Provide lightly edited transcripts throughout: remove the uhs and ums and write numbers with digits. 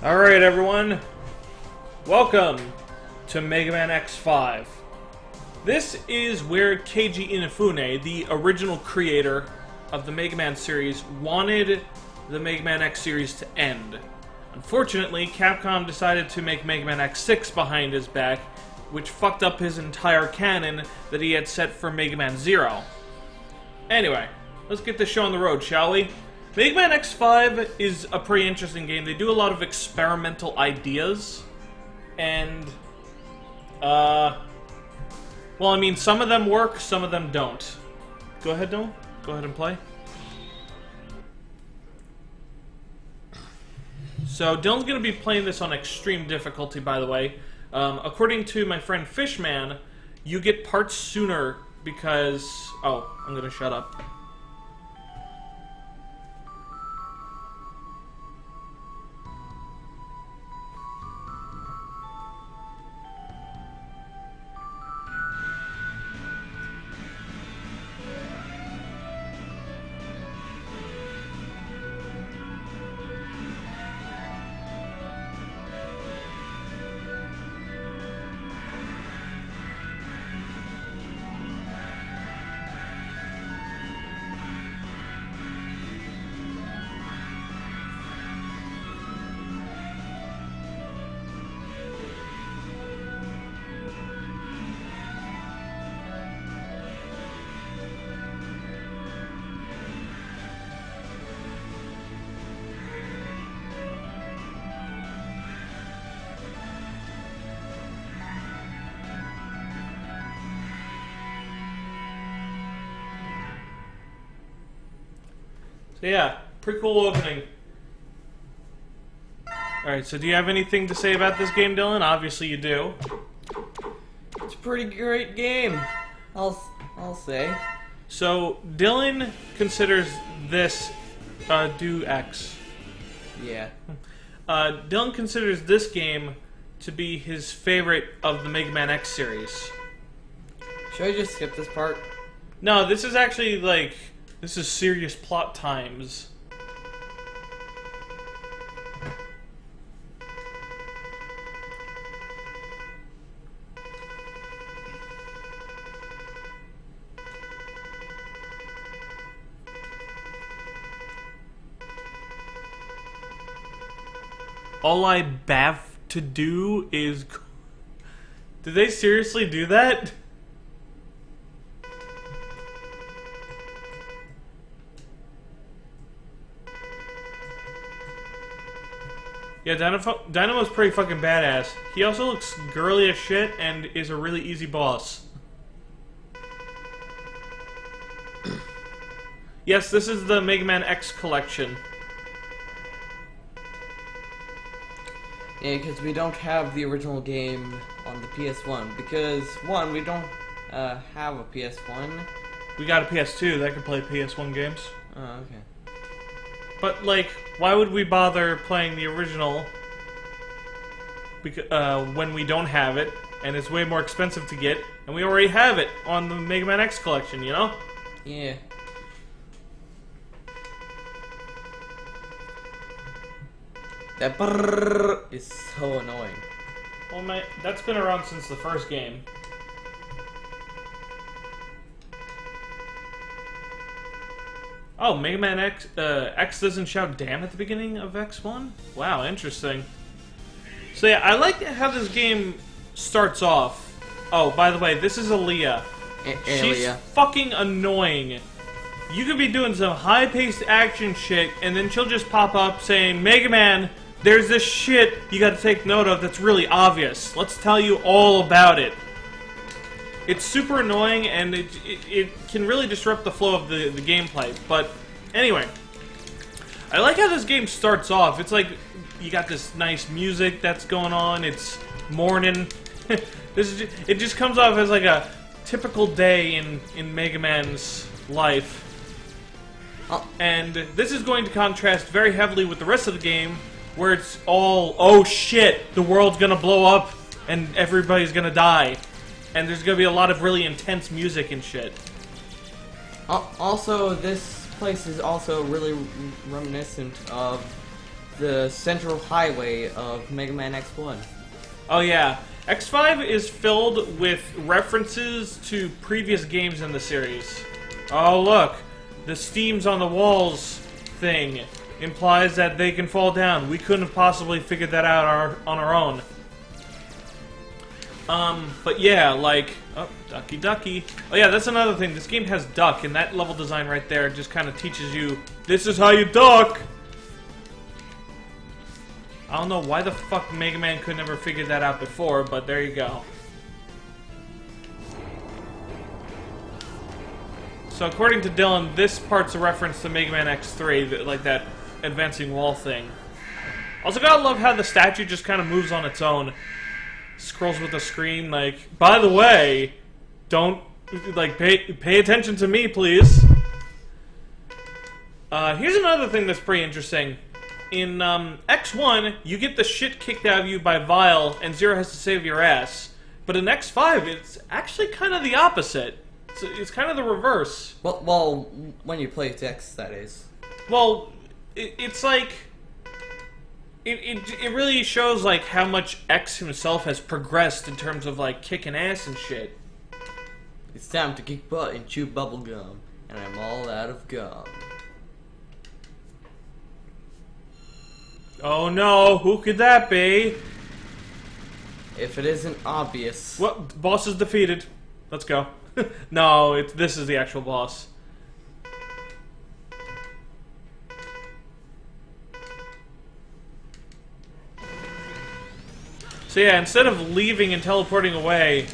Alright everyone, welcome to Mega Man X5. This is where Keiji Inafune, the original creator of the Mega Man series, wanted the Mega Man X series to end. Unfortunately, Capcom decided to make Mega Man X6 behind his back, which fucked up his entire canon that he had set for Mega Man Zero. Anyway, let's get this show on the road, shall we? Mega Man X5 is a pretty interesting game. They do a lot of experimental ideas, and, well, I mean, some of them work, some of them don't. Go ahead, Dylan. Go ahead and play. So, Dylan's going to be playing this on extreme difficulty, by the way. According to my friend Fishman, you get parts sooner because... Oh, I'm going to shut up. So yeah, pretty cool opening. Alright, so do you have anything to say about this game, Dylan? Obviously you do. It's a pretty great game, I'll say. So, Dylan considers this, do X. Yeah. Dylan considers this game to be his favorite of the Mega Man X series. Should I just skip this part? No, this is actually, like, this is serious plot times. All I baff to do is... Did they seriously do that? Yeah, Dynamo's pretty fucking badass. He also looks girly as shit and is a really easy boss. Yes, this is the Mega Man X collection. Yeah, because we don't have the original game on the PS1. Because, one, we don't have a PS1. We got a PS2 that can play PS1 games. Oh, okay. But, like, why would we bother playing the original when we don't have it, and it's way more expensive to get, and we already have it on the Mega Man X collection, you know? Yeah. That brrrr is so annoying. Well, that's been around since the first game. Oh, Mega Man X, X doesn't shout damn at the beginning of X1? Wow, interesting. So yeah, I like how this game starts off. Oh, by the way, this is Aaliyah. She's fucking annoying. You could be doing some high-paced action shit, and then she'll just pop up saying, Mega Man, there's this shit you gotta take note of that's really obvious. Let's tell you all about it. It's super annoying, and it can really disrupt the flow of the gameplay. But anyway, I like how this game starts off. It's like you got this nice music that's going on. It's morning. It just comes off as like a typical day in Mega Man's life. And this is going to contrast very heavily with the rest of the game, where it's all, oh shit, the world's gonna blow up and everybody's gonna die. And there's gonna be a lot of really intense music and shit. Also, this place is also really reminiscent of the central highway of Mega Man X1. Oh yeah, X5 is filled with references to previous games in the series. Oh look, the steams on the walls thing implies that they can fall down. We couldn't have possibly figured that out on our own. But yeah, like, oh, ducky ducky. Oh yeah, that's another thing. This game has duck, and that level design right there just kind of teaches you, this is how you duck! I don't know why the fuck Mega Man could never figure that out before, but there you go. So according to Dylan, this part's a reference to Mega Man X3, like that advancing wall thing. Also gotta love how the statue just kind of moves on its own. Scrolls with the screen, like, by the way, don't, like, pay attention to me, please. Here's another thing that's pretty interesting. In, X1, you get the shit kicked out of you by Vile, and Zero has to save your ass. But in X5, it's actually kind of the opposite. It's kind of the reverse. Well, when you play X, that is. Well, it's like... It really shows, like, how much X himself has progressed in terms of, like, kicking ass and shit. It's time to kick butt and chew bubble gum, and I'm all out of gum. Oh no, who could that be? If it isn't obvious. Well, boss is defeated. Let's go. No, this is the actual boss. So yeah, instead of leaving and teleporting away,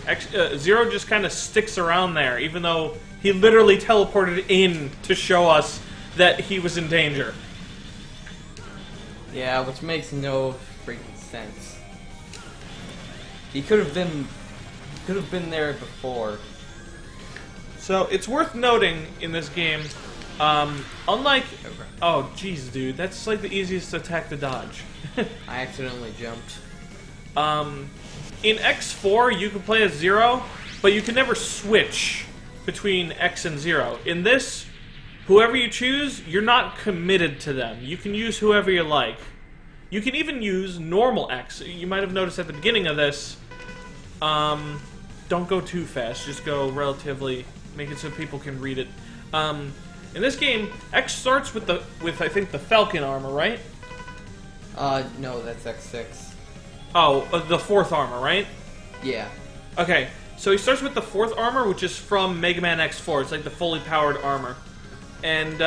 Zero just kind of sticks around there, even though he literally teleported in to show us that he was in danger. Yeah, which makes no freaking sense. He could have been there before. So it's worth noting in this game, unlike, oh jeez, dude, that's like the easiest attack to dodge. I accidentally jumped. In X4, you can play as Zero, but you can never switch between X and Zero. In this, whoever you choose, you're not committed to them. You can use whoever you like. You can even use normal X. You might have noticed at the beginning of this, don't go too fast, just go relatively, make it so people can read it. In this game, X starts with I think the Falcon armor, right? No, that's X6. Oh, the fourth armor, right? Yeah. Okay, so he starts with the fourth armor, which is from Mega Man X4. It's like the fully powered armor. And,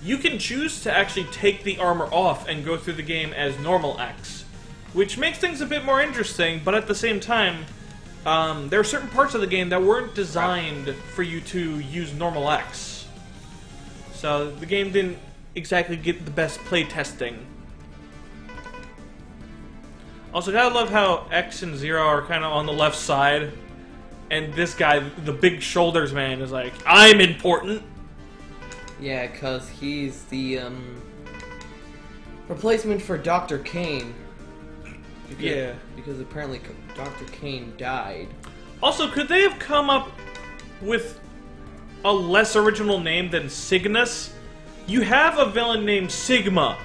you can choose to actually take the armor off and go through the game as normal X, which makes things a bit more interesting, but at the same time, there are certain parts of the game that weren't designed for you to use normal X. So the game didn't exactly get the best playtesting. Also, gotta love how X and Zero are kind of on the left side, and this guy, the big shoulders man, is like, I'm important! Yeah, because he's the, replacement for Dr. Kane. Because apparently Dr. Kane died. Also, could they have come up with a less original name than Cygnus? You have a villain named Sigma.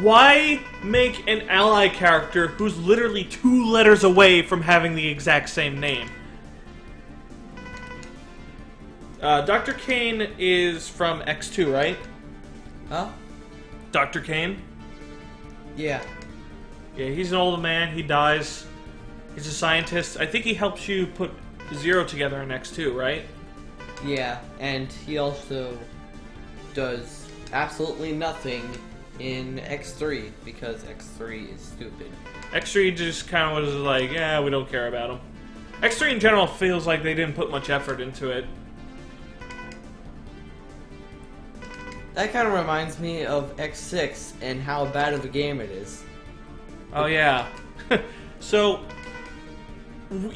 Why make an ally character who's literally 2 letters away from having the exact same name? Dr. Kane is from X2, right? Huh? Dr. Kane? Yeah. Yeah, he's an old man. He dies. He's a scientist. I think he helps you put Zero together in X2, right? Yeah, and he also does absolutely nothing in X3, because X3 is stupid. X3 just kind of was like, yeah, we don't care about him. X3 in general feels like they didn't put much effort into it. That kind of reminds me of X6 and how bad of a game it is. Oh yeah. So,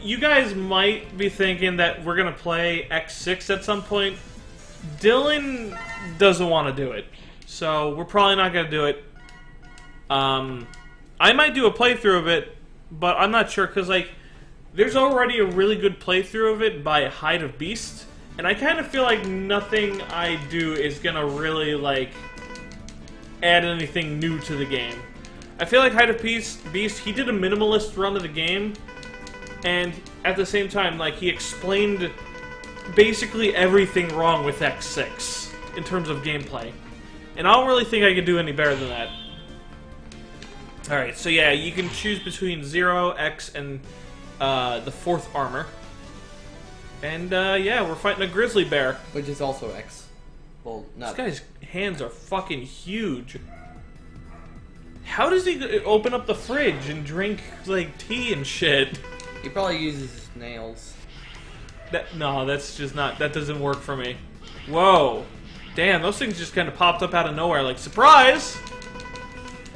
you guys might be thinking that we're gonna play X6 at some point. Dylan doesn't want to do it, so we're probably not gonna do it. I might do a playthrough of it, but I'm not sure, because, like, there's already a really good playthrough of it by Hide of Beast, and I kind of feel like nothing I do is gonna really, like, add anything new to the game. I feel like Hide of Beast, he did a minimalist run of the game, and at the same time, like, he explained basically everything wrong with X6 in terms of gameplay. And I don't really think I could do any better than that. Alright, so yeah, you can choose between Zero, X, and the 4th armor. And yeah, we're fighting a grizzly bear. Which is also X. Well, not... This guy's hands are fucking huge. How does he open up the fridge and drink, like, tea and shit? He probably uses his nails. No, that's just not... That doesn't work for me. Whoa. Damn, those things just kind of popped up out of nowhere, like, surprise!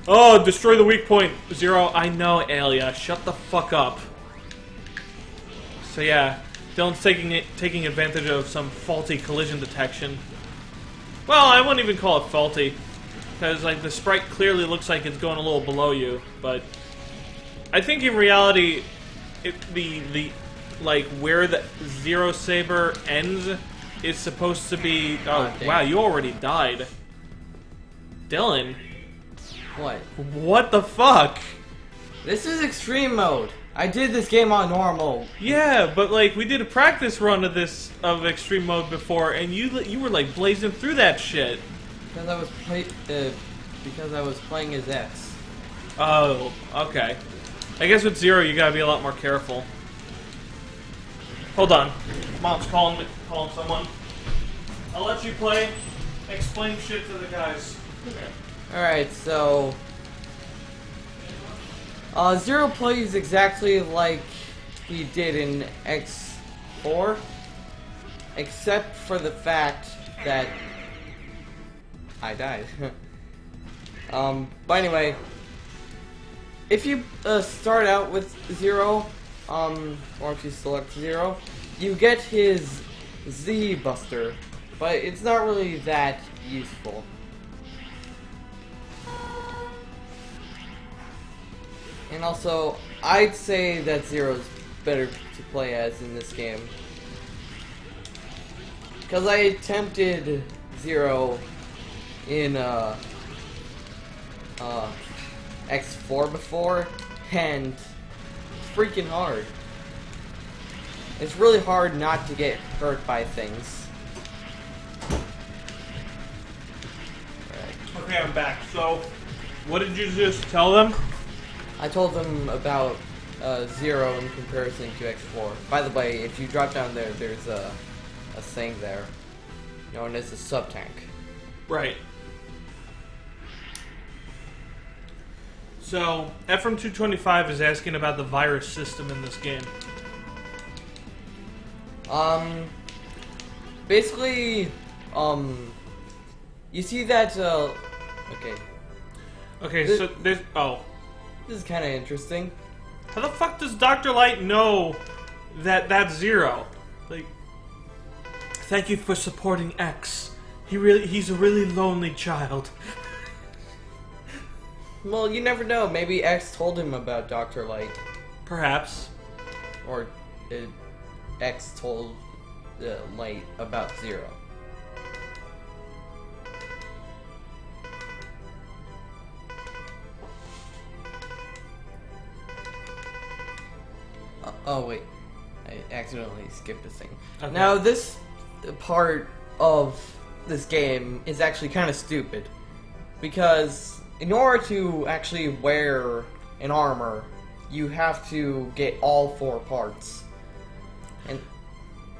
Oh, destroy the weak point, Zero. I know, Alia. Shut the fuck up. So yeah, Dylan's taking advantage of some faulty collision detection. Well, I wouldn't even call it faulty, because like the sprite clearly looks like it's going a little below you, but I think in reality, the like where the Zero Saber ends is supposed to be. Oh wow, you already died, Dylan. What? What the fuck? This is extreme mode. I did this game on normal. Yeah, but like we did a practice run of extreme mode before, and you were like blazing through that shit. Because I was playing as X. Oh, okay. I guess with Zero you gotta be a lot more careful. Hold on, Mom's calling someone. I'll let you play. Explain shit to the guys. Alright, so... Zero plays exactly like he did in X4, except for the fact that I died. But anyway, if you start out with Zero, or if you select Zero, you get his Z Buster, but it's not really that useful. And also, I'd say that Zero's better to play as in this game. Because I attempted Zero in X4 before, and it's freaking hard. It's really hard not to get hurt by things. Right. Okay, I'm back. So, what did you just tell them? I told them about Zero in comparison to X4. By the way, if you drop down there, there's a thing there known as a sub-tank. Right. So, Ephraim225 is asking about the virus system in this game. Basically, you see that, okay. Okay, so there's, This is kind of interesting. How the fuck does Dr. Light know that that's Zero? Like, thank you for supporting X. He's a really lonely child. Well, you never know. Maybe X told him about Dr. Light. Perhaps. Or X told Light about Zero. Oh wait, I accidentally skipped a thing. Okay. Now this part of this game is actually kind of stupid, because in order to actually wear an armor, you have to get all 4 parts.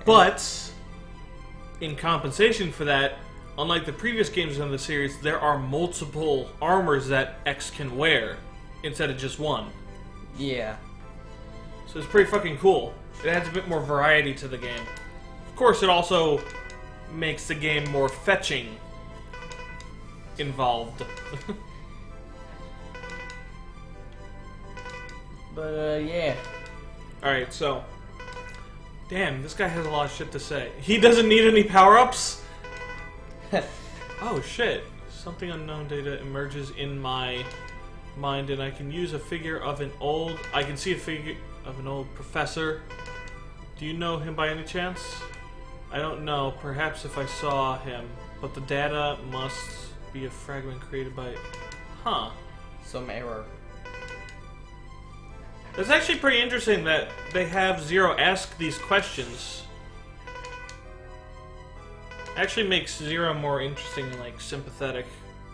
But in compensation for that, unlike the previous games in the series, there are multiple armors that X can wear instead of just one. Yeah. So it's pretty fucking cool. It adds a bit more variety to the game. Of course, it also makes the game more fetching involved. But, yeah. Alright, so... Damn, this guy has a lot of shit to say. He doesn't need any power-ups? Oh, shit. Something unknown data emerges in my mind, and I can use a figure of an old... I can see a figure of an old professor. Do you know him by any chance? I don't know. Perhaps if I saw him. But the data must be a fragment created by... Huh. Some error. It's actually pretty interesting that they have Zero ask these questions. Actually makes Zero more interesting and, like, sympathetic.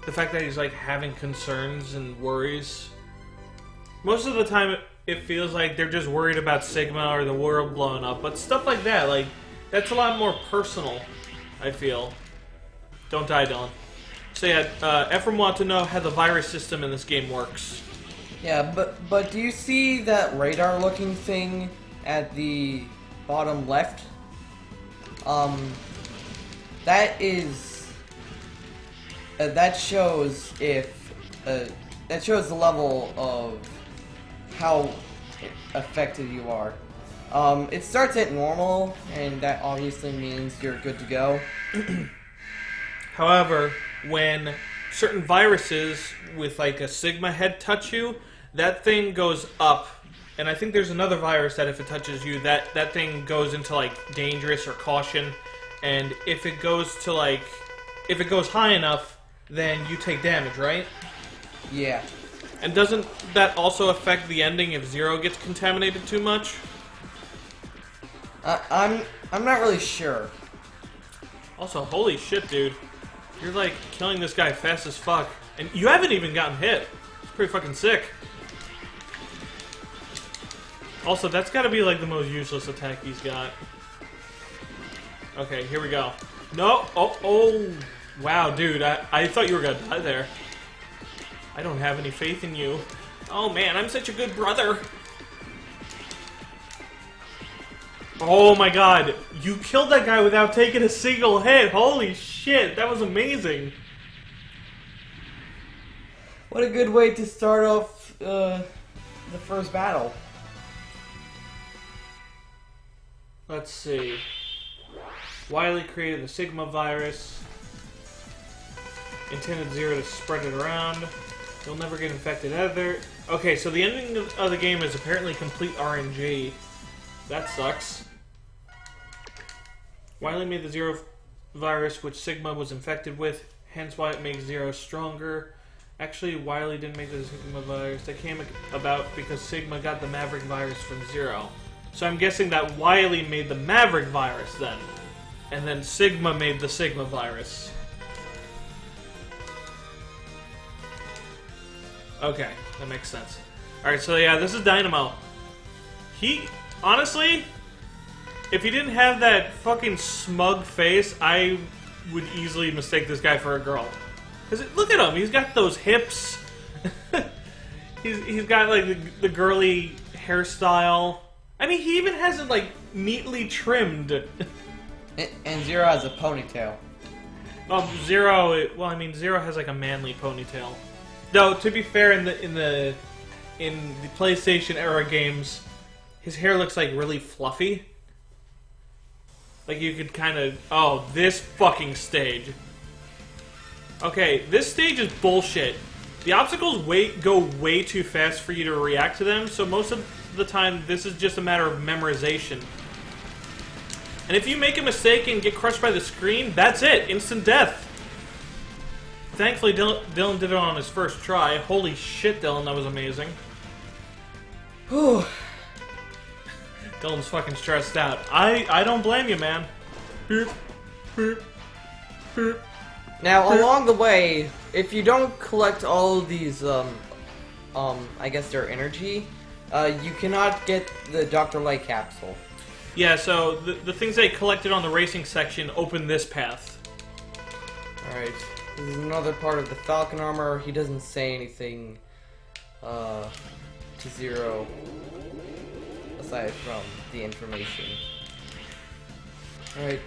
The fact that he's, like, having concerns and worries. Most of the time, it feels like they're just worried about Sigma or the world blowing up. But stuff like that, like, that's a lot more personal, I feel. Don't die, Dylan. So yeah, Ephraim wants to know how the virus system in this game works. Yeah, but do you see that radar-looking thing at the bottom left? That is... that shows if... that shows the level of how affected you are. It starts at normal, and that obviously means you're good to go. However, when certain viruses with like a Sigma head touch you, that thing goes up. And I think there's another virus that if it touches you, that thing goes into like dangerous or caution. And if it goes to like, if it goes high enough, then you take damage, right? Yeah. And doesn't that also affect the ending if Zero gets contaminated too much? I'm not really sure. Also, holy shit, dude. You're like killing this guy fast as fuck. And you haven't even gotten hit. It's pretty fucking sick. Also, that's gotta be like the most useless attack he's got. Okay, here we go. No! Oh! Wow, dude, I thought you were gonna die there. I don't have any faith in you. Oh man, I'm such a good brother. Oh my god, you killed that guy without taking a single hit. Holy shit, that was amazing. What a good way to start off the first battle. Let's see. Wily created the Sigma virus. Intended Zero to spread it around. You'll never get infected either. Okay, so the ending of the game is apparently complete RNG. That sucks. Wily made the Zero virus, which Sigma was infected with, hence why it makes Zero stronger. Actually, Wily didn't make the Sigma virus. That came about because Sigma got the Maverick virus from Zero. So I'm guessing that Wily made the Maverick virus then. And then Sigma made the Sigma virus. Okay, that makes sense. Alright, so yeah, this is Dynamo. He, honestly, if he didn't have that fucking smug face, I would easily mistake this guy for a girl. Because look at him, he's got those hips. he's got like the girly hairstyle. I mean, he even has it like neatly trimmed. And Zero has a ponytail. Well, Zero, well, I mean, Zero has like a manly ponytail. Though, to be fair, in the PlayStation era games, his hair looks like really fluffy. Like you could kind of, oh, this fucking stage. Okay, this stage is bullshit. The obstacles go way too fast for you to react to them, so most of the time this is just a matter of memorization. And if you make a mistake and get crushed by the screen, that's it, instant death. Thankfully, Dylan did it on his first try. Holy shit, Dylan, that was amazing. Whew. Dylan's fucking stressed out. I don't blame you, man. Now, along the way, if you don't collect all of these, I guess their energy, you cannot get the Dr. Light capsule. Yeah, so the things they collected on the racing section open this path. Alright. This is another part of the Falcon armor. He doesn't say anything to Zero aside from the information. Alright.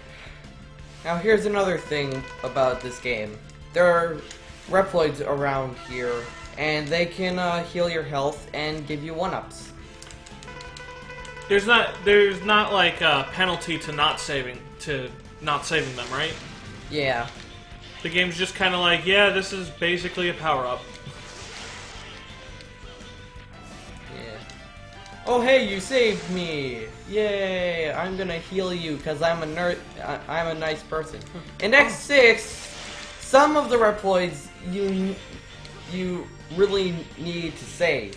Now here's another thing about this game. There are Reploids around here, and they can heal your health and give you 1-ups. There's not like a penalty to not saving them, right? Yeah. The game's just kind of like, yeah, this is basically a power-up. Yeah. Oh, hey, you saved me! Yay! I'm gonna heal you because I'm a nice person. Index 6 some of the Reploids you really need to save.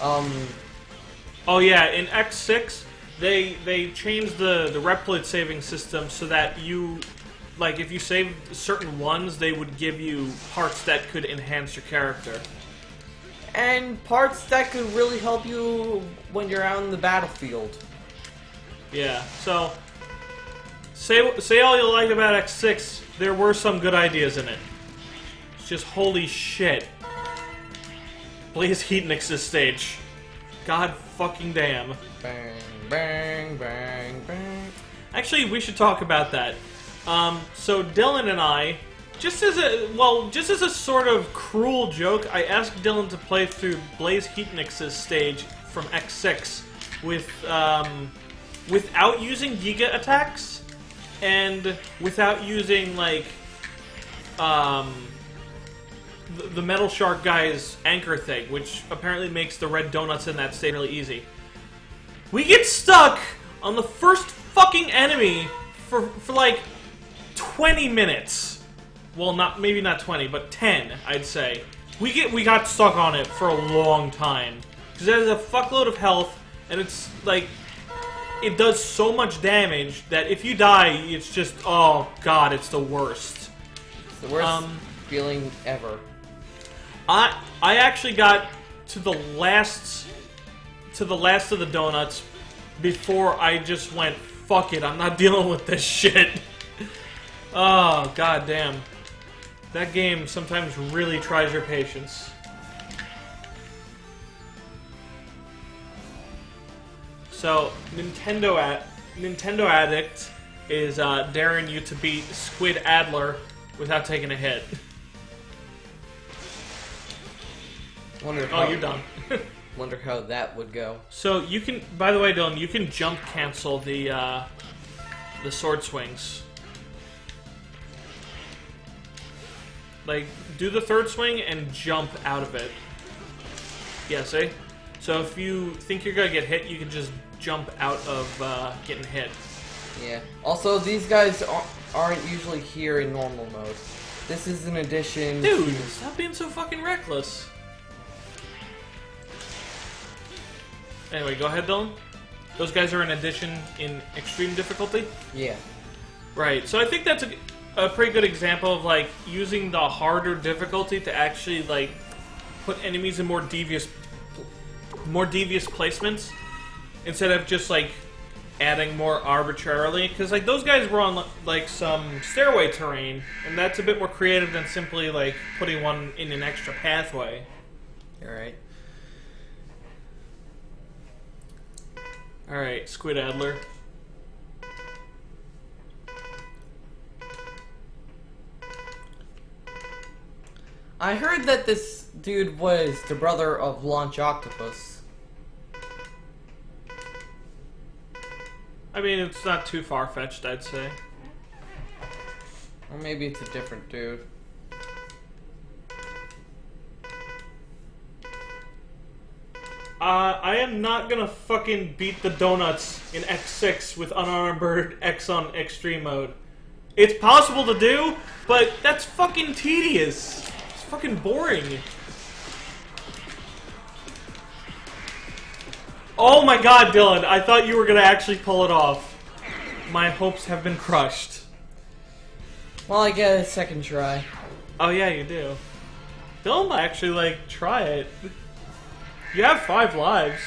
Oh yeah, in X6 they changed the Reploid saving system so that you, like, if you saved certain ones, they would give you parts that could enhance your character. And parts that could really help you when you're out in the battlefield. Yeah, so say all you like about X6, there were some good ideas in it. It's just holy shit. Blaze Heatnix's stage. God fucking damn. Bang, bang, bang, bang. Actually, we should talk about that. So Dylan and I, just as a sort of cruel joke, I asked Dylan to play through Blaze Heatnix's stage from X6 without using Giga attacks and without using like the Metal Shark guy's anchor thing, which apparently makes the red donuts in that state really easy. We get stuck on the first fucking enemy for like 20 minutes. Well, maybe not 20, but 10, I'd say. We got stuck on it for a long time because it has a fuckload of health, and it's like it does so much damage that if you die, it's just, oh god, it's the worst. It's the worst feeling ever. I actually got to the last of the donuts before I just went, fuck it, I'm not dealing with this shit. Oh, god damn. That game sometimes really tries your patience. So, Nintendo Addict is daring you to beat Squid Adler without taking a hit. You're done. Wonder how that would go. So you can, by the way, Dylan, you can jump cancel the sword swings. Like, do the third swing and jump out of it. Yeah, see? So if you think you're gonna get hit, you can just jump out of getting hit. Yeah. Also, these guys aren't usually here in normal mode. This is an addition. Dude, stop being so fucking reckless. Anyway, go ahead, Dylan. Those guys are an addition in extreme difficulty? Yeah. Right, so I think that's a pretty good example of, like, using the harder difficulty to actually, like, put enemies in more devious placements instead of just, like, adding more arbitrarily. Because, like, those guys were on, like, some stairway terrain, and that's a bit more creative than simply, like, putting one in an extra pathway. Alright. Alright, Squid Adler. I heard that this dude was the brother of Launch Octopus. I mean, it's not too far-fetched, I'd say. Or maybe it's a different dude. I am not gonna fucking beat the donuts in X6 with Unarmored X on Extreme Mode. It's possible to do, but that's fucking tedious. It's fucking boring. Oh my god, Dylan, I thought you were gonna actually pull it off. My hopes have been crushed. Well, I get a second try. Oh yeah, you do. Dylan might actually, like, try it. You have 5 lives.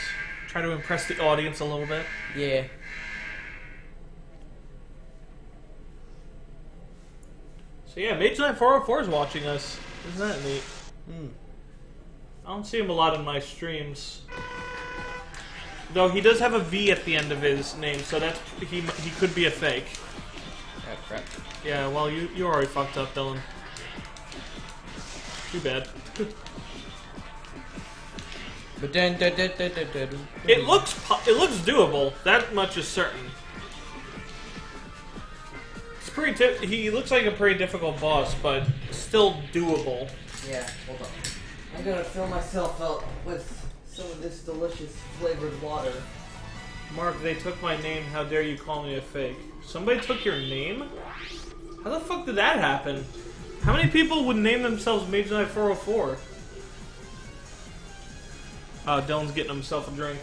Try to impress the audience a little bit. Yeah. So yeah, Mage9404 is watching us. Isn't that neat? I don't see him a lot in my streams. Though he does have a V at the end of his name, so that's he could be a fake. Oh, crap. Yeah, well, you already fucked up, Dylan. Too bad. But then, It looks doable. That much is certain. It's pretty. He looks like a pretty difficult boss, but still doable. Yeah, hold on. I'm gonna fill myself up with some of this delicious flavored water. Mark, they took my name. How dare you call me a fake? Somebody took your name? How the fuck did that happen? How many people would name themselves Mage Knight 404? Dylan's getting himself a drink.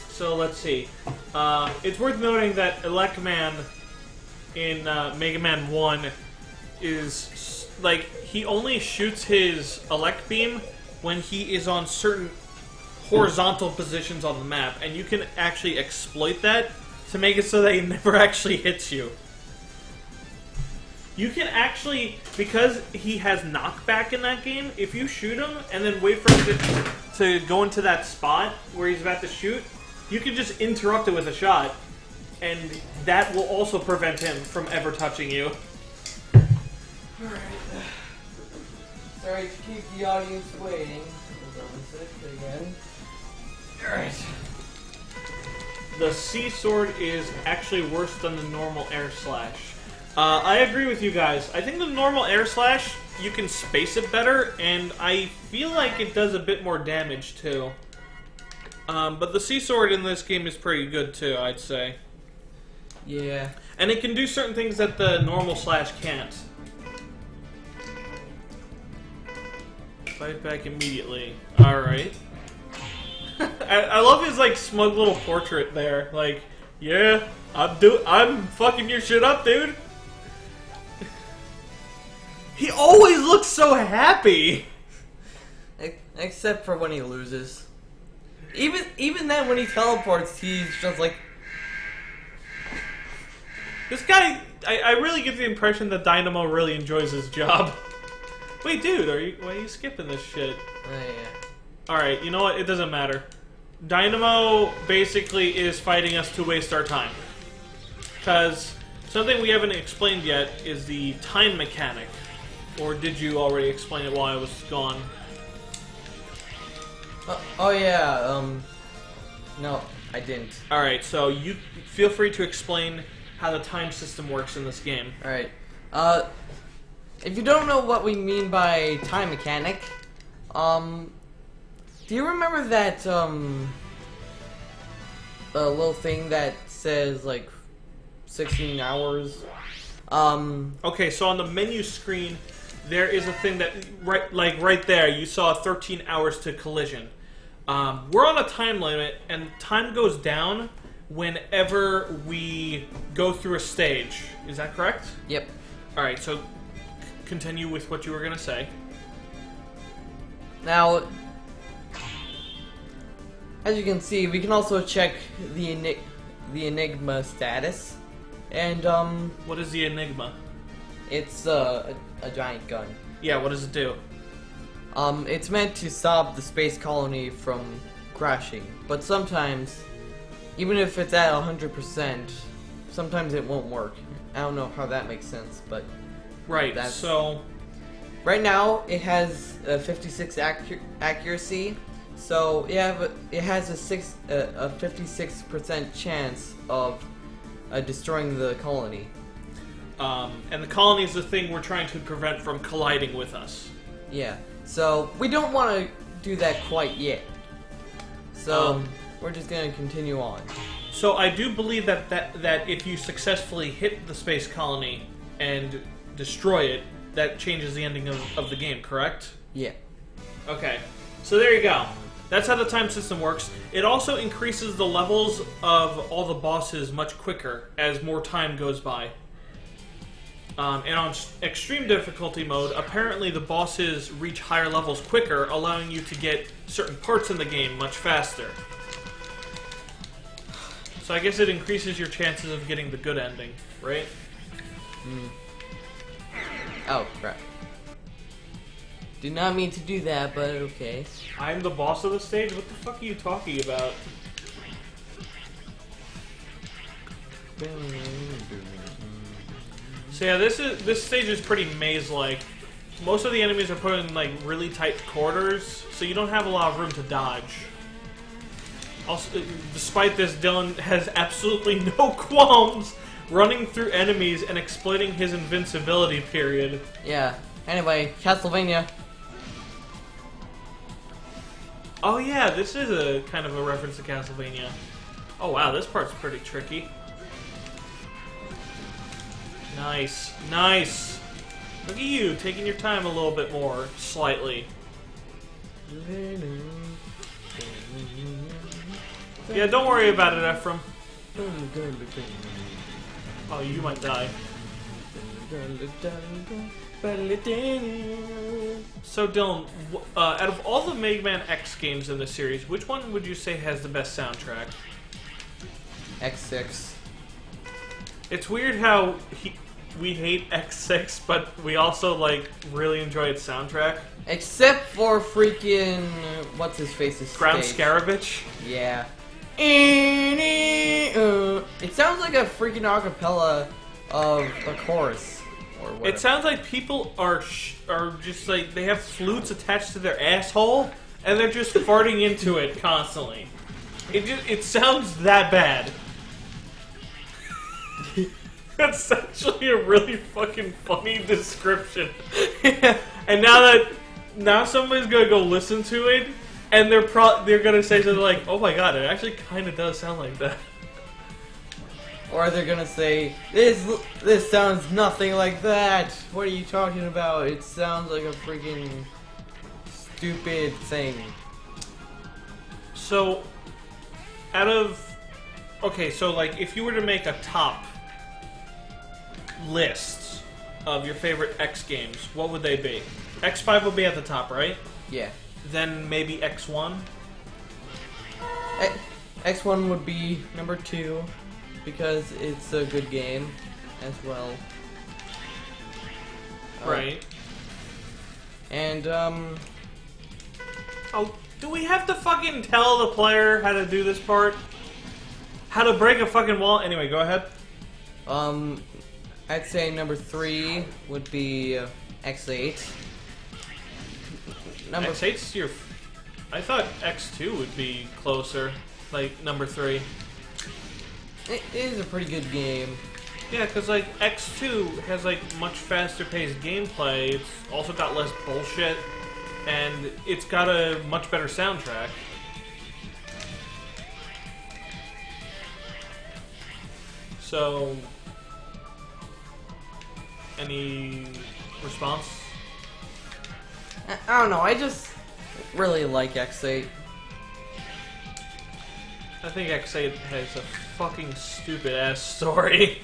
So let's see. It's worth noting that Elecman in Mega Man 1 is like he only shoots his Elect Beam when he is on certain horizontal positions on the map, and you can actually exploit that to make it so that he never actually hits you. You can actually, because he has knockback in that game, if you shoot him and then wait for him to go into that spot where he's about to shoot, you can just interrupt it with a shot, and that will also prevent him from ever touching you. Alright. Sorry to keep the audience waiting. Again. Alright. The C sword is actually worse than the normal air slash. I agree with you guys. I think the normal air slash, you can space it better, and I feel like it does a bit more damage too. But the C sword in this game is pretty good too, I'd say. Yeah. And it can do certain things that the normal slash can't. Fight back immediately. Alright. I love his like smug little portrait there. Like, yeah, I'm fucking your shit up, dude. He always looks so happy. Except for when he loses. Even then, when he teleports, he's just like. This guy, I really get the impression that Dynamo really enjoys his job. Wait, dude, why are you skipping this shit? Oh, yeah. Alright, you know what? It doesn't matter. Dynamo basically is fighting us to waste our time. Because something we haven't explained yet is the time mechanic. Or did you already explain it while I was gone? Oh yeah, no, I didn't. Alright, so you feel free to explain how the time system works in this game. Alright, if you don't know what we mean by time mechanic, do you remember that, little thing that says, like, 16 hours? Okay, so on the menu screen, there is a thing that, right there, you saw 13 hours to collision. We're on a time limit, and time goes down whenever we go through a stage. Is that correct? Yep. Alright, so continue with what you were going to say. Now, as you can see, we can also check the Enigma status. And, what is the Enigma? It's, a giant gun. Yeah, what does it do? It's meant to stop the space colony from crashing. But sometimes, even if it's at 100%, sometimes it won't work. I don't know how that makes sense, but... Right, so... Right now, it has a 56 accuracy, so it has a 56% chance of destroying the colony. And the colony is the thing we're trying to prevent from colliding with us. Yeah, so we don't want to do that quite yet. So we're just going to continue on. So I do believe that if you successfully hit the space colony and destroy it, that changes the ending of the game, correct? Yeah. Okay, so there you go. That's how the time system works. It also increases the levels of all the bosses much quicker as more time goes by. And on extreme difficulty mode, apparently the bosses reach higher levels quicker, allowing you to get certain parts in the game much faster. So I guess it increases your chances of getting the good ending, right? Hmm. Oh, crap. Did not mean to do that, but okay. I'm the boss of the stage? What the fuck are you talking about? So yeah, this stage is pretty maze-like. Most of the enemies are put in like really tight quarters, so you don't have a lot of room to dodge. Also, despite this, Dylan has absolutely no qualms running through enemies and exploiting his invincibility period. Yeah. Anyway, Castlevania. Oh yeah, this is a kind of a reference to Castlevania. Oh wow, this part's pretty tricky. Nice. Nice. Look at you, taking your time a little bit more, slightly. Yeah, don't worry about it, Ephraim. Oh, you might die. So, Dylan, out of all the Mega Man X games in the series, which one would you say has the best soundtrack? X6. It's weird how we hate X6, but we also, like, really enjoy its soundtrack. Except for freaking... what's his face's Ground stage. Scaravich? Yeah. It sounds like a freaking acapella of a chorus. Or whatever. It sounds like people are just like, they have flutes attached to their asshole, and they're just farting into it constantly. It sounds that bad. That's actually a really fucking funny description. And now somebody's gonna go listen to it, and they're gonna say something like, "Oh my god, it actually kind of does sound like that." Or they're gonna say, "This sounds nothing like that. What are you talking about? It sounds like a freaking stupid thing." So, okay, so like, if you were to make a top list of your favorite X games, what would they be? X5 would be at the top, right? Yeah. Then maybe X1? X1 would be number 2, because it's a good game as well. Right. And, Oh, do we have to fucking tell the player how to do this part? How to break a fucking wall? Anyway, go ahead. I'd say number 3 would be X8. X8's your... I thought X2 would be closer. Like, number 3. It is a pretty good game. Yeah, because, like, X2 has, like, much faster paced gameplay. It's also got less bullshit. And it's got a much better soundtrack. So... any response? I don't know, I just really like X8. I think X8 has a fucking stupid ass story.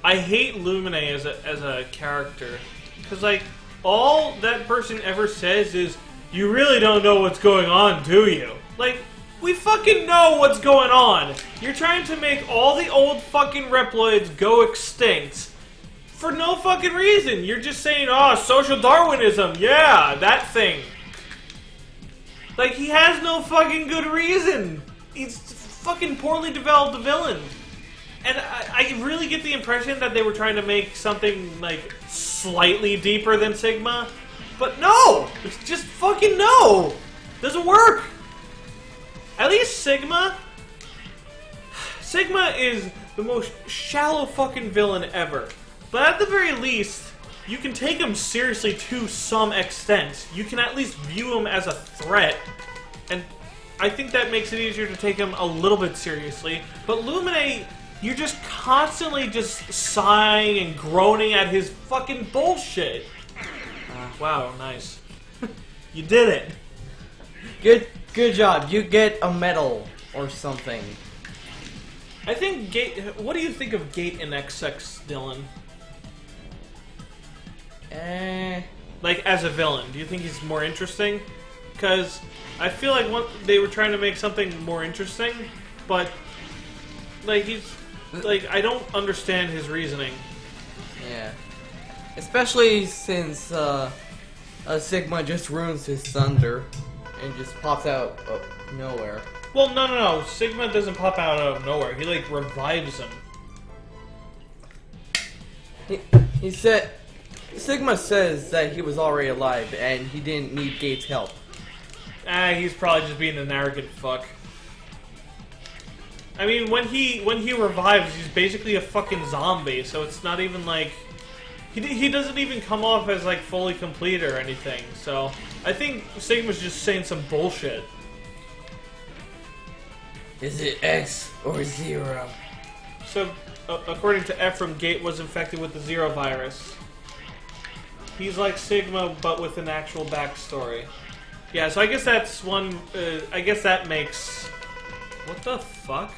I hate Lumine as a character. Because, like, all that person ever says is, "You really don't know what's going on, do you?" Like, we fucking know what's going on! You're trying to make all the old fucking Reploids go extinct for no fucking reason. You're just saying, "Oh, social Darwinism, yeah, that thing." Like, he has no fucking good reason. He's fucking poorly developed villain. And I really get the impression that they were trying to make something, like, slightly deeper than Sigma. But no! It's just fucking no! Doesn't work! At least Sigma is the most shallow fucking villain ever. But at the very least, you can take him seriously to some extent. You can at least view him as a threat. And I think that makes it easier to take him a little bit seriously. But Lumine, you're just constantly just sighing and groaning at his fucking bullshit. Wow, nice. You did it. Good job. You get a medal or something. I think Gate... What do you think of Gate in XX, Dylan? Like, as a villain, do you think he's more interesting? Because I feel like they were trying to make something more interesting, but, like, he's... Like, I don't understand his reasoning. Yeah. Especially since, Sigma just ruins his thunder and just pops out of nowhere. Well, no. Sigma doesn't pop out of nowhere. He, like, revives him. He said... Sigma says that he was already alive and he didn't need Gate's help. He's probably just being an arrogant fuck. I mean, when he revives, he's basically a fucking zombie, so it's not even like... He doesn't even come off as, like, fully complete or anything, so... I think Sigma's just saying some bullshit. Is it X or 0? So, according to Ephraim, Gate was infected with the Zero virus. He's like Sigma, but with an actual backstory. Yeah, so I guess that's one. I guess that makes. What the fuck?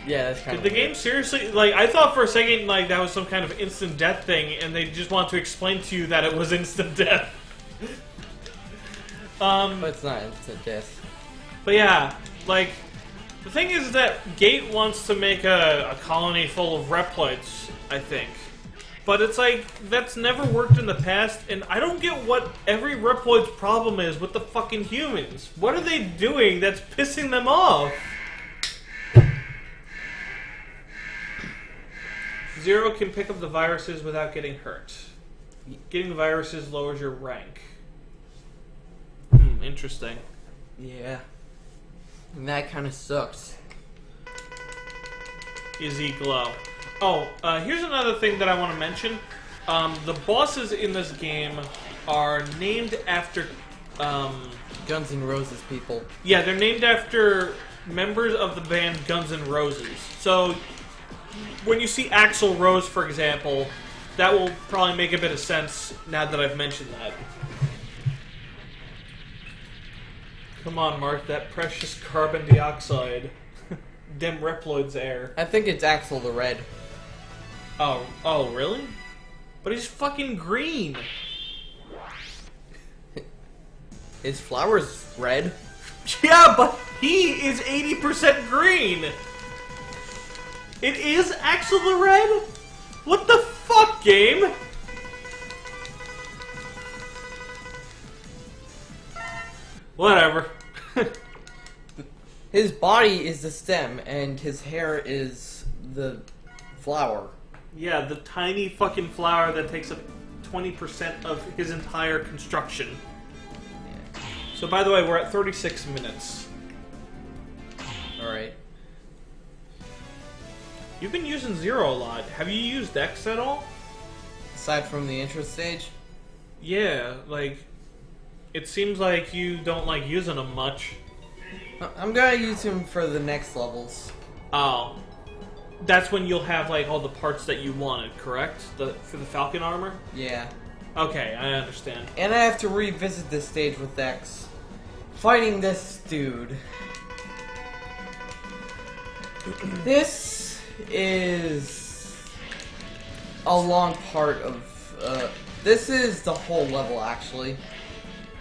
Yeah, that's kind Did of the game seriously, like, I thought for a second, like, that was some kind of instant death thing, and they just want to explain to you that it was instant death. But it's not instant death. But yeah, like, the thing is that Gate wants to make a colony full of Reploids, I think. But it's like, that's never worked in the past, and I don't get what every Reploid's problem is with the fucking humans. What are they doing that's pissing them off? Zero can pick up the viruses without getting hurt. Getting the viruses lowers your rank. Interesting. Yeah. And that kind of sucks. Izzy Glow. Oh, here's another thing that I want to mention. The bosses in this game are named after... Guns N' Roses people. Yeah, they're named after members of the band Guns N' Roses. So... when you see Axl Rose, for example, that will probably make a bit of sense now that I've mentioned that. Come on, Mark, that precious carbon dioxide. Dem Reploid's air. I think it's Axl the Red. Oh, really? But he's fucking green. His flower's red. Yeah, but he is 80% green. It is Axl the Red? What the fuck, game? Whatever. His body is the stem, and his hair is the flower. Yeah, the tiny fucking flower that takes up 20% of his entire construction. Yeah. So, by the way, we're at 36 minutes. Alright. You've been using Zero a lot. Have you used X at all? Aside from the intro stage? Yeah, like, it seems like you don't like using them much. I'm gonna use him for the next levels. Oh. That's when you'll have, like, all the parts that you wanted, correct? For the Falcon armor? Yeah. Okay, I understand. And I have to revisit this stage with X. Fighting this dude. This is a long part of... this is the whole level, actually.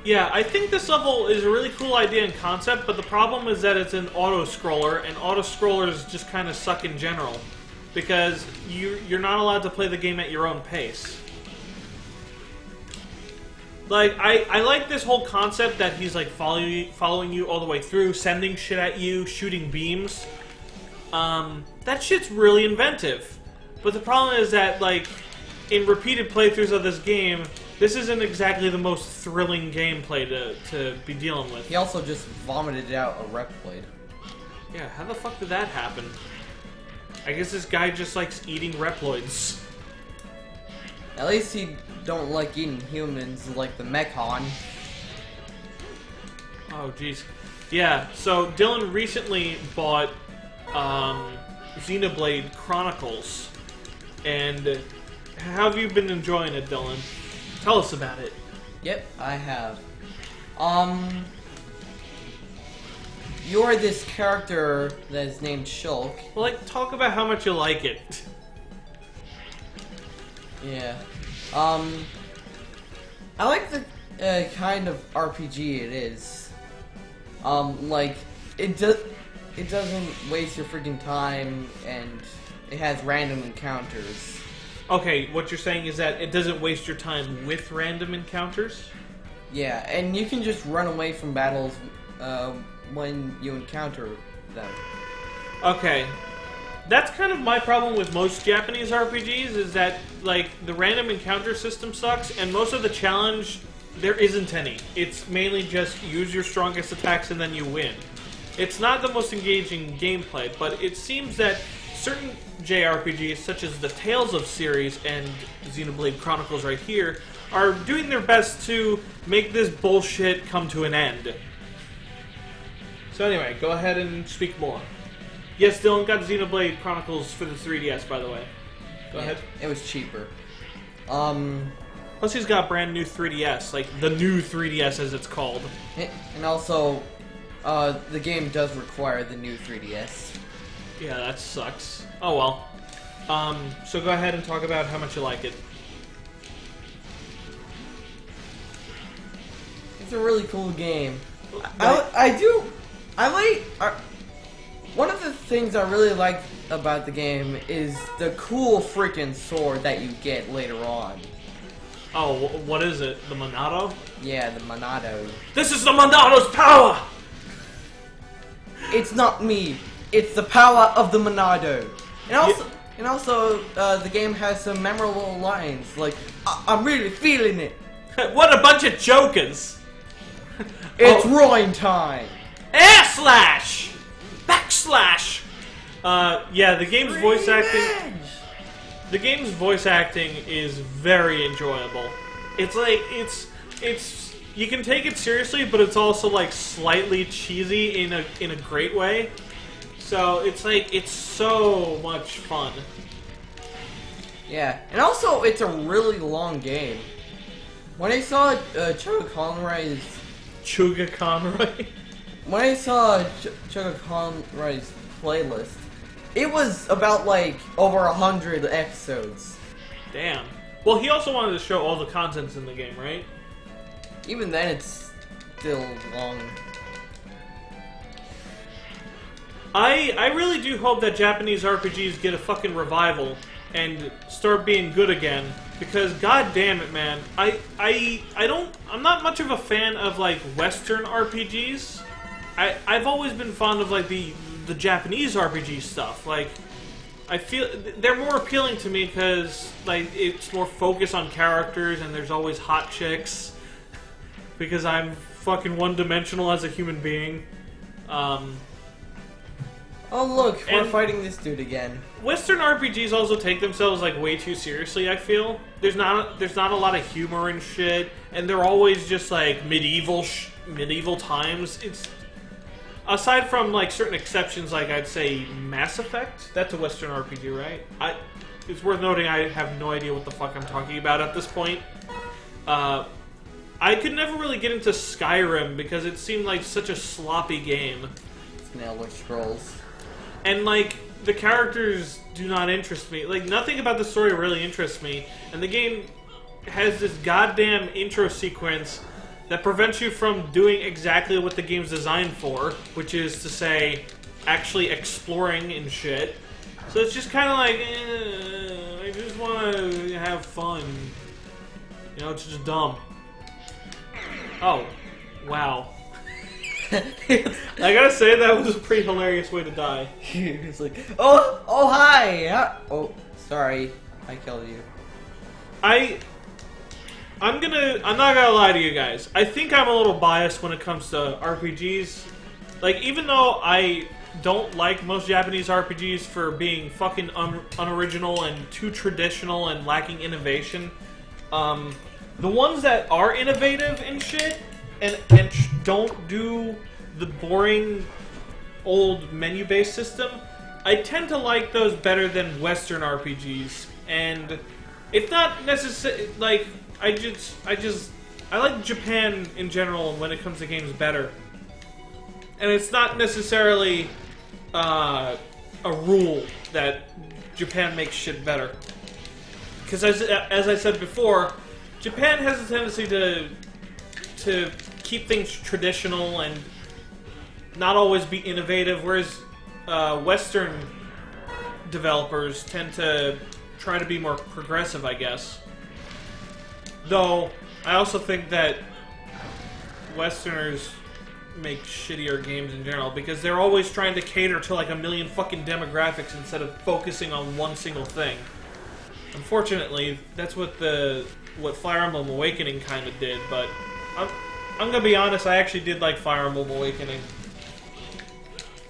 Yeah, I think this level is a really cool idea and concept, but the problem is that it's an auto-scroller, and auto-scrollers just kind of suck in general. Because you're not allowed to play the game at your own pace. Like, I like this whole concept that he's, like, following you all the way through, sending shit at you, shooting beams. That shit's really inventive. But the problem is that, like, in repeated playthroughs of this game, this isn't exactly the most thrilling gameplay to be dealing with. He also just vomited out a Reploid. Yeah, how the fuck did that happen? I guess this guy just likes eating Reploids. At least he don't like eating humans like the Mechon. Oh, jeez. Yeah, so Dylan recently bought Xenoblade Chronicles. And how have you been enjoying it, Dylan? Tell us about it. Yep, I have. You're this character that is named Shulk. Well, like, talk about how much you like it. Yeah. I like the kind of RPG it is. Like, it doesn't waste your freaking time, and it has random encounters. Okay, what you're saying is that it doesn't waste your time with random encounters? Yeah, and you can just run away from battles when you encounter them. Okay. That's kind of my problem with most Japanese RPGs, is that, like, the random encounter system sucks, and most of the challenge, there isn't any. It's mainly just use your strongest attacks and then you win. It's not the most engaging gameplay, but it seems that certain JRPGs, such as the Tales of series and Xenoblade Chronicles right here, are doing their best to make this bullshit come to an end. So anyway, go ahead and speak more. Yes, Dylan got Xenoblade Chronicles for the 3DS, by the way. Go ahead. It was cheaper. Plus, he's got a brand new 3DS, like the new 3DS as it's called. And also, the game does require the new 3DS. Yeah, that sucks. Oh well. So go ahead and talk about how much you like it. It's a really cool game. One of the things I really like about the game is the cool freaking sword that you get later on. Oh, what is it? The Monado? Yeah, the Monado. This is the Monado's power! It's not me. It's the power of the Monado. And also, the game has some memorable lines, like, I'm really feeling it. What a bunch of jokers! It's rolling time! Air slash! Backslash! Yeah, the game's voice acting... The game's voice acting is very enjoyable. It's like, it's... You can take it seriously, but it's also, like, slightly cheesy in a great way. So, it's like, it's so much fun. Yeah, and also, it's a really long game. When I saw Chuga Conroy's... Chuga Conroy? When I saw Chuga Conroy's playlist, it was about, like, over 100 episodes. Damn. Well, he also wanted to show all the contents in the game, right? Even then, it's still long. I really do hope that Japanese RPGs get a fucking revival and start being good again, because god damn it, man, I'm not much of a fan of like Western RPGs. I've always been fond of like the Japanese RPG stuff. Like, I feel they're more appealing to me because like it's more focused on characters and there's always hot chicks. Because I'm fucking one-dimensional as a human being. Oh look, we're fighting this dude again. Western RPGs also take themselves like way too seriously, I feel. There's not a lot of humor and shit, and they're always just like medieval times. It's aside from like certain exceptions, like I'd say Mass Effect. That's a Western RPG, right? It's worth noting I have no idea what the fuck I'm talking about at this point. I could never really get into Skyrim because it seemed like such a sloppy game. It's an Elder Scrolls. And, like, the characters do not interest me. Like, nothing about the story really interests me. And the game has this goddamn intro sequence that prevents you from doing exactly what the game's designed for, which is to say, actually exploring and shit. So it's just kind of like, I just want to have fun. You know, it's just dumb. Oh, wow. I gotta say, that was a pretty hilarious way to die. He's like, oh, hi! Oh, sorry, I killed you. I'm not gonna lie to you guys. I think I'm a little biased when it comes to RPGs. Like, even though I don't like most Japanese RPGs for being fucking unoriginal and too traditional and lacking innovation, the ones that are innovative and shit, and don't do the boring old menu-based system, I tend to like those better than Western RPGs. And it's not necessarily like I like Japan in general when it comes to games better. And it's not necessarily a rule that Japan makes shit better. Because as I said before, Japan has a tendency to keep things traditional and not always be innovative, whereas Western developers tend to try to be more progressive, I guess. Though, I also think that Westerners make shittier games in general, because they're always trying to cater to like a million fucking demographics instead of focusing on one single thing. Unfortunately, that's what Fire Emblem Awakening kind of did, but I'm gonna be honest, I actually did like Fire Emblem Awakening.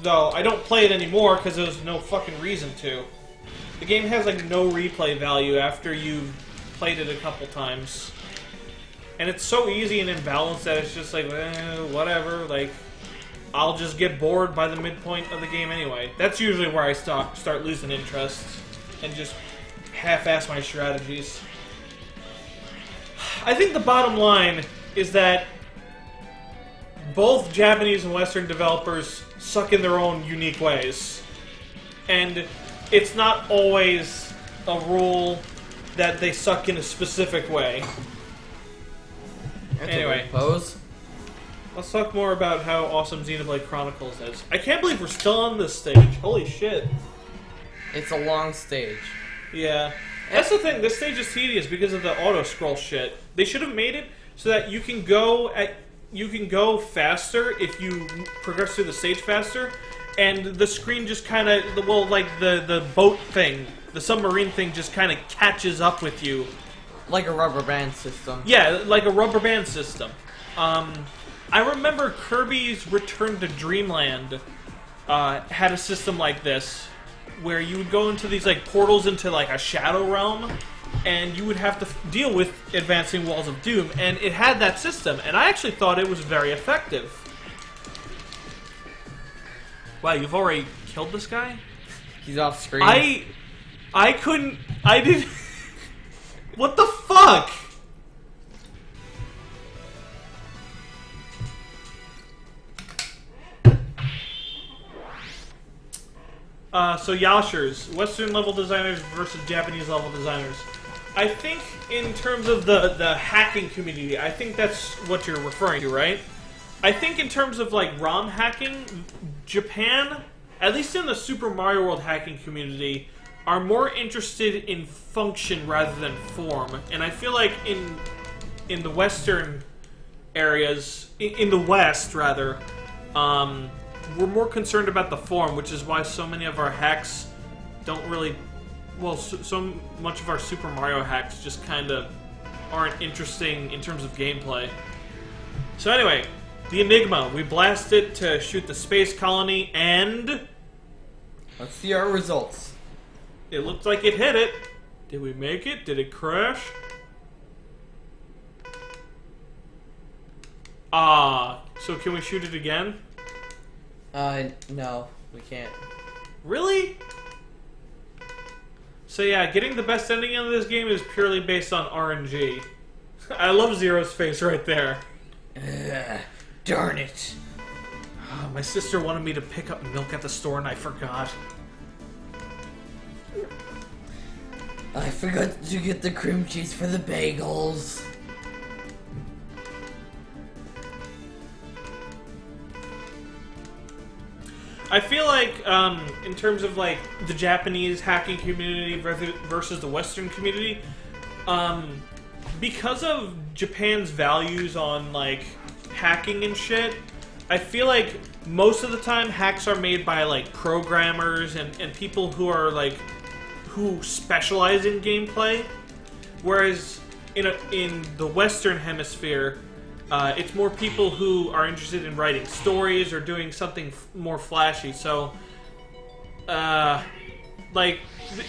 Though, I don't play it anymore because there's no fucking reason to. The game has like no replay value after you've played it a couple times. And it's so easy and imbalanced that it's just like, whatever, like... I'll just get bored by the midpoint of the game anyway. That's usually where I start losing interest and just half-ass my strategies. I think the bottom line is that both Japanese and Western developers suck in their own unique ways. And it's not always a rule that they suck in a specific way. That's anyway, pose. Let's talk more about how awesome Xenoblade Chronicles is. I can't believe we're still on this stage. Holy shit. It's a long stage. Yeah. That's the thing, this stage is tedious because of the auto-scroll shit. They should have made it so that you can go faster if you progress through the stage faster, and the screen just kind of, well, like the boat thing, the submarine thing just kind of catches up with you. Like a rubber band system. Yeah, like a rubber band system. I remember Kirby's Return to Dreamland had a system like this, where you would go into these like portals into like a shadow realm, and you would have to deal with advancing walls of doom, and it had that system, and I actually thought it was very effective. Wow, you've already killed this guy? He's off screen. I couldn't, I didn't, what the fuck? So Yashers, Western level designers versus Japanese level designers. I think in terms of the hacking community, I think that's what you're referring to, right? I think in terms of like ROM hacking, Japan, at least in the Super Mario World hacking community, are more interested in function rather than form. And I feel like in the Western areas, in the West rather, we're more concerned about the form, which is why so many of our hacks don't really... Well, so much of our Super Mario hacks just kind of aren't interesting in terms of gameplay. So anyway, the Enigma. We blast it to shoot the space colony, and... Let's see our results. It looked like it hit it. Did we make it? Did it crash? So can we shoot it again? No, we can't. Really? So yeah, getting the best ending of this game is purely based on RNG. I love Zero's face right there. Darn it. My sister wanted me to pick up milk at the store and I forgot. I forgot to get the cream cheese for the bagels. I feel like, in terms of like the Japanese hacking community versus the Western community, because of Japan's values on like hacking and shit, I feel like most of the time hacks are made by like programmers and people who are like who specialize in gameplay, whereas in the Western hemisphere, it's more people who are interested in writing stories or doing something more flashy. So, like,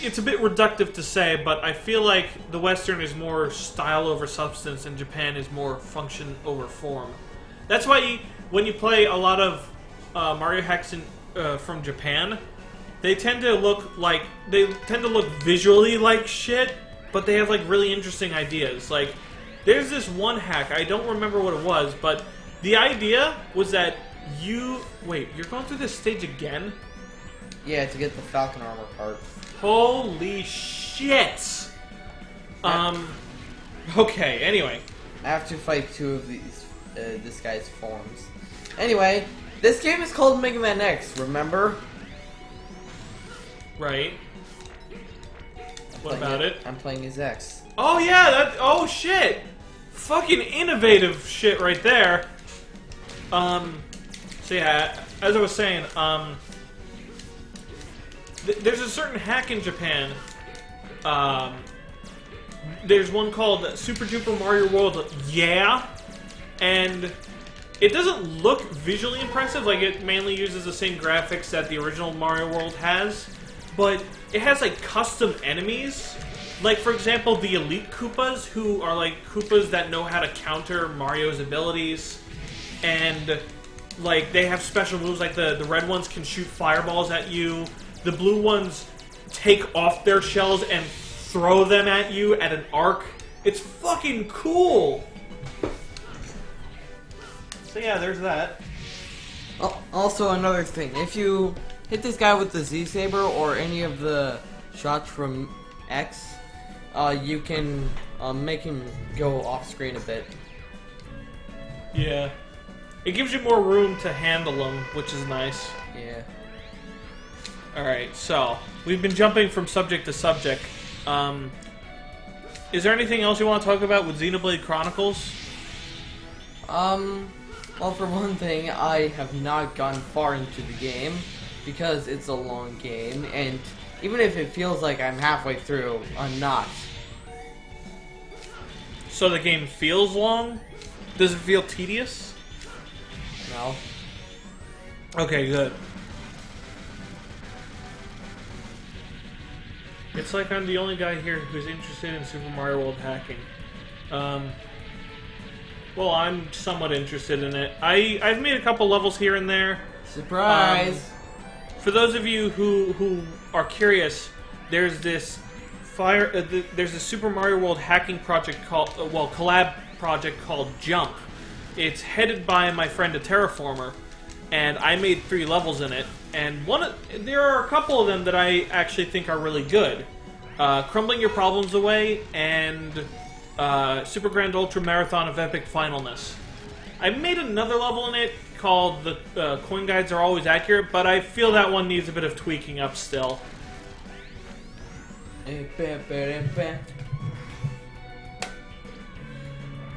it's a bit reductive to say, but I feel like the Western is more style over substance and Japan is more function over form. That's why when you play a lot of Mario hacks from Japan, they tend to look visually like shit, but they have like really interesting ideas. Like, there's this one hack, I don't remember what it was, but the idea was that wait, you're going through this stage again? Yeah, to get the Falcon armor part. Holy shit! Okay, anyway. I have to fight two of these, this guy's forms. Anyway, this game is called Mega Man X, remember? Right. What about it? I'm playing as X. Oh yeah, oh shit! Fucking innovative shit right there. So yeah, as I was saying, there's a certain hack in Japan. There's one called Super Duper Mario World, yeah, and it doesn't look visually impressive. Like, it mainly uses the same graphics that the original Mario World has, but it has like custom enemies. Like, for example, the Elite Koopas, who are like Koopas that know how to counter Mario's abilities, and like, they have special moves, like the red ones can shoot fireballs at you. The blue ones take off their shells and throw them at you at an arc. It's fucking cool! So yeah, there's that. Also, another thing. If you hit this guy with the Z-Saber or any of the shots from X, you can make him go off-screen a bit. Yeah. It gives you more room to handle them, which is nice. Yeah. Alright, so, we've been jumping from subject to subject. Is there anything else you want to talk about with Xenoblade Chronicles? Well, for one thing, I have not gone far into the game because it's a long game, and even if it feels like I'm halfway through, I'm not. So the game feels long? Does it feel tedious? No. Okay, good. It's like I'm the only guy here who's interested in Super Mario World hacking. Well, I'm somewhat interested in it. I've made a couple levels here and there. Surprise! For those of you who are curious, there's this there's a Super Mario World hacking project called collab project called Jump. It's headed by my friend a Terraformer, and I made 3 levels in it. And there are a couple of them that I actually think are really good. Crumbling Your Problems Away and Super Grand Ultra Marathon of Epic Finalness. I made another level in it called The Coin Guides Are Always Accurate, but I feel that one needs a bit of tweaking up still.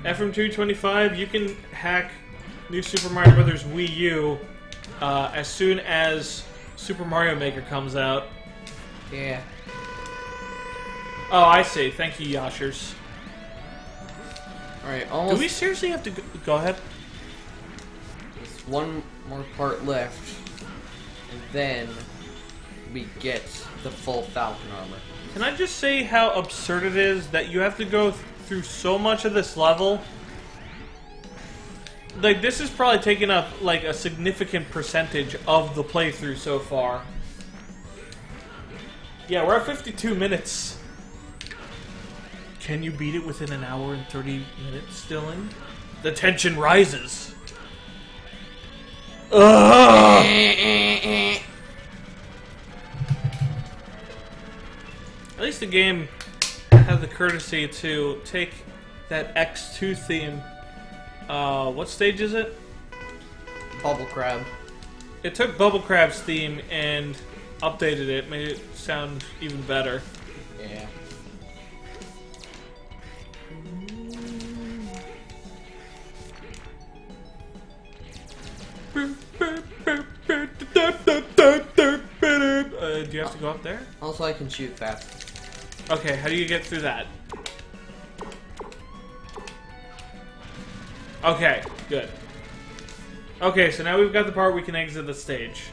FM225, you can hack New Super Mario Bros. Wii U as soon as Super Mario Maker comes out. Yeah. Oh, I see. Thank you, Yoshers. Alright, almost... Do we seriously have to go ahead? There's one more part left, and then we get the full Falcon armor. Can I just say how absurd it is that you have to go through so much of this level? Like, this is probably taking up, like, a significant percentage of the playthrough so far. Yeah, we're at 52 minutes. Can you beat it within an hour and 30 minutes, Dylan? The tension rises. Ugh! At least the game had the courtesy to take that X2 theme. What stage is it? Bubble Crab. It took Bubble Crab's theme and updated it, made it sound even better. Yeah. Do you have to go up there? Also, I can shoot fast. Okay, how do you get through that? Okay, good. Okay, so now we've got the part we can exit the stage.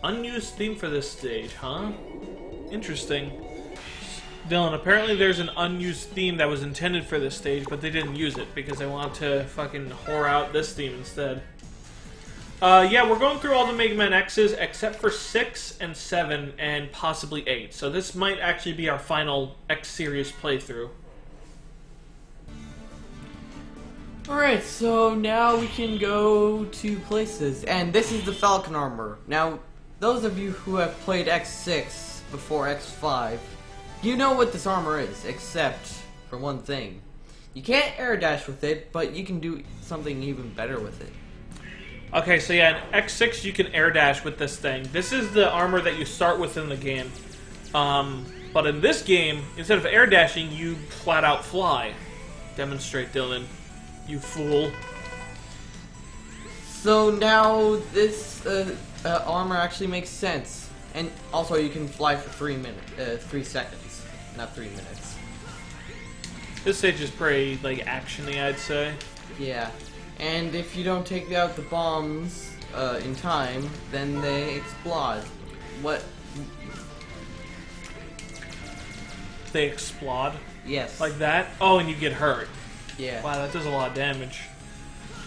Unused theme for this stage, huh? Interesting. Dylan, apparently there's an unused theme that was intended for this stage, but they didn't use it because they wanted to fucking whore out this theme instead. Yeah, we're going through all the Mega Man X's except for 6 and 7 and possibly 8. So this might actually be our final X-Series playthrough. Alright, so now we can go to places. And this is the Falcon armor. Now, those of you who have played X6 before X5, you know what this armor is, except for one thing. You can't air dash with it, but you can do something even better with it. Okay, so yeah, in X6 you can air dash with this thing. This is the armor that you start with in the game. But in this game, instead of air dashing, you flat out fly. Demonstrate, Dylan. You fool. So now this armor actually makes sense. And also you can fly for 3 seconds, not 3 minutes. This stage is pretty, like, action-y, I'd say. Yeah. And if you don't take out the bombs in time, then they explode. What? They explode? Yes. Like that? Oh, and you get hurt. Yeah. Wow, that does a lot of damage.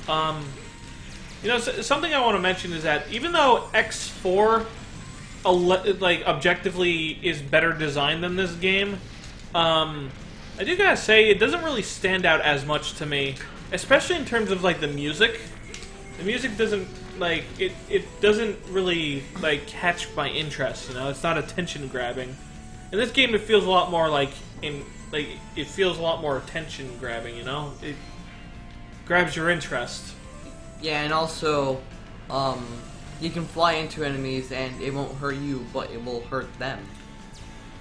You know, something I want to mention is that even though X4, like, objectively is better designed than this game, I do gotta say, it doesn't really stand out as much to me. Especially in terms of, like, the music. The music doesn't, like, it doesn't really, like, catch my interest, you know? It's not attention-grabbing. In this game, it feels a lot more, like, it feels a lot more attention-grabbing, you know? It grabs your interest. Yeah, and also, you can fly into enemies and it won't hurt you, but it will hurt them.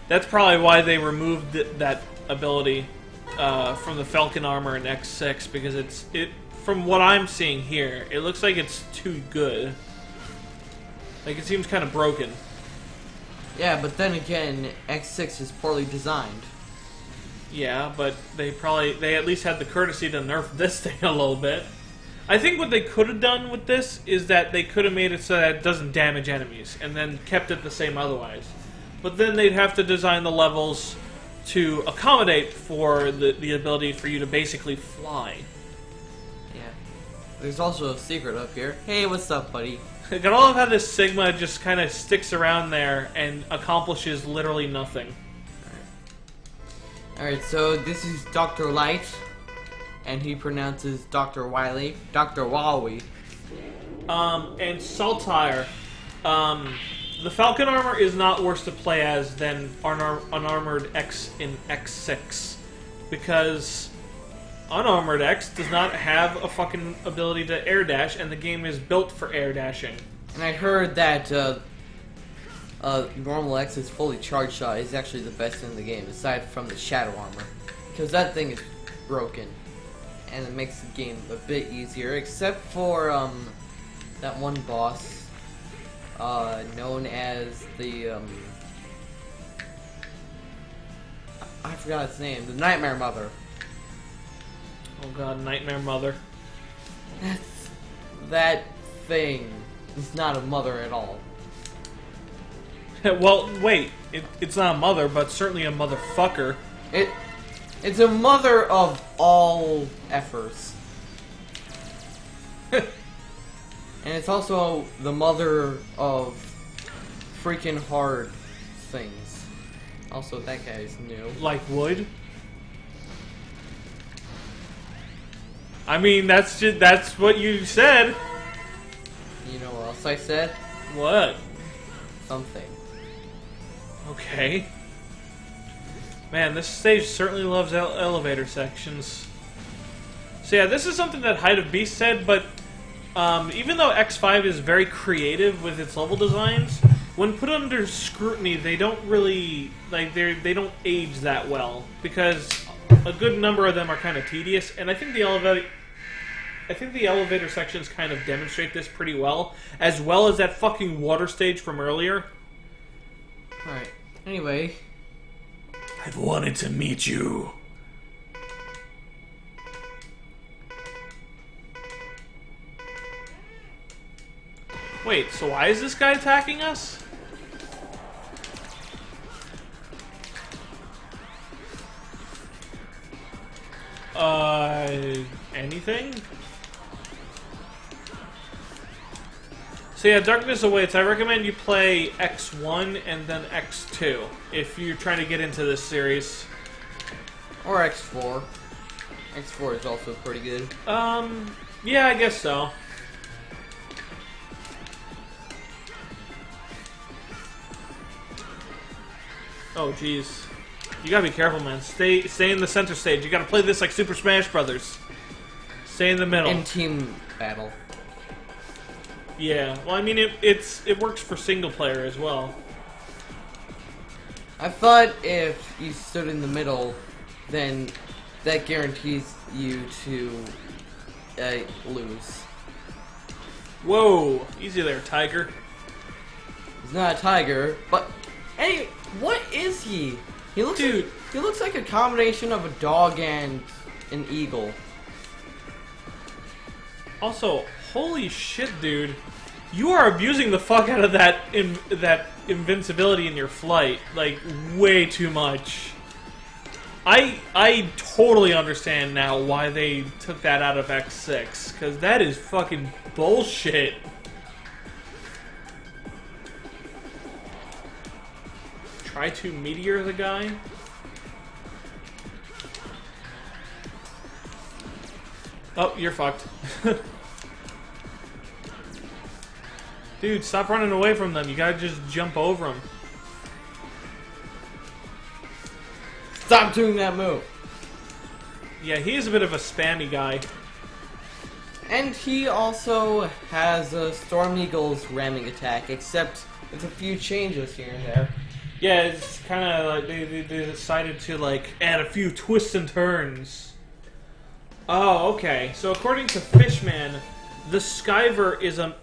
That's probably why they removed that ability from the Falcon armor in X6, because from what I'm seeing here, it looks like it's too good. Like, it seems kind of broken. Yeah, but then again, X6 is poorly designed. Yeah, but they at least had the courtesy to nerf this thing a little bit. I think what they could have done with this is that they could have made it so that it doesn't damage enemies, and then kept it the same otherwise. But then they'd have to design the levels to accommodate for the ability for you to basically fly. Yeah. There's also a secret up here. Hey, what's up, buddy? I gotta love how this Sigma just kind of sticks around there and accomplishes literally nothing. Alright, so this is Dr. Light, and he pronounces Dr. Wily, Dr. Wowie. And Saltire, the Falcon armor is not worse to play as than Unarmored X in X6, because Unarmored X does not have a fucking ability to air dash, and the game is built for air dashing. And I heard that normal X's fully charged shot is actually the best in the game, aside from the Shadow armor, because that thing is broken, and it makes the game a bit easier, except for that one boss known as the I forgot its name, the Nightmare Mother. Oh god, Nightmare Mother. That thing is not a mother at all. Well, wait. It's not a mother, but certainly a motherfucker. It's a mother of all efforts. And it's also the mother of freaking hard things. Also, that guy's new. Like wood? I mean, that's what you said. You know what else I said? What? Something. Okay. Man, this stage certainly loves elevator sections. So yeah, this is something that Height of Beast said, but even though X5 is very creative with its level designs, when put under scrutiny, they don't really, like, they don't age that well, because a good number of them are kind of tedious, and I think the elevator sections kind of demonstrate this pretty well as that fucking water stage from earlier. Alright, anyway. I've wanted to meet you. Wait, so why is this guy attacking us? Anything? So yeah, Darkness Awaits. I recommend you play X1 and then X2 if you're trying to get into this series. Or X4. X4 is also pretty good. Yeah, I guess so. Oh, jeez. You gotta be careful, man. Stay in the center stage. You gotta play this like Super Smash Brothers. Stay in the middle. In team battle. Yeah. Well, I mean, it works for single player as well. I thought if you stood in the middle, then that guarantees you to lose. Whoa! Easy there, Tiger. He's not a tiger, but hey, what is he? He looks Dude. he looks like a combination of a dog and an eagle. Also, holy shit, dude. You are abusing the fuck out of that invincibility in your flight, like, way too much. I totally understand now why they took that out of X6, because that is fucking bullshit. Try to meteor the guy. Oh, you're fucked. Dude, stop running away from them. You gotta just jump over them. Stop doing that move. Yeah, he is a bit of a spammy guy. And he also has a Storm Eagle's ramming attack, except with a few changes here and there. Yeah, it's kind of like they decided to like add a few twists and turns. Oh, okay. So according to Fishman, the Skyver is a...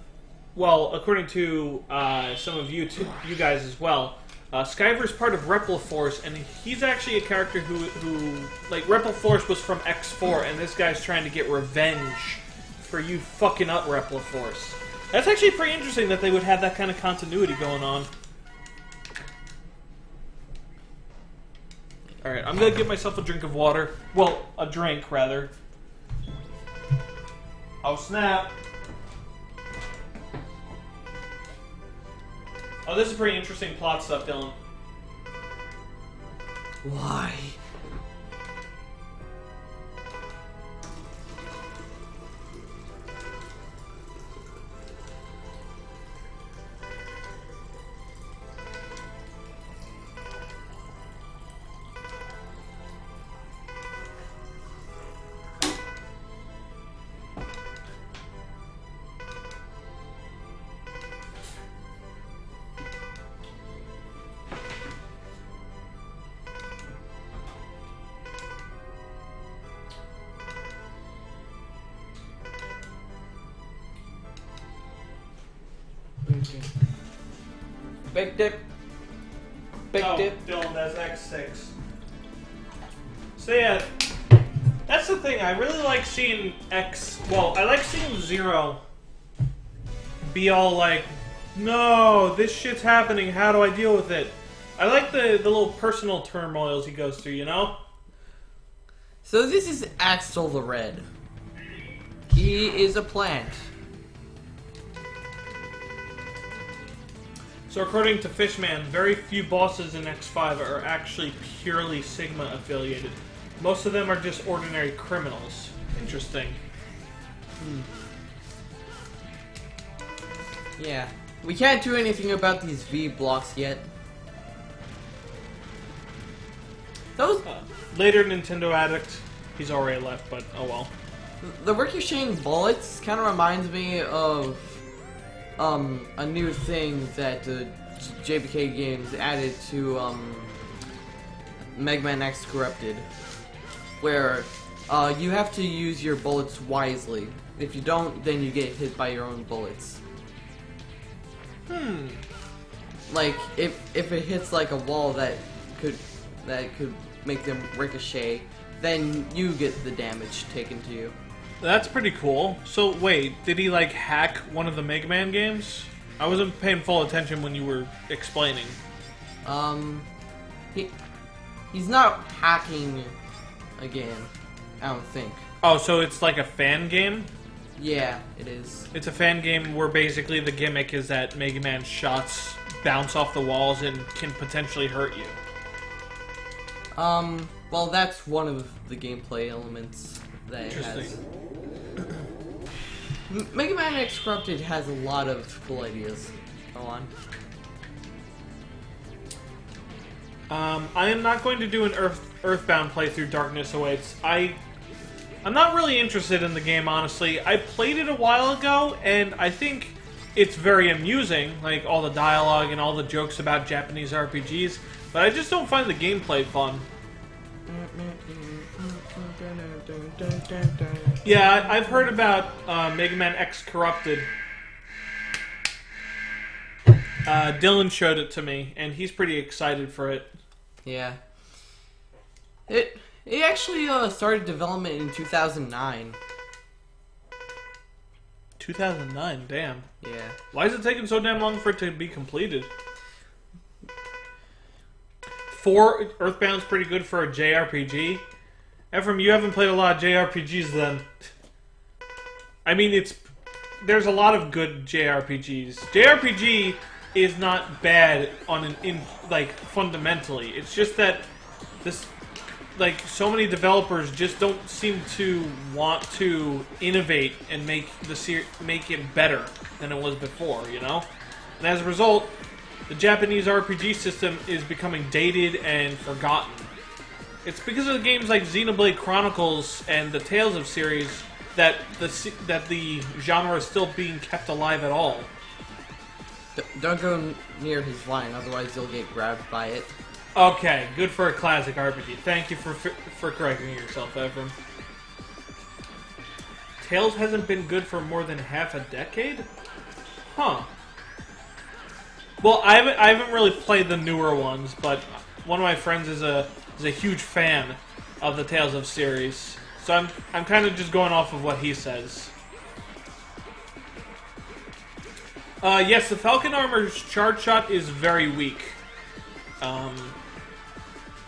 Well, according to some of you guys as well, Skyver is part of Repliforce, and he's actually a character who like, Repliforce was from X4, and this guy's trying to get revenge for you fucking up Repliforce. That's actually pretty interesting that they would have that kind of continuity going on. Alright, I'm gonna get myself a drink of water. Well, a drink, rather. Oh, snap. Oh, this is pretty interesting plot stuff, Dylan. Why? Big dip. Big dip. Dylan, that's X6. So yeah, that's the thing. I really like seeing X... Well, I like seeing Zero be all like, no, this shit's happening, how do I deal with it? I like the little personal turmoils he goes through, you know? So this is Axel the Red. He is a plant. So according to Fishman, very few bosses in X5 are actually purely Sigma affiliated. Most of them are just ordinary criminals. Interesting. Yeah. We can't do anything about these V blocks yet. Those... Later Nintendo Addict. He's already left, but oh well. The ricocheting bullets kind of reminds me of a new thing that JBK Games added to Mega Man X Corrupted, where you have to use your bullets wisely. If you don't, then you get hit by your own bullets. Like if it hits like a wall that could make them ricochet, then you get the damage taken to you. That's pretty cool. So wait, did he like hack one of the Mega Man games? I wasn't paying full attention when you were explaining. He's not hacking again, I don't think. Oh, so it's like a fan game? Yeah, it is. It's a fan game where basically the gimmick is that Mega Man shots bounce off the walls and can potentially hurt you. Well, that's one of the gameplay elements that it has. Mega Man X Corrupted has a lot of cool ideas. Go on. I am not going to do an Earthbound playthrough. Darkness Awaits. I'm not really interested in the game, honestly. I played it a while ago, and I think it's very amusing, like all the dialogue and all the jokes about Japanese RPGs, but I just don't find the gameplay fun. Yeah, I've heard about Mega Man X Corrupted. Dylan showed it to me, and he's pretty excited for it. Yeah. It actually started development in 2009. 2009, damn. Yeah. Why is it taking so damn long for it to be completed? 4, Earthbound's pretty good for a JRPG. Ephraim, you haven't played a lot of JRPGs then. I mean, there's a lot of good JRPGs. JRPG is not bad like fundamentally. It's just that like so many developers just don't seem to want to innovate and make it better than it was before, you know? And as a result, the Japanese RPG system is becoming dated and forgotten. It's because of the games like Xenoblade Chronicles and the Tales of series that the genre is still being kept alive at all. Don't go near his line, otherwise you'll get grabbed by it. Okay, good for a classic RPG. Thank you for correcting yourself, Ephraim. Tales hasn't been good for more than half a decade? Huh. Well, I haven't really played the newer ones, but one of my friends is a huge fan of the Tales of series, so I'm kind of just going off of what he says. Yes, the Falcon Armor's charge shot is very weak.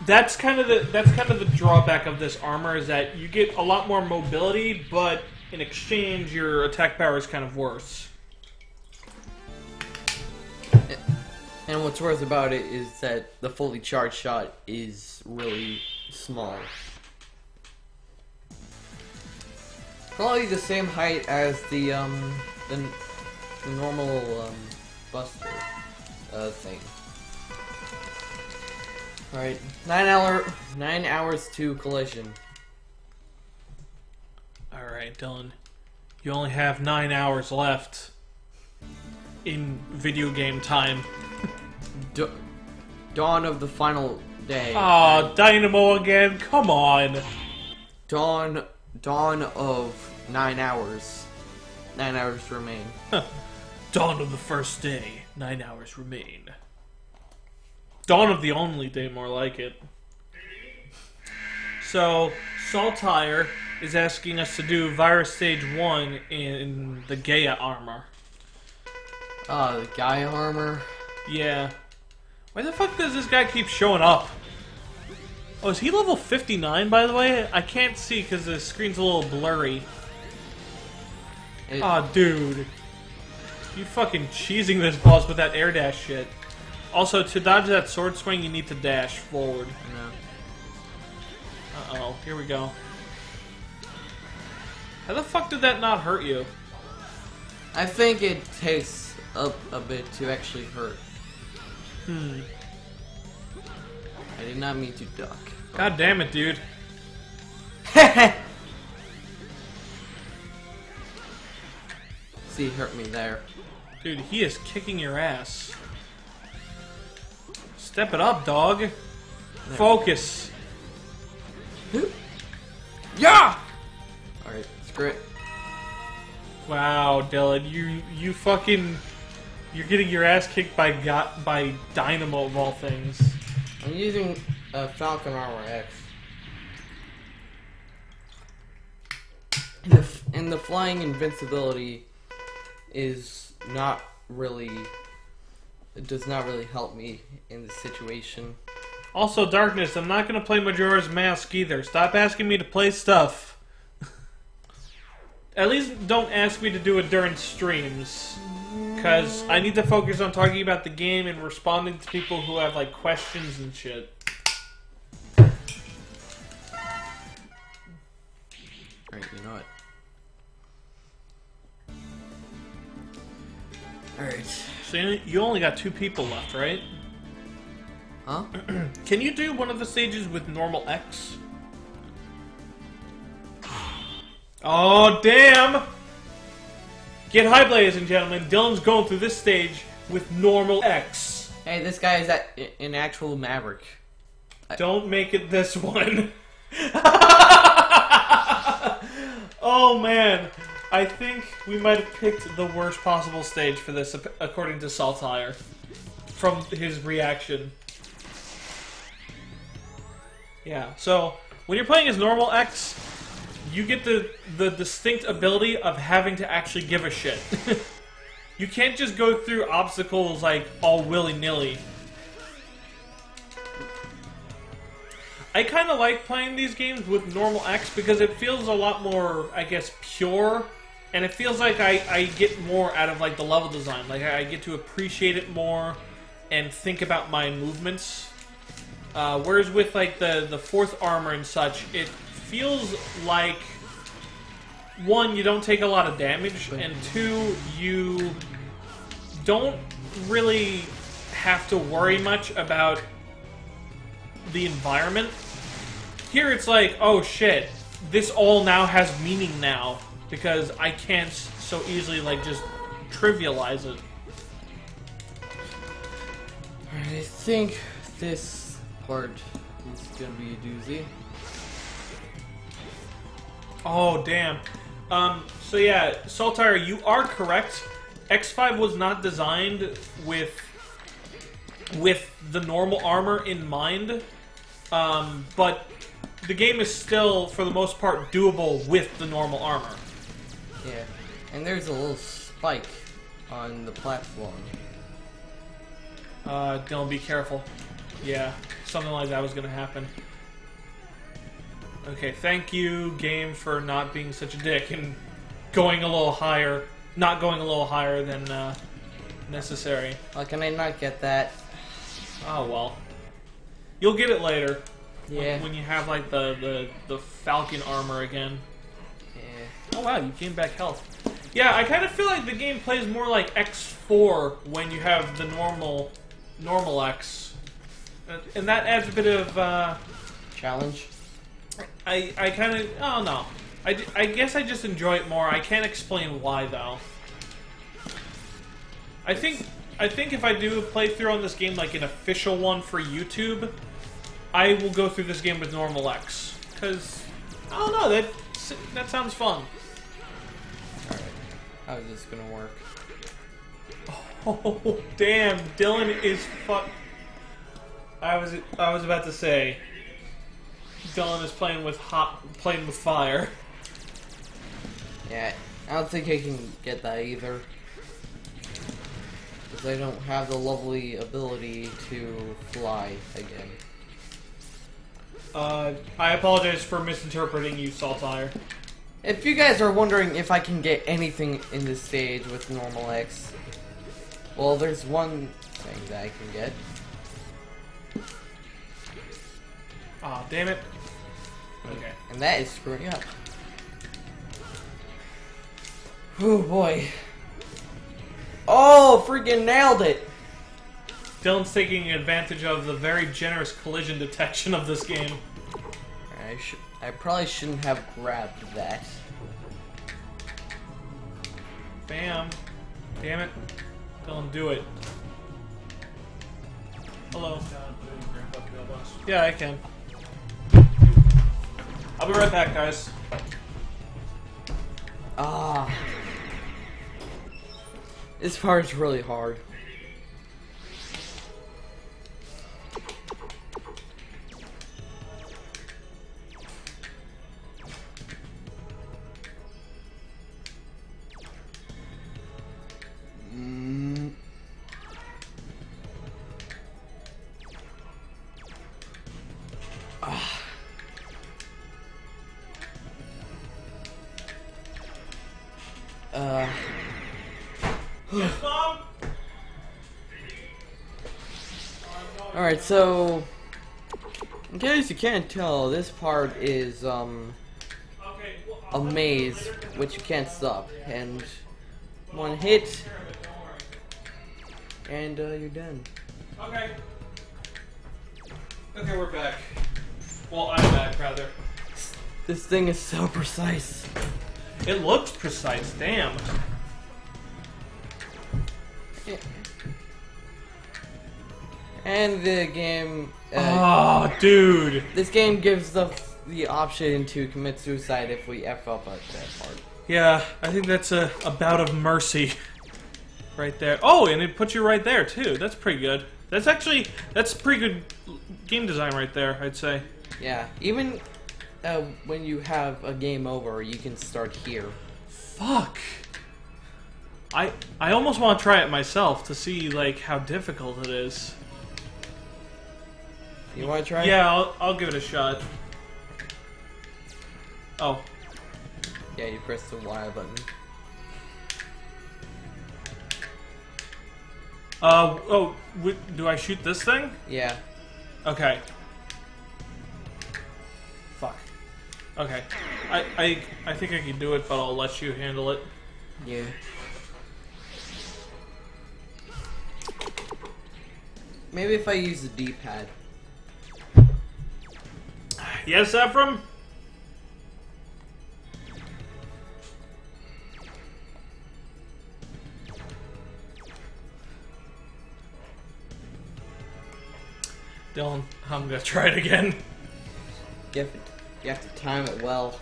That's kind of the drawback of this armor, is that you get a lot more mobility, but in exchange, your attack power is kind of worse. And what's worse about it is that the fully charged shot is really small. Probably the same height as the normal buster thing. Alright, 9 hours to collision. Alright, Dylan. You only have 9 hours left in video game time. Dawn of the final day. Aw, Dynamo again, come on. Dawn of 9 hours. 9 hours remain. Dawn of the first day, 9 hours remain. Dawn of the only day, more like it. So, Saltire is asking us to do Virus Stage 1 in the Gaia armor. The Gaia armor? Yeah. Why the fuck does this guy keep showing up? Oh, is he level 59, by the way? I can't see because the screen's a little blurry. Aw, dude. You fucking cheesing this boss with that air dash shit. Also, to dodge that sword swing, you need to dash forward. No. Uh-oh, here we go. How the fuck did that not hurt you? I think it takes a bit to actually hurt. I did not mean to duck. God damn it, dude. See, he hurt me there. Dude, he is kicking your ass. Step it up, dog. There. Focus. Yeah! Alright, screw it. Wow, Dylan, you fucking... You're getting your ass kicked by Dynamo of all things. I'm using Falcon Armor X. And the flying invincibility is not really... It does not really help me in this situation. Also, Darkness, I'm not going to play Majora's Mask either. Stop asking me to play stuff. At least don't ask me to do it during streams. Because I need to focus on talking about the game and responding to people who have, like, questions and shit. Alright, you know what? Alright. So you only got 2 people left, right? Huh? Can you do one of the stages with normal X? Oh, damn! Get hype, ladies and gentlemen. Dylan's going through this stage with normal X. Hey, this guy is an actual maverick. Don't make it this one. Oh, man. I think we might have picked the worst possible stage for this, according to Saltire, from his reaction. Yeah, so when you're playing as normal X, you get the distinct ability of having to actually give a shit. You can't just go through obstacles like all willy-nilly. I kind of like playing these games with normal X because it feels a lot more, I guess, pure, and it feels like I get more out of like the level design. Like I get to appreciate it more and think about my movements. Whereas with like the fourth armor and such, it feels like, one, you don't take a lot of damage, and two, you don't really have to worry much about the environment. Here it's like, oh shit, this all now has meaning now, because I can't so easily like just trivialize it. I think this part is gonna be a doozy. Oh damn. So yeah, Saltire, you are correct. X5 was not designed with the normal armor in mind, but the game is still, for the most part, doable with the normal armor. Yeah, and there's a little spike on the platform. Dylan, be careful. Yeah, something like that was gonna happen. Okay, thank you, game, for not being such a dick and going a little higher. Not going a little higher than necessary. How can I not get that? Oh well. You'll get it later. Yeah. When you have like the Falcon armor again. Yeah. Oh wow, you gained back health. Yeah, I kind of feel like the game plays more like X4 when you have the normal X, and that adds a bit of challenge. I kind of, oh no, I guess I just enjoy it more. I can't explain why though. I think if I do a playthrough on this game, like an official one for YouTube, I will go through this game with normal X, because I don't know, that sounds fun. Alright, how is this gonna work? Oh damn, Dylan is I was about to say, Dylan is playing with fire. Yeah, I don't think I can get that either, because I don't have the lovely ability to fly again. I apologize for misinterpreting you, Saltire. If you guys are wondering if I can get anything in this stage with normal X, well, there's one thing that I can get. Aw, damn it. Okay. And that is screwing up. Oh boy. Oh, freaking nailed it! Dylan's taking advantage of the very generous collision detection of this game. I probably shouldn't have grabbed that. Bam. Damn it. Dylan, do it. Hello. Yeah, I can. I'll be right back, guys. Ah. This part is really hard. Yes, Mom? Alright, so in case you can't tell, this part is a maze which you can't stop, and one hit and you're done. Okay. Okay, we're back. Well, I'm back, rather. This thing is so precise. It looks precise, damn. And the game... oh, dude! This game gives the option to commit suicide if we F up at that part. Yeah, I think that's a bout of mercy. Right there. Oh, and it puts you right there, too. That's pretty good. That's pretty good game design right there, I'd say. Yeah, even when you have a game over, you can start here. Fuck. I almost want to try it myself to see, like, how difficult it is. You want to try? Yeah, I'll give it a shot. Oh. Yeah, you press the Y button. Do I shoot this thing? Yeah. Okay. Fuck. Okay. I think I can do it, but I'll let you handle it. Yeah. Maybe if I use the D-pad. Yes, Ephraim? Dylan, I'm gonna try it again. You have to time it well.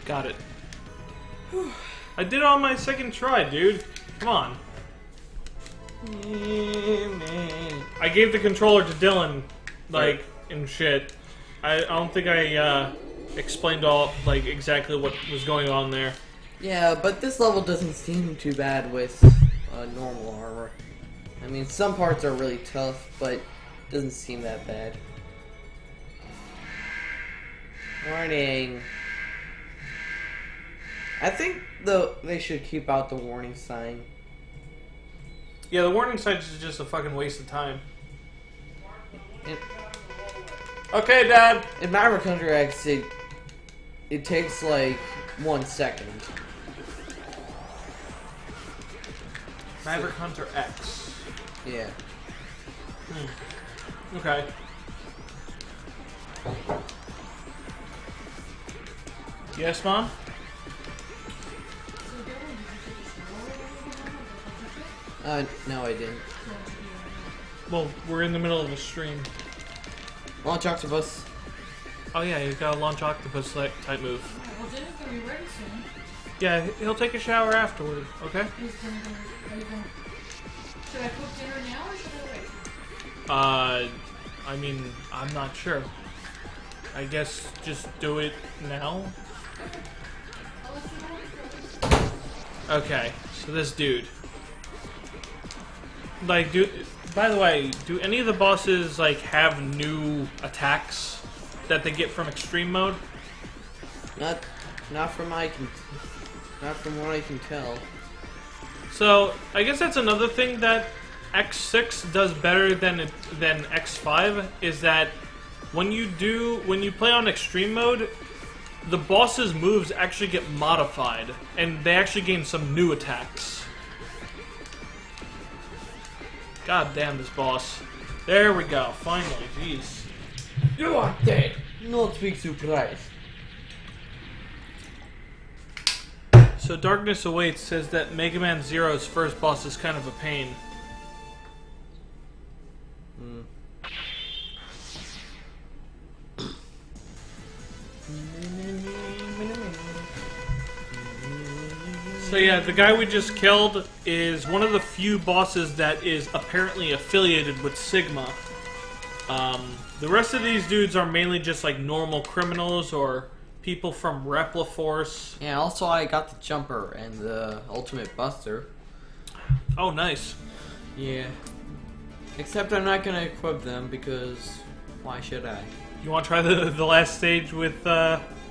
Got it. I did it on my second try, dude. Come on. I gave the controller to Dylan, like, and shit. I don't think I explained all, like, exactly what was going on there. Yeah, but this level doesn't seem too bad with normal armor. I mean, some parts are really tough, but it doesn't seem that bad. Warning. I think they should keep out the warning sign. Yeah, the warning sign is just a fucking waste of time. Okay, Dad. In Maverick Hunter X, it takes like 1 second. Maverick Hunter X. Yeah. Okay. Yes, Mom? No, I didn't. Well, we're in the middle of a stream. Launch octopus. Oh yeah, he's got a launch octopus type move. Alright, well, Jenny's gonna be ready soon. Yeah, he'll take a shower afterward, okay? Should I cook dinner now or should I wait? I mean, I'm not sure. I guess just do it now? I'll let you know when it's ready. Okay, so this dude. Like, by the way, do any of the bosses, like, have new attacks that they get from extreme mode? Not from what I can tell. So, I guess that's another thing that X6 does better than X5 is that when you play on extreme mode, the boss's moves actually get modified and they actually gain some new attacks. God damn this boss. There we go, finally, jeez. You are dead. Not big surprise. So Darkness Awaits says that Mega Man Zero's first boss is kind of a pain. So yeah, the guy we just killed is one of the few bosses that is apparently affiliated with Sigma. The rest of these dudes are mainly just like normal criminals or people from Repliforce. Yeah, also I got the jumper and the ultimate buster. Oh, nice. Yeah. Except I'm not gonna equip them because why should I? You want to try the last stage with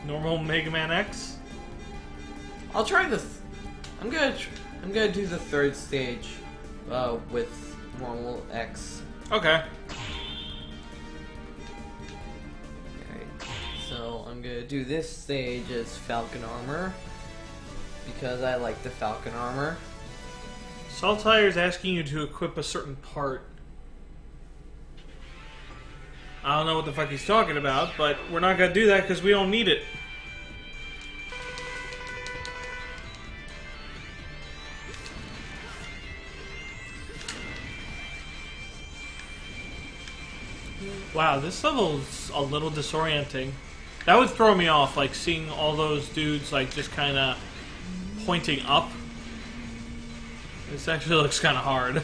normal Mega Man X? I'll try I'm gonna do the third stage with normal X. Okay. Alright, so I'm gonna do this stage as Falcon Armor because I like the Falcon Armor. Saltire's asking you to equip a certain part. I don't know what the fuck he's talking about, but we're not gonna do that because we don't need it. Wow, this level's a little disorienting. That would throw me off, like seeing all those dudes like just kind of pointing up. This actually looks kind of hard.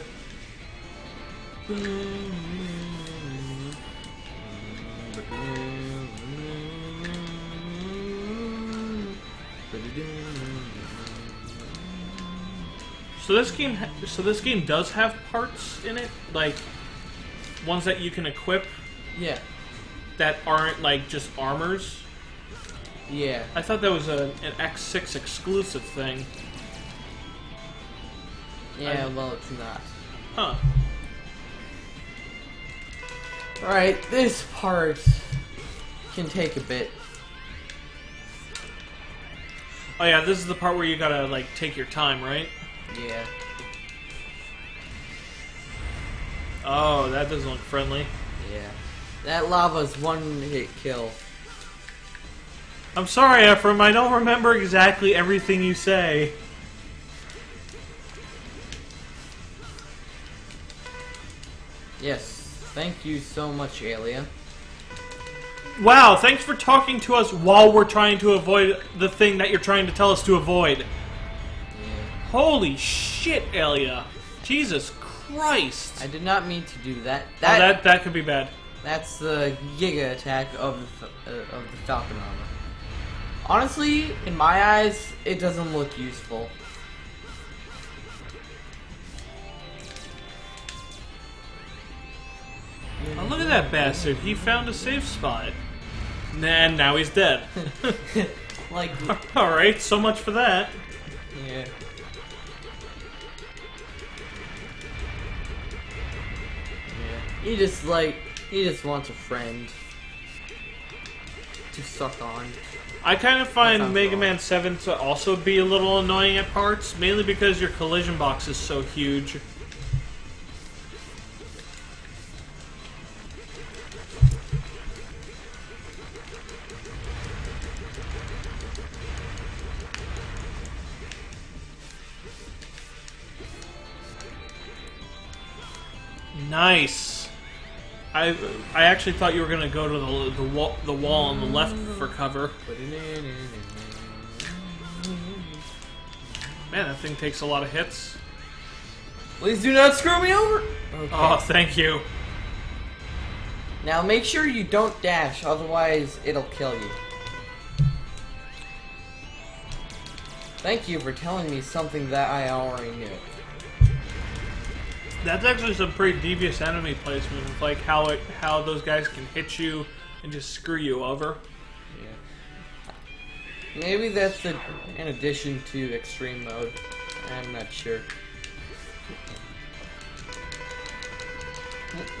So this game does have parts in it, like ones that you can equip. Yeah. That aren't like just armors. Yeah. I thought that was an X6 exclusive thing. Yeah, well, it's not. Huh. Alright, this part can take a bit. Oh yeah, this is the part where you gotta, like, take your time, right? Yeah. Oh, that doesn't look friendly. Yeah. That lava's one-hit kill. I'm sorry, Ephraim, I don't remember exactly everything you say. Yes. Thank you so much, Alia. Wow, thanks for talking to us while we're trying to avoid the thing that you're trying to tell us to avoid. Yeah. Holy shit, Elia. Jesus Christ. I did not mean to do that. That could be bad. That's the Giga attack of the Falcon armor. Honestly, in my eyes, it doesn't look useful. Oh, look at that bastard. He found a safe spot. And now he's dead. Like, alright, so much for that. yeah. Yeah. He just wants a friend to suck on. I kind of find Mega Man 7 to also be a little annoying at parts, mainly because your collision box is so huge. Nice. I actually thought you were gonna go to the wall on the left for cover. Man, that thing takes a lot of hits. Please do not screw me over. Okay. Oh, thank you. Now make sure you don't dash, otherwise it'll kill you. Thank you for telling me something that I already knew. That's actually some pretty devious enemy placement, with like how those guys can hit you and just screw you over. Yeah. Maybe that's in addition to extreme mode. I'm not sure.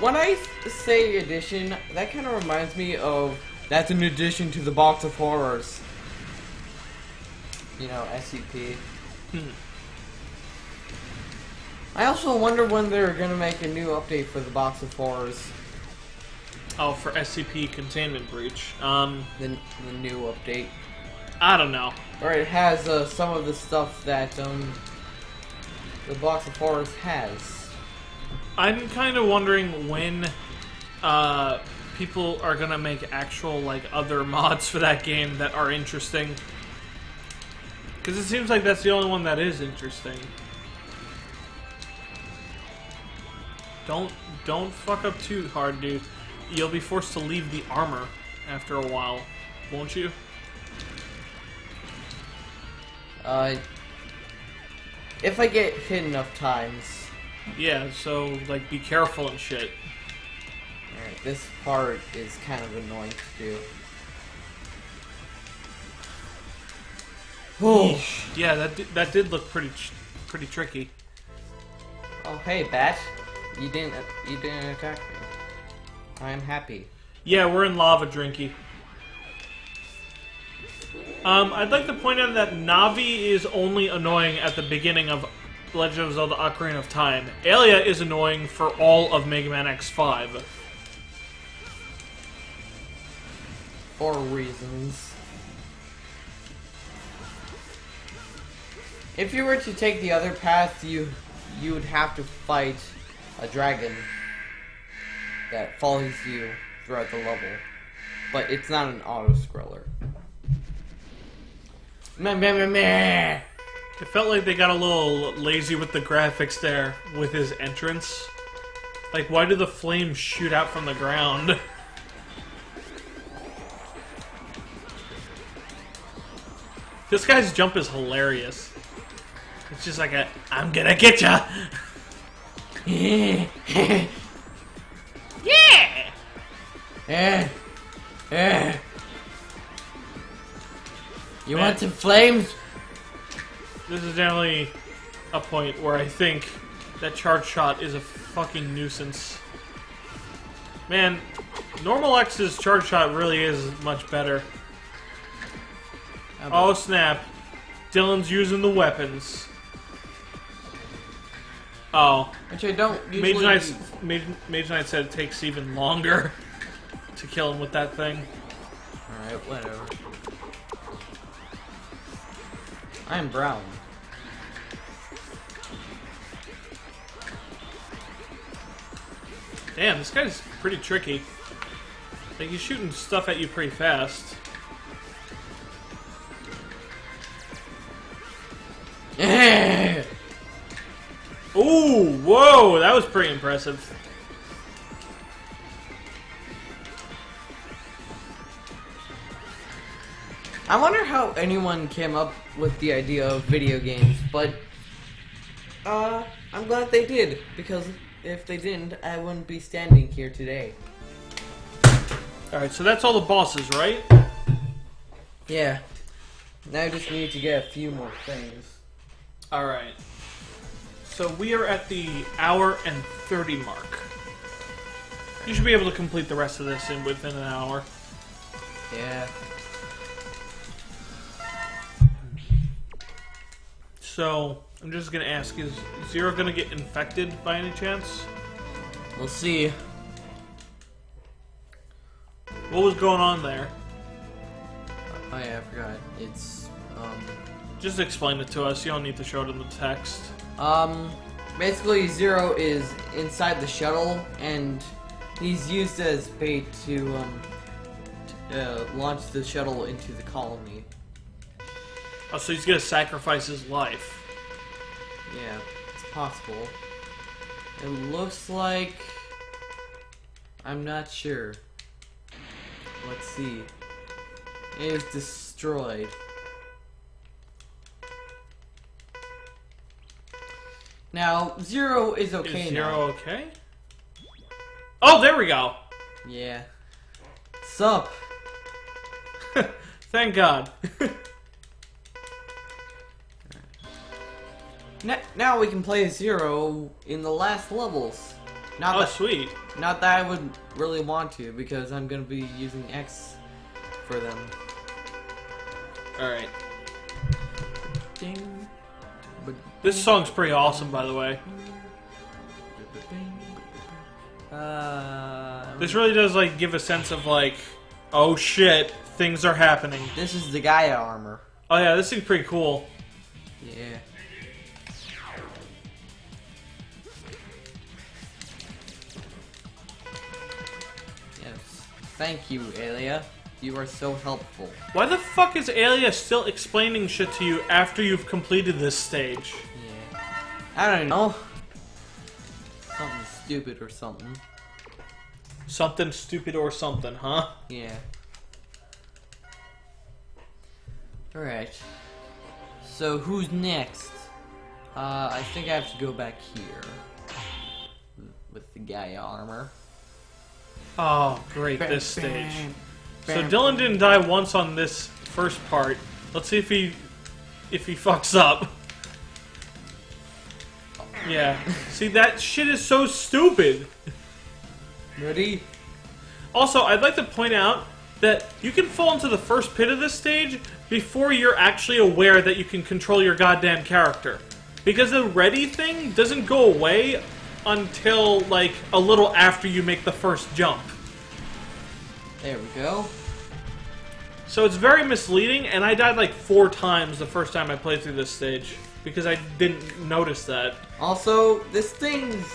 When I say addition, that kind of reminds me of that's an addition to the Box of Horrors. You know, SCP. I also wonder when they're gonna make a new update for the Box of Horrors. Oh, for SCP Containment Breach. The new update. I don't know. Or it has some of the stuff that the Box of Horrors has. I'm kind of wondering when people are gonna make actual like other mods for that game that are interesting. Because it seems like that's the only one that is interesting. Don't fuck up too hard, dude. You'll be forced to leave the armor after a while, won't you? If I get hit enough times. Yeah, so like be careful and shit. Alright, this part is kind of annoying to do. Oh. Yeah, that did look pretty tricky. Oh, hey, Bat. You didn't attack me. I am happy. Yeah, we're in lava, Drinky. I'd like to point out that Navi is only annoying at the beginning of Legend of Zelda Ocarina of Time. Alia is annoying for all of Mega Man X5. For reasons. If you were to take the other path, you would have to fight a dragon that follows you throughout the level. But it's not an auto-scroller. Meh, meh, meh, meh. It felt like they got a little lazy with the graphics there, with his entrance. Like, why do the flames shoot out from the ground? This guy's jump is hilarious. It's just like a, I'm gonna get ya! Yeah. You want some flames? This is definitely a point where I think that charge shot is a fucking nuisance. Man, normal X's charge shot really is much better. Oh snap. Dylan's using the weapons. Oh. Which I don't usually Mage Knight said it takes even longer to kill him with that thing. Alright, whatever. I'm brown. Damn, this guy's pretty tricky. Like, he's shooting stuff at you pretty fast. Ooh, whoa, that was pretty impressive. I wonder how anyone came up with the idea of video games, but I'm glad they did, because if they didn't, I wouldn't be standing here today. Alright, so that's all the bosses, right? Yeah. Now I just need to get a few more things. Alright. So we are at the hour and 30 mark. You should be able to complete the rest of this within an hour. Yeah. So, I'm just gonna ask, is Zero gonna get infected by any chance? We'll see. What was going on there? Oh yeah, I forgot. It's, Just explain it to us, you don't need to show it in the text. basically Zero is inside the shuttle, and he's used as bait to, launch the shuttle into the colony. Oh, so he's gonna sacrifice his life. Yeah, it's possible. It looks like... I'm not sure. Let's see. It is destroyed. Now, Zero is okay Is now. Zero okay? Oh, there we go! Yeah. Sup? Thank God. Now we can play Zero in the last levels. Not Oh, that, sweet. Not that I would really want to, because I'm gonna be using X for them. Alright. Ding. This song's pretty awesome, by the way. This really does, like, give a sense of, like, oh shit, things are happening. This is the Gaia armor. Oh yeah, this thing's pretty cool. Yeah. Yes. Thank you, Alia. You are so helpful. Why the fuck is Alia still explaining shit to you after you've completed this stage? Yeah. I don't know. Something stupid or something. Something stupid or something, huh? Yeah. Alright. So who's next? I think I have to go back here. With the Gaia armor. Oh, great, this stage. So Dylan didn't die once on this first part. Let's see if he fucks up. Yeah. See, that shit is so stupid. Ready? Also, I'd like to point out that you can fall into the first pit of this stage before you're actually aware that you can control your goddamn character. Because the ready thing doesn't go away until, like, a little after you make the first jump. There we go. So it's very misleading, and I died like 4 times the first time I played through this stage. Because I didn't notice that. Also, this thing's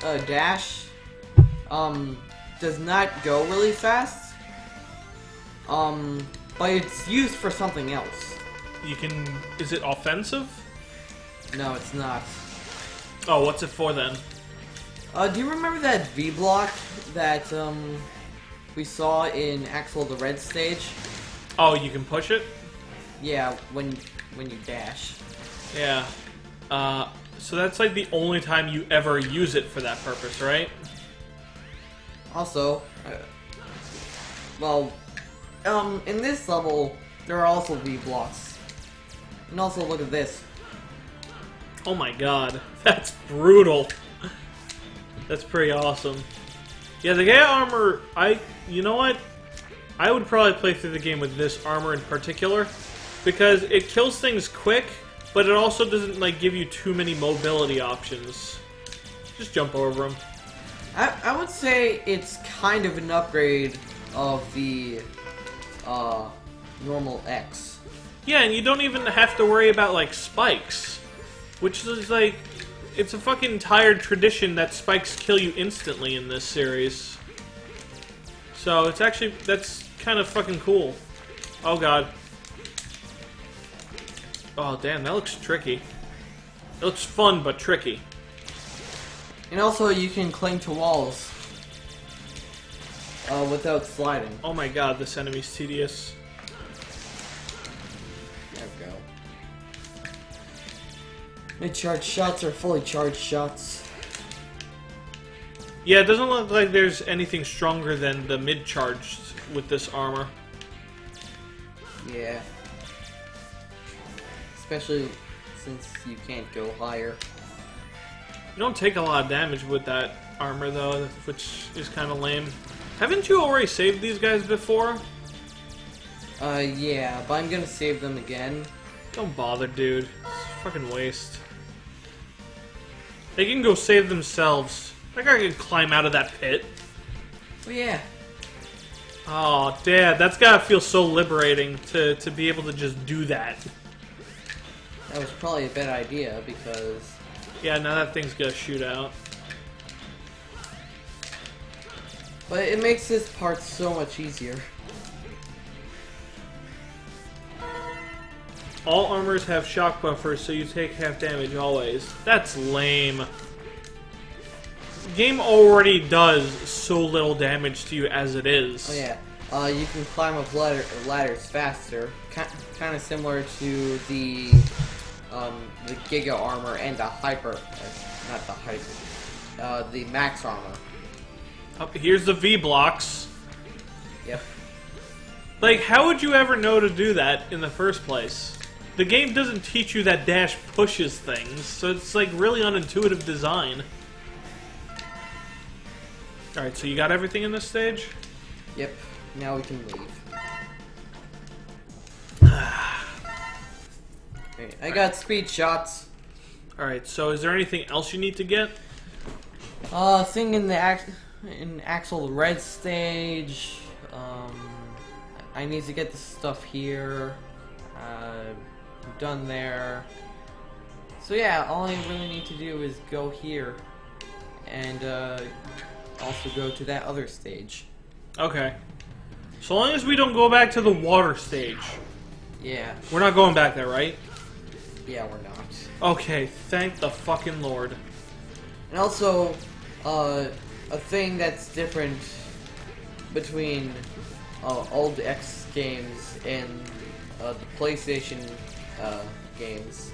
dash does not go really fast. But it's used for something else. You can... Is it offensive? No, it's not. Oh, what's it for then? Do you remember that V block that we saw in Axel the Red stage? Oh, you can push it? Yeah, when you dash. Yeah. So that's like the only time you ever use it for that purpose, right? Also, well, in this level, there are also V-blocks. And also, look at this. Oh my god, that's brutal. That's pretty awesome. Yeah, the Gaia armor, you know what? I would probably play through the game with this armor in particular, because it kills things quick, but it also doesn't like give you too many mobility options. Just jump over them. I would say it's kind of an upgrade of the normal X. Yeah, and you don't even have to worry about like spikes, which is like, it's a fucking tired tradition that spikes kill you instantly in this series. So it's actually, that's kind of fucking cool. Oh god. Oh damn, that looks tricky. It looks fun, but tricky. And also, you can cling to walls without sliding. Oh my god, this enemy's tedious. There we go. Mid-charge shots are fully charged shots. Yeah, it doesn't look like there's anything stronger than the mid-charged with this armor. Yeah. Especially since you can't go higher. You don't take a lot of damage with that armor, though, which is kind of lame. Haven't you already saved these guys before? Yeah, but I'm gonna save them again. Don't bother, dude. It's a fucking waste. They can go save themselves. That guy can climb out of that pit. Oh yeah. Oh, Dad, that's gotta feel so liberating to be able to just do that. That was probably a bad idea, because... Yeah, now that thing's gonna shoot out. But it makes this part so much easier. All armors have shock buffers, so you take half damage always. That's lame. The game already does so little damage to you as it is. Oh yeah. You can climb up ladders faster. Kind of similar to the Giga armor and the Hyper... not the Hyper. The Max armor. Up here's the V-blocks. Yep. Like, how would you ever know to do that in the first place? The game doesn't teach you that dash pushes things, so it's like really unintuitive design. Alright, so you got everything in this stage? Yep. Now we can leave. Okay, I got speed shots. Alright, so is there anything else you need to get? Thing in the Axel Red stage. I need to get the stuff here. Done there. So yeah, all I really need to do is go here, and also go to that other stage. Okay. So long as we don't go back to the water stage. Yeah. We're not going back there, right? Yeah, we're not. Okay, thank the fucking Lord. And also, a thing that's different between old X games and the PlayStation games,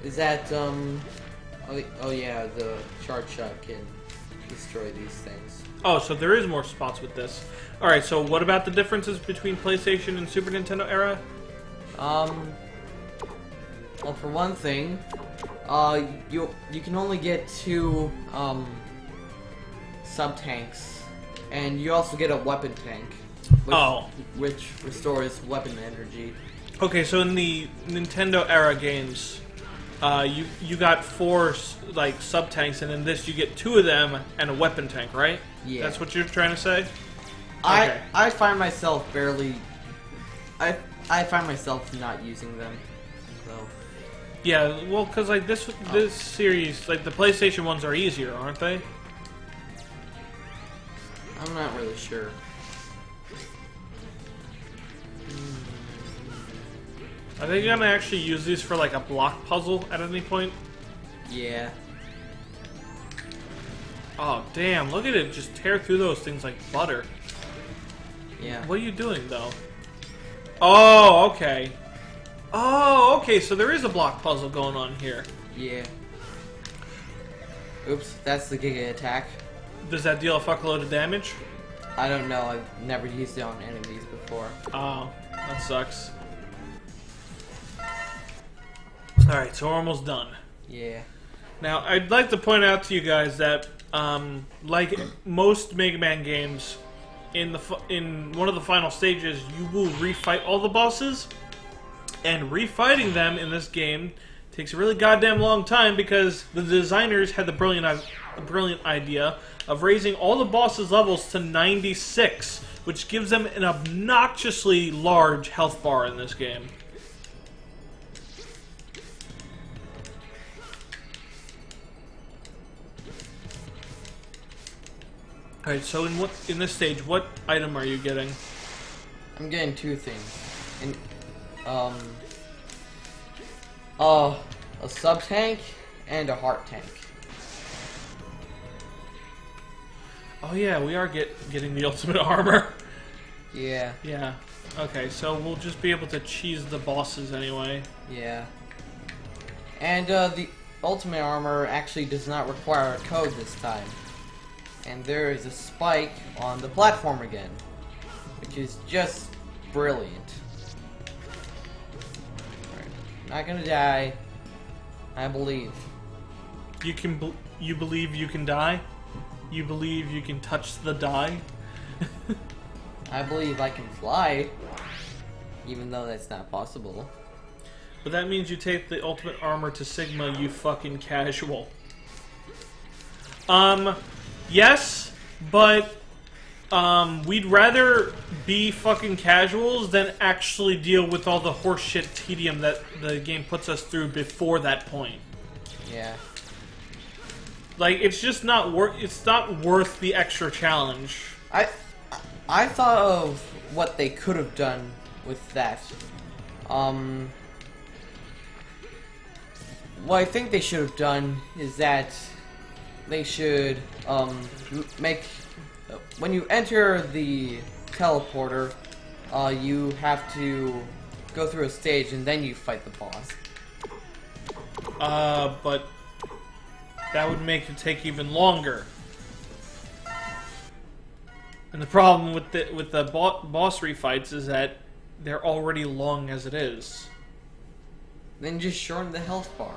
is that, oh yeah, the charge shot can destroy these things. Oh, so there is more spots with this. Alright, so what about the differences between PlayStation and Super Nintendo era? Well, for one thing, you can only get 2 sub-tanks, and you also get a weapon tank, which restores weapon energy. Okay, so in the Nintendo era games, you got 4 like sub-tanks, and in this you get 2 of them and a weapon tank, right? Yeah. That's what you're trying to say? Okay. I find myself barely... I find myself not using them, so... Yeah, well, because like this series, like the PlayStation ones are easier, aren't they? I'm not really sure. Are they gonna actually use these for like a block puzzle at any point? Yeah. Oh damn! Look at it just tear through those things like butter. Yeah. What are you doing though? Oh, okay. Oh, okay, so there is a block puzzle going on here. Yeah. Oops, that's the Giga attack. Does that deal a fuckload of damage? I don't know, I've never used it on enemies before. Oh, that sucks. Alright, so we're almost done. Yeah. Now, I'd like to point out to you guys that, like most Mega Man games, in one of the final stages, you will refight all the bosses, and refighting them in this game takes a really goddamn long time because the designers had the brilliant idea of raising all the bosses' levels to 96, which gives them an obnoxiously large health bar in this game. Alright, so in this stage, what item are you getting? I'm getting two things. A sub-tank and a heart tank. Oh yeah, we are getting the ultimate armor. Yeah. Yeah. Okay, so we'll just be able to cheese the bosses anyway. Yeah. And the ultimate armor actually does not require a code this time. And there is a spike on the platform again, which is just brilliant. Alright. Not gonna die. I believe. You believe you can die? You believe you can touch the die? I believe I can fly, even though that's not possible. But that means you take the ultimate armor to Sigma, you fucking casual. Yes, but we'd rather be fucking casuals than actually deal with all the horseshit tedium that the game puts us through before that point. Yeah. Like, it's just not worth the extra challenge. I thought of what they could have done with that. What I think they should have done is that they should make when you enter the teleporter, you have to go through a stage and then you fight the boss. But that would make it take even longer. And the problem with the boss refights is that they're already long as it is. Then just shorten the health bar.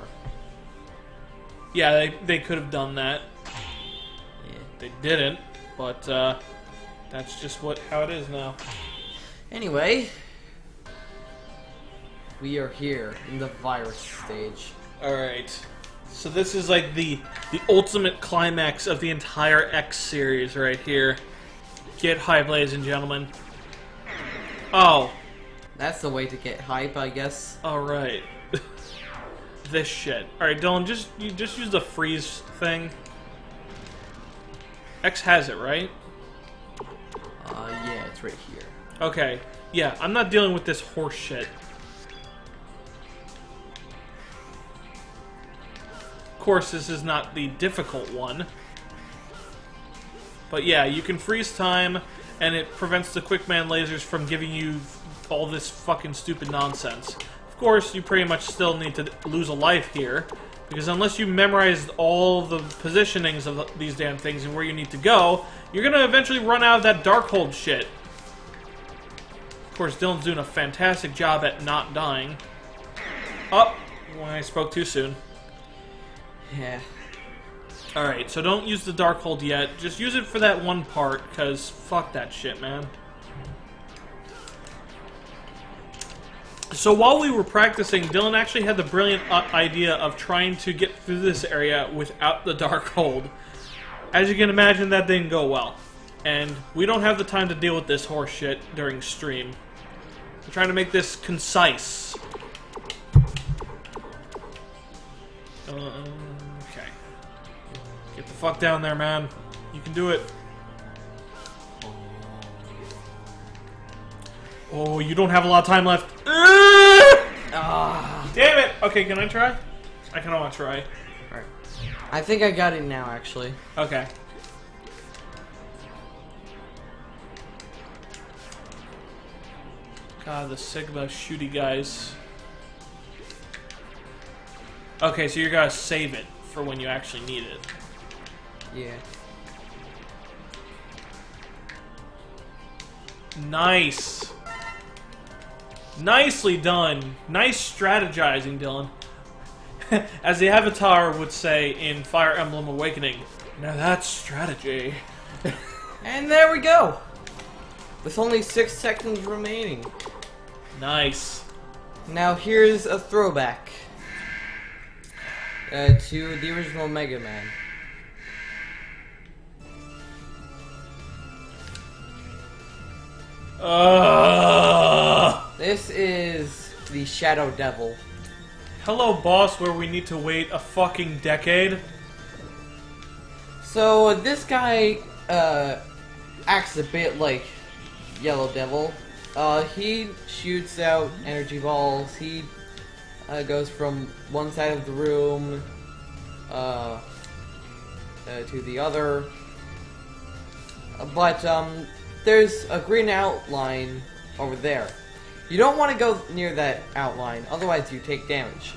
Yeah, they could have done that. Yeah. They didn't, but that's just how it is now. Anyway, we are here in the virus stage. Alright. So this is like the ultimate climax of the entire X series right here. Get hype, ladies and gentlemen. Oh. That's the way to get hype, I guess. Alright. This shit. Alright, Dylan, just use the freeze thing. X has it, right? Yeah, it's right here. Okay. Yeah, I'm not dealing with this horse shit. Of course, this is not the difficult one. But yeah, you can freeze time, and it prevents the Quickman lasers from giving you all this fucking stupid nonsense. Of course, you pretty much still need to lose a life here, because unless you memorized all the positionings of these damn things and where you need to go, you're gonna eventually run out of that Darkhold shit. Of course, Dylan's doing a fantastic job at not dying. Oh, when I spoke too soon. Yeah. Alright, so don't use the Darkhold yet. Just use it for that one part, because fuck that shit, man. So while we were practicing, Dylan actually had the brilliant idea of trying to get through this area without the Darkhold. As you can imagine, that didn't go well. And we don't have the time to deal with this horse shit during stream. I'm trying to make this concise. Okay. Get the fuck down there, man. You can do it. Oh, you don't have a lot of time left. Ah. Damn it! Okay, can I try? I kind of want to try. Alright. I think I got it now, actually. Okay. God, the Sigma shooty guys. Okay, so you're gonna save it for when you actually need it. Yeah. Nice. Nicely done. Nice strategizing, Dylan. As the Avatar would say in Fire Emblem Awakening, now that's strategy. And there we go! With only 6 seconds remaining. Nice. Now here's a throwback to the original Mega Man. This is the Shadow Devil. Hello, boss, where we need to wait a fucking decade. So this guy acts a bit like Yellow Devil. He shoots out energy balls. He goes from one side of the room to the other. But there's a green outline over there. You don't want to go near that outline, otherwise you take damage.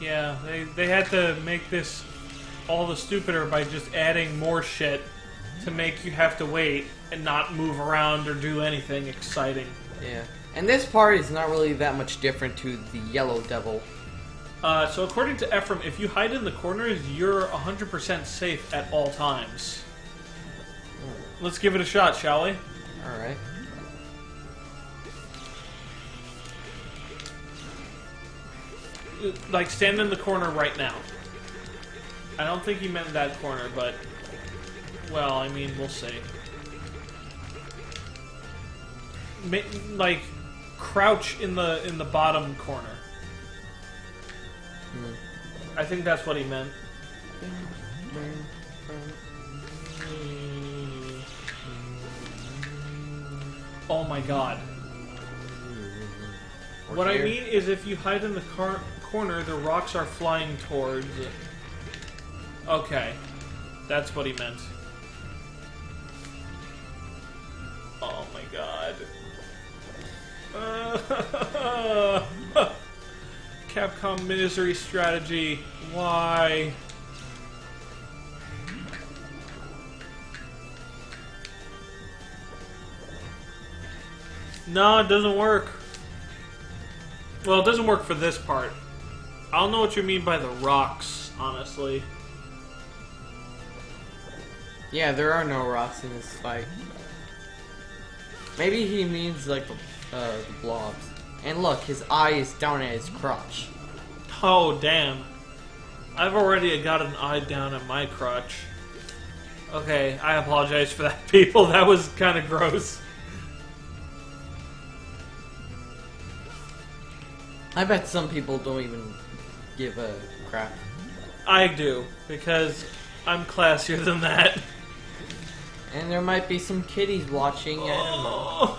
Yeah, they had to make this all the stupider by just adding more shit to make you have to wait and not move around or do anything exciting. Yeah. And this part is not really that much different to the Yellow Devil. So according to Ephraim, if you hide in the corners, you're 100% safe at all times. Let's give it a shot, shall we? Alright. Like, stand in the corner right now. I don't think he meant that corner, but... Well, I mean, we'll see. Like, crouch in the bottom corner. I think that's what he meant. Oh my god. What I mean is if you hide in the corner, the rocks are flying towards... Okay. That's what he meant. Oh my god. Capcom misery strategy. Why? No, it doesn't work. Well, it doesn't work for this part. I don't know what you mean by the rocks, honestly. Yeah, there are no rocks in this fight. Maybe he means like the blobs. And look, his eye is down at his crotch. Oh, damn. I've already got an eye down at my crotch. Okay, I apologize for that, people. That was kind of gross. I bet some people don't even give a crap. I do, because I'm classier than that. And there might be some kiddies watching. I don't know.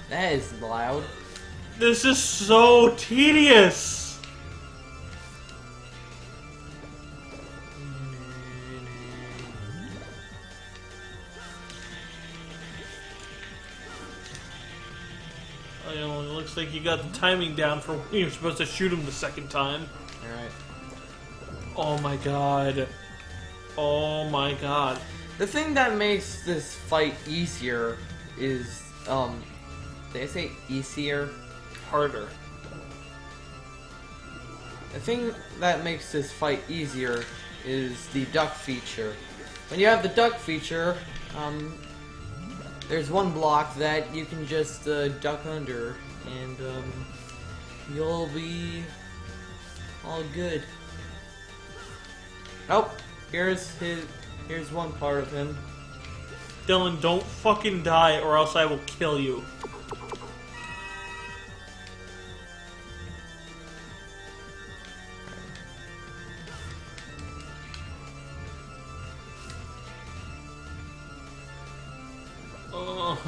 That is loud. This is so tedious. It looks like you got the timing down for when you're supposed to shoot him the second time. Alright. Oh my god. Oh my god. The thing that makes this fight easier is, did I say easier? Harder. The thing that makes this fight easier is the duck feature. When you have the duck feature, there's one block that you can just duck under, and you'll be all good. Oh, here's one part of him. Dylan, don't fucking die or else I will kill you.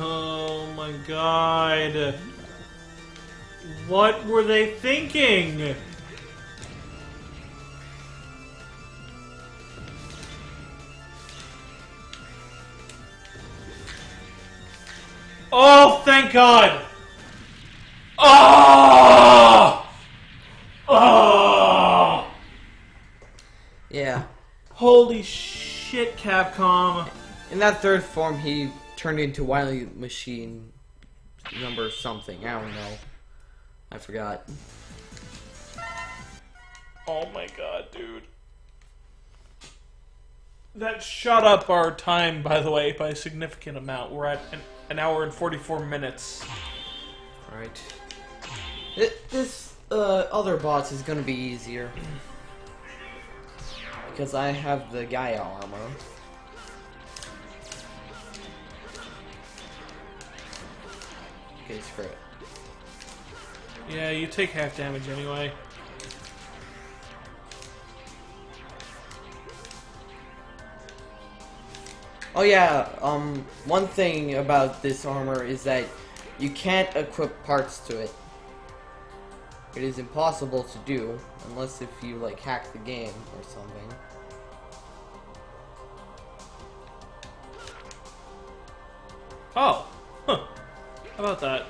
Oh my god. What were they thinking? Oh, thank God! Oh! Oh! Yeah. Holy shit, Capcom. In that third form, he turned into Wily Machine number something. I don't know. I forgot. Oh my God, dude. That shot up our time, by the way, by a significant amount. We're at an hour and 44 minutes. Alright. This other boss is gonna be easier. Because I have the Gaia armor. Okay, screw it. Yeah, you take half damage anyway. Oh yeah, one thing about this armor is that you can't equip parts to it. It is impossible to do, unless if you, like, hack the game or something. Oh, huh. How about that?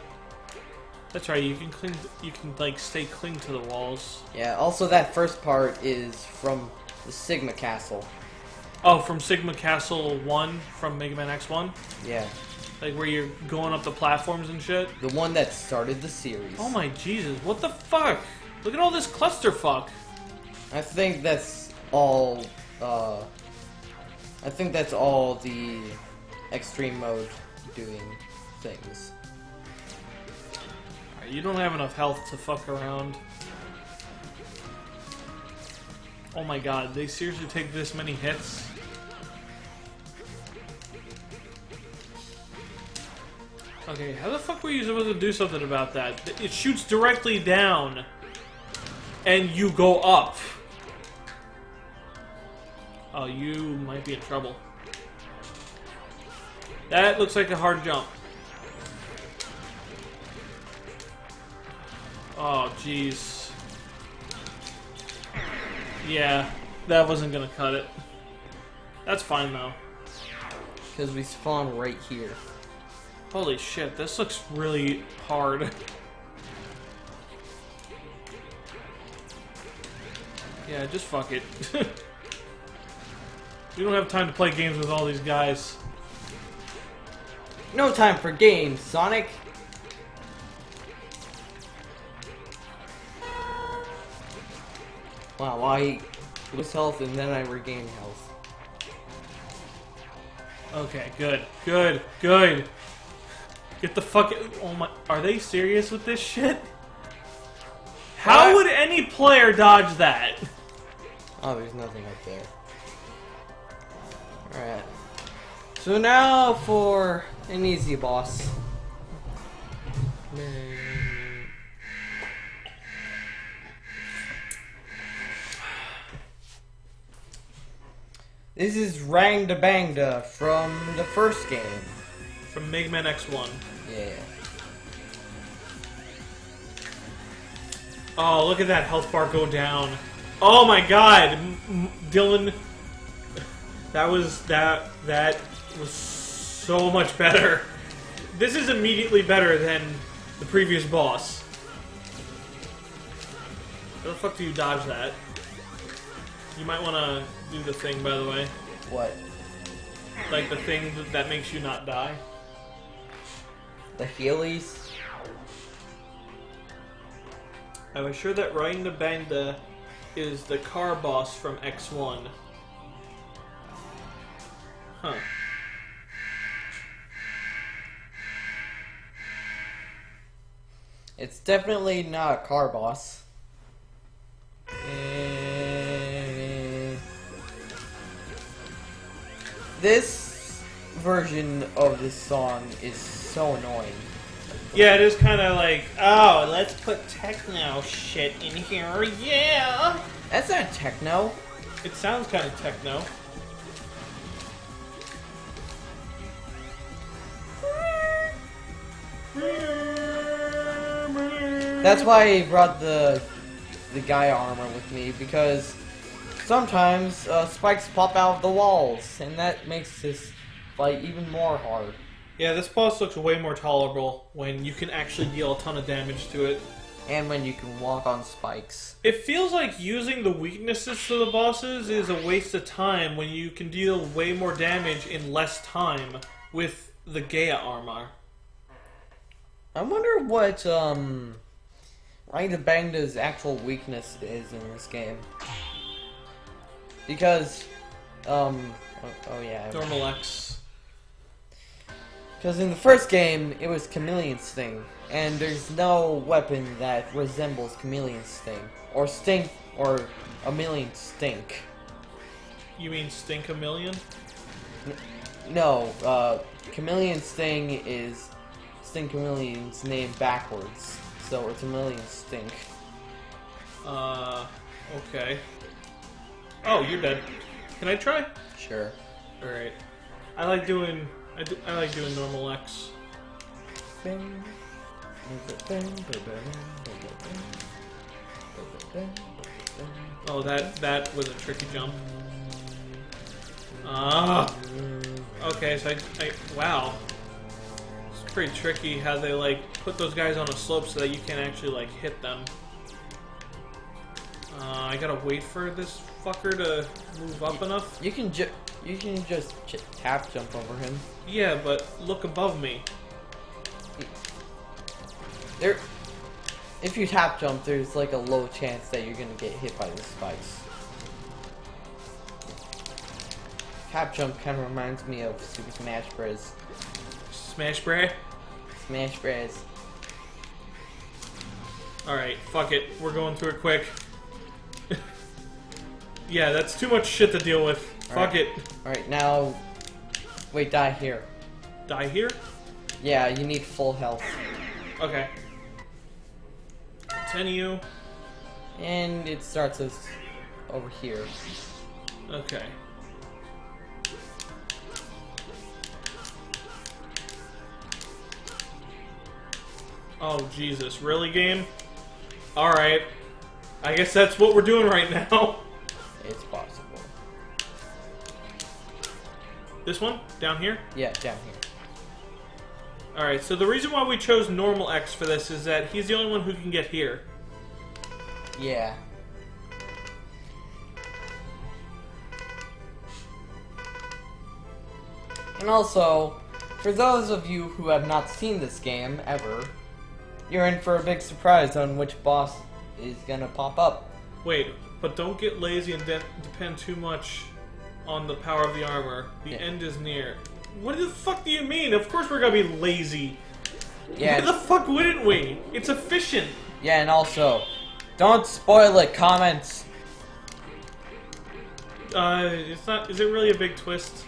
That's right. You can cling. You can like stay cling to the walls. Yeah. Also, that first part is from the Sigma Castle. Oh, from Sigma Castle 1 from Mega Man X1. Yeah. Like where you're going up the platforms and shit. The one that started the series. Oh my Jesus! What the fuck? Look at all this clusterfuck. I think that's all. I think that's all the extreme mode doing things. You don't have enough health to fuck around. Oh my God! They seriously take this many hits? Okay, how the fuck were you supposed to do something about that? It shoots directly down, and you go up. Oh, you might be in trouble. That looks like a hard jump. Oh, jeez. Yeah, that wasn't gonna cut it. That's fine, though. Because we spawn right here. Holy shit, this looks really hard. Yeah, just fuck it. We don't have time to play games with all these guys. No time for games, Sonic! Wow, I lose health and then I regain health. Okay, good, good, good. Get the fuck. Oh my. Are they serious with this shit? How would any player dodge that? Oh, there's nothing up there. Alright. So now for an easy boss. This is Rangda Bangda from the first game. From Mega Man X1. Yeah. Oh, look at that health bar go down. Oh my God, Dylan. That was so much better. This is immediately better than the previous boss. How the fuck do you dodge that? You might want to do the thing, by the way. What? Like the thing that makes you not die. The Heelys? I was sure that Rangda Bangda is the car boss from X1. Huh. It's definitely not a car boss. This version of this song is so annoying. Yeah, it is kind of like, oh, let's put techno shit in here, yeah! That's not techno. It sounds kind of techno. That's why I brought the Gaia armor with me, because sometimes spikes pop out of the walls, and that makes this fight even more hard. Yeah, this boss looks way more tolerable when you can actually deal a ton of damage to it. And when you can walk on spikes. It feels like using the weaknesses to the bosses is a waste of time when you can deal way more damage in less time with the Gaia armor. I wonder what, Rita Bangda's actual weakness is in this game. Because, oh yeah. Normal X. Because in the first game, it was Chameleon Sting, and there's no weapon that resembles Chameleon Sting, or a million stink. You mean Stink a Million? No, Chameleon Sting is Sting Chameleon's name backwards, so it's a million stink. Okay. Oh, you're dead. Can I try? Sure. Alright. I like doing normal X. Oh, that was a tricky jump. Okay, so I wow. It's pretty tricky how they like put those guys on a slope so that you can actually like hit them. I gotta wait for this fucker to move up enough. You can just tap jump over him. Yeah, but look above me. If you tap jump, there's like a low chance that you're gonna get hit by the spikes. Tap jump kind of reminds me of Super Smash Bros. Smash Bros. Smash Bros. Alright, fuck it. We're going through it quick. Yeah, that's too much shit to deal with. Fuck it. Alright, now... Wait, die here. Die here? Yeah, you need full health. Okay. Continue. And it starts us over here. Okay. Oh, Jesus. Really, game? Alright. I guess that's what we're doing right now. It's possible. This one? Down here? Yeah, down here. Alright, so the reason why we chose normal X for this is that he's the only one who can get here. Yeah. And also, for those of you who have not seen this game ever, you're in for a big surprise on which boss is gonna pop up. Wait, but don't get lazy and depend too much on the power of the armor. The end is near. What the fuck do you mean? Of course we're gonna be lazy. Yeah. Why the fuck wouldn't we? It's efficient. Yeah, and also, don't spoil it, comments. It's not. Is it really a big twist?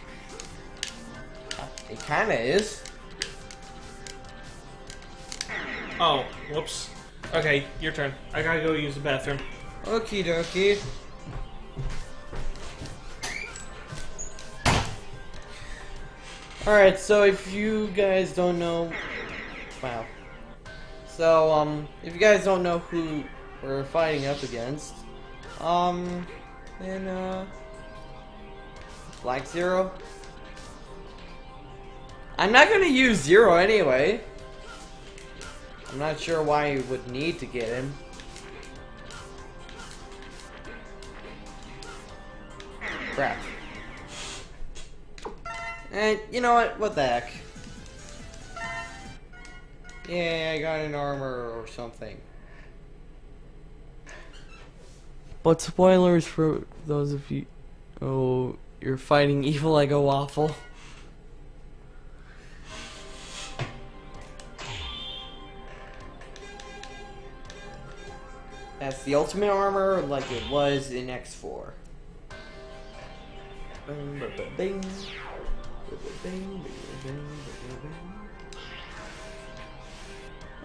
It kinda is. Oh, whoops. Okay, your turn. I gotta go use the bathroom. Okie dokie. Alright, so if you guys don't know... Wow. So, if you guys don't know who we're fighting up against, then, Black Zero? I'm not gonna use Zero anyway. I'm not sure why you would need to get him. Crap. And you know what? What the heck? Yeah, I got an armor or something. But spoilers for those of you. Oh, you're fighting evil like a waffle. That's the ultimate armor like it was in X4.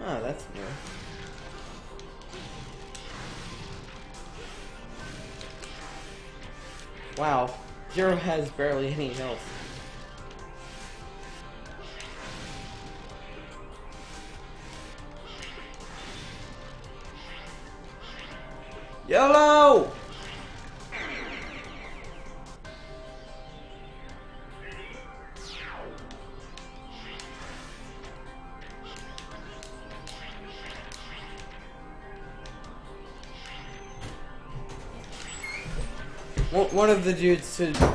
Oh, that's new. Wow, Zero has barely any health. Yellow! One of the dudes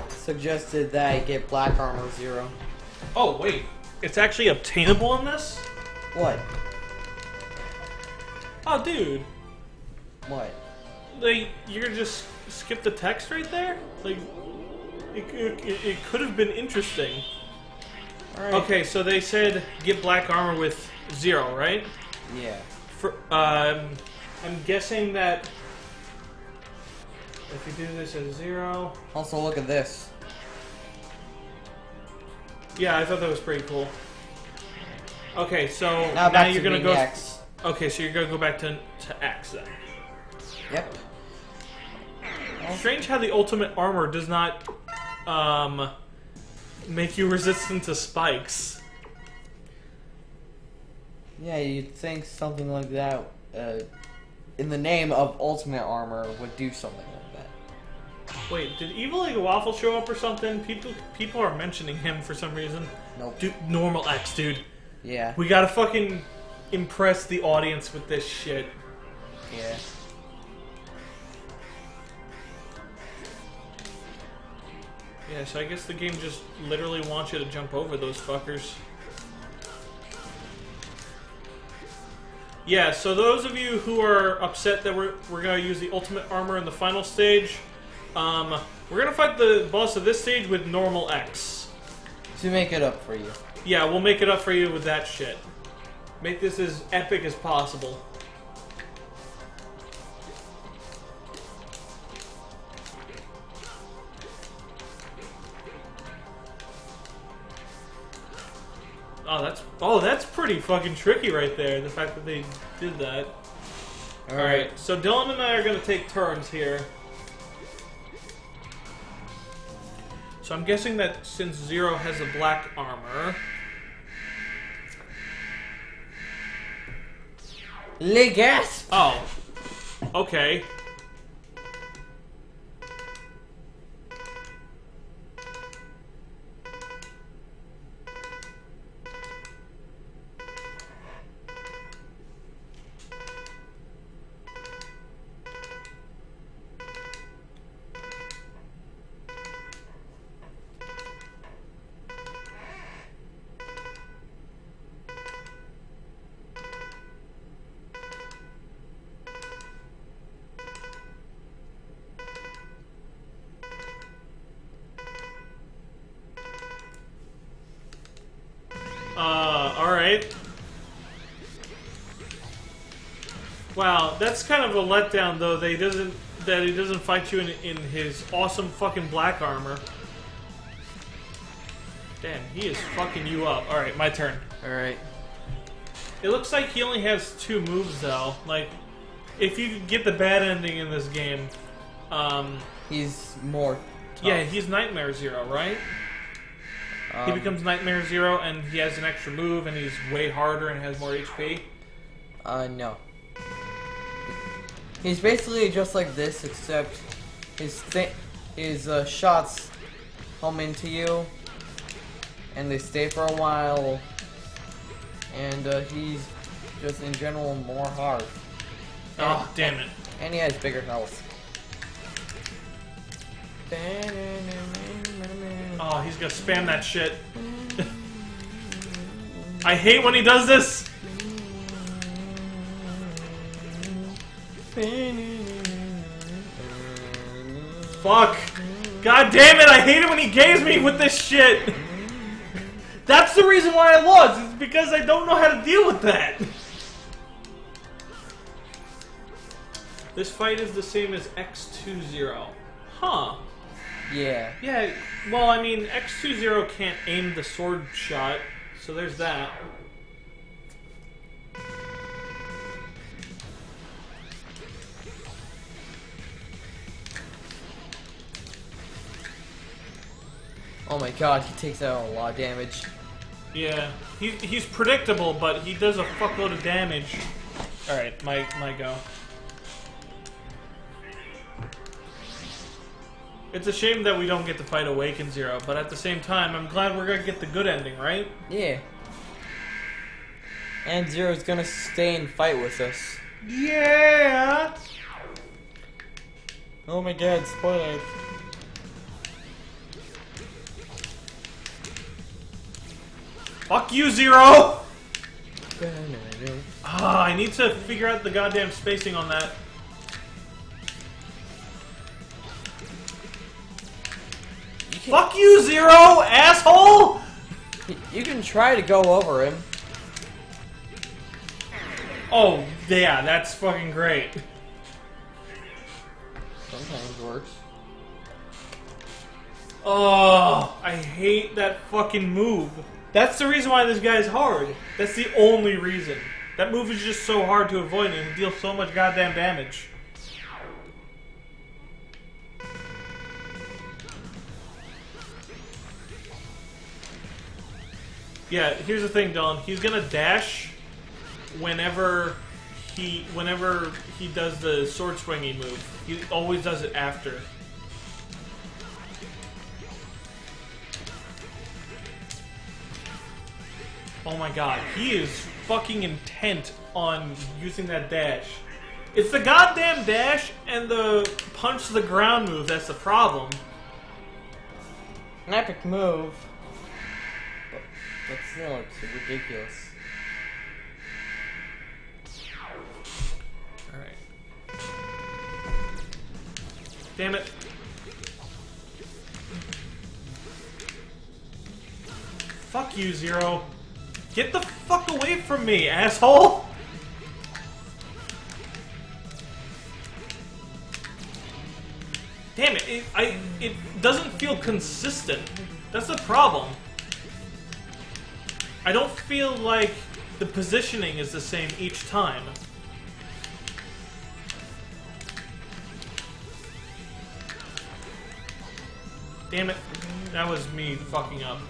suggested that I get black armor 0. Oh, wait. It's actually obtainable in this? What? Oh, dude. What? Like, you're gonna just skip the text right there? Like, it could have been interesting. Alright. Okay, so they said get black armor with 0, right? Yeah. I'm guessing that if you do this as 0... Also, look at this. Yeah, I thought that was pretty cool. Okay, so now you're gonna go... X. Okay, so you're gonna go back to X then. Yep. Strange how the ultimate armor does not make you resistant to spikes. Yeah, you'd think something like that, in the name of ultimate armor, would do something like that. Wait, did Evil Egg Waffle show up or something? People are mentioning him for some reason. Nope. Dude, normal X, dude. Yeah. We gotta fucking impress the audience with this shit. Yeah. Yeah, so I guess the game just literally wants you to jump over those fuckers. Yeah, so those of you who are upset that we're gonna use the ultimate armor in the final stage, we're gonna fight the boss of this stage with normal X. To make it up for you. Yeah, we'll make it up for you with that shit. Make this as epic as possible. Oh, that's pretty fucking tricky right there, the fact that they did that. Alright, so Dylan and I are gonna take turns here. So I'm guessing that since 0 has a black armor... Le gasp! Oh. Okay. Alright. Wow, that's kind of a letdown though that he doesn't fight you in his awesome fucking black armor. Damn, he is fucking you up. Alright, my turn. Alright. It looks like he only has 2 moves though. Like, if you get the bad ending in this game, he's more tough. yeah, he's Nightmare Zero, right? He becomes Nightmare Zero, and he has an extra move, and he's way harder and has more HP. No. He's basically just like this, except his shots home into you, and they stay for a while, and he's just in general more hard. Oh, damn it. And he has bigger health. Oh, he's gonna spam that shit. I hate when he does this! Fuck! God damn it, I hate it when he games me with this shit! That's the reason why I lost, it's because I don't know how to deal with that! This fight is the same as X20. Huh. Yeah. Yeah, well, I mean, X20 can't aim the sword shot, so there's that. Oh my god, he takes out a lot of damage. Yeah, he's predictable, but he does a fuckload of damage. Alright, my go. It's a shame that we don't get to fight Awaken Zero, but at the same time, I'm glad we're gonna get the good ending, right? Yeah. And Zero's gonna stay and fight with us. Yeah! Oh my god, spoiler. Fuck you, Zero! Ah, I need to figure out the goddamn spacing on that. Fuck you, Zero, asshole! You can try to go over him. Oh, yeah, that's fucking great. Sometimes works. Oh, I hate that fucking move. That's the reason why this guy's hard. That's the only reason. That move is just so hard to avoid and it deals so much goddamn damage. Yeah, here's the thing, Dylan. He's gonna dash whenever he does the sword swingy move. He always does it after. Oh my god, he is fucking intent on using that dash. It's the goddamn dash and the punch to the ground move that's the problem. An epic move. But still, it's ridiculous. Alright. Damn it. Fuck you, Zero. Get the fuck away from me, asshole! Damn it, it doesn't feel consistent. That's the problem. I don't feel like the positioning is the same each time. Damn it, that was me fucking up.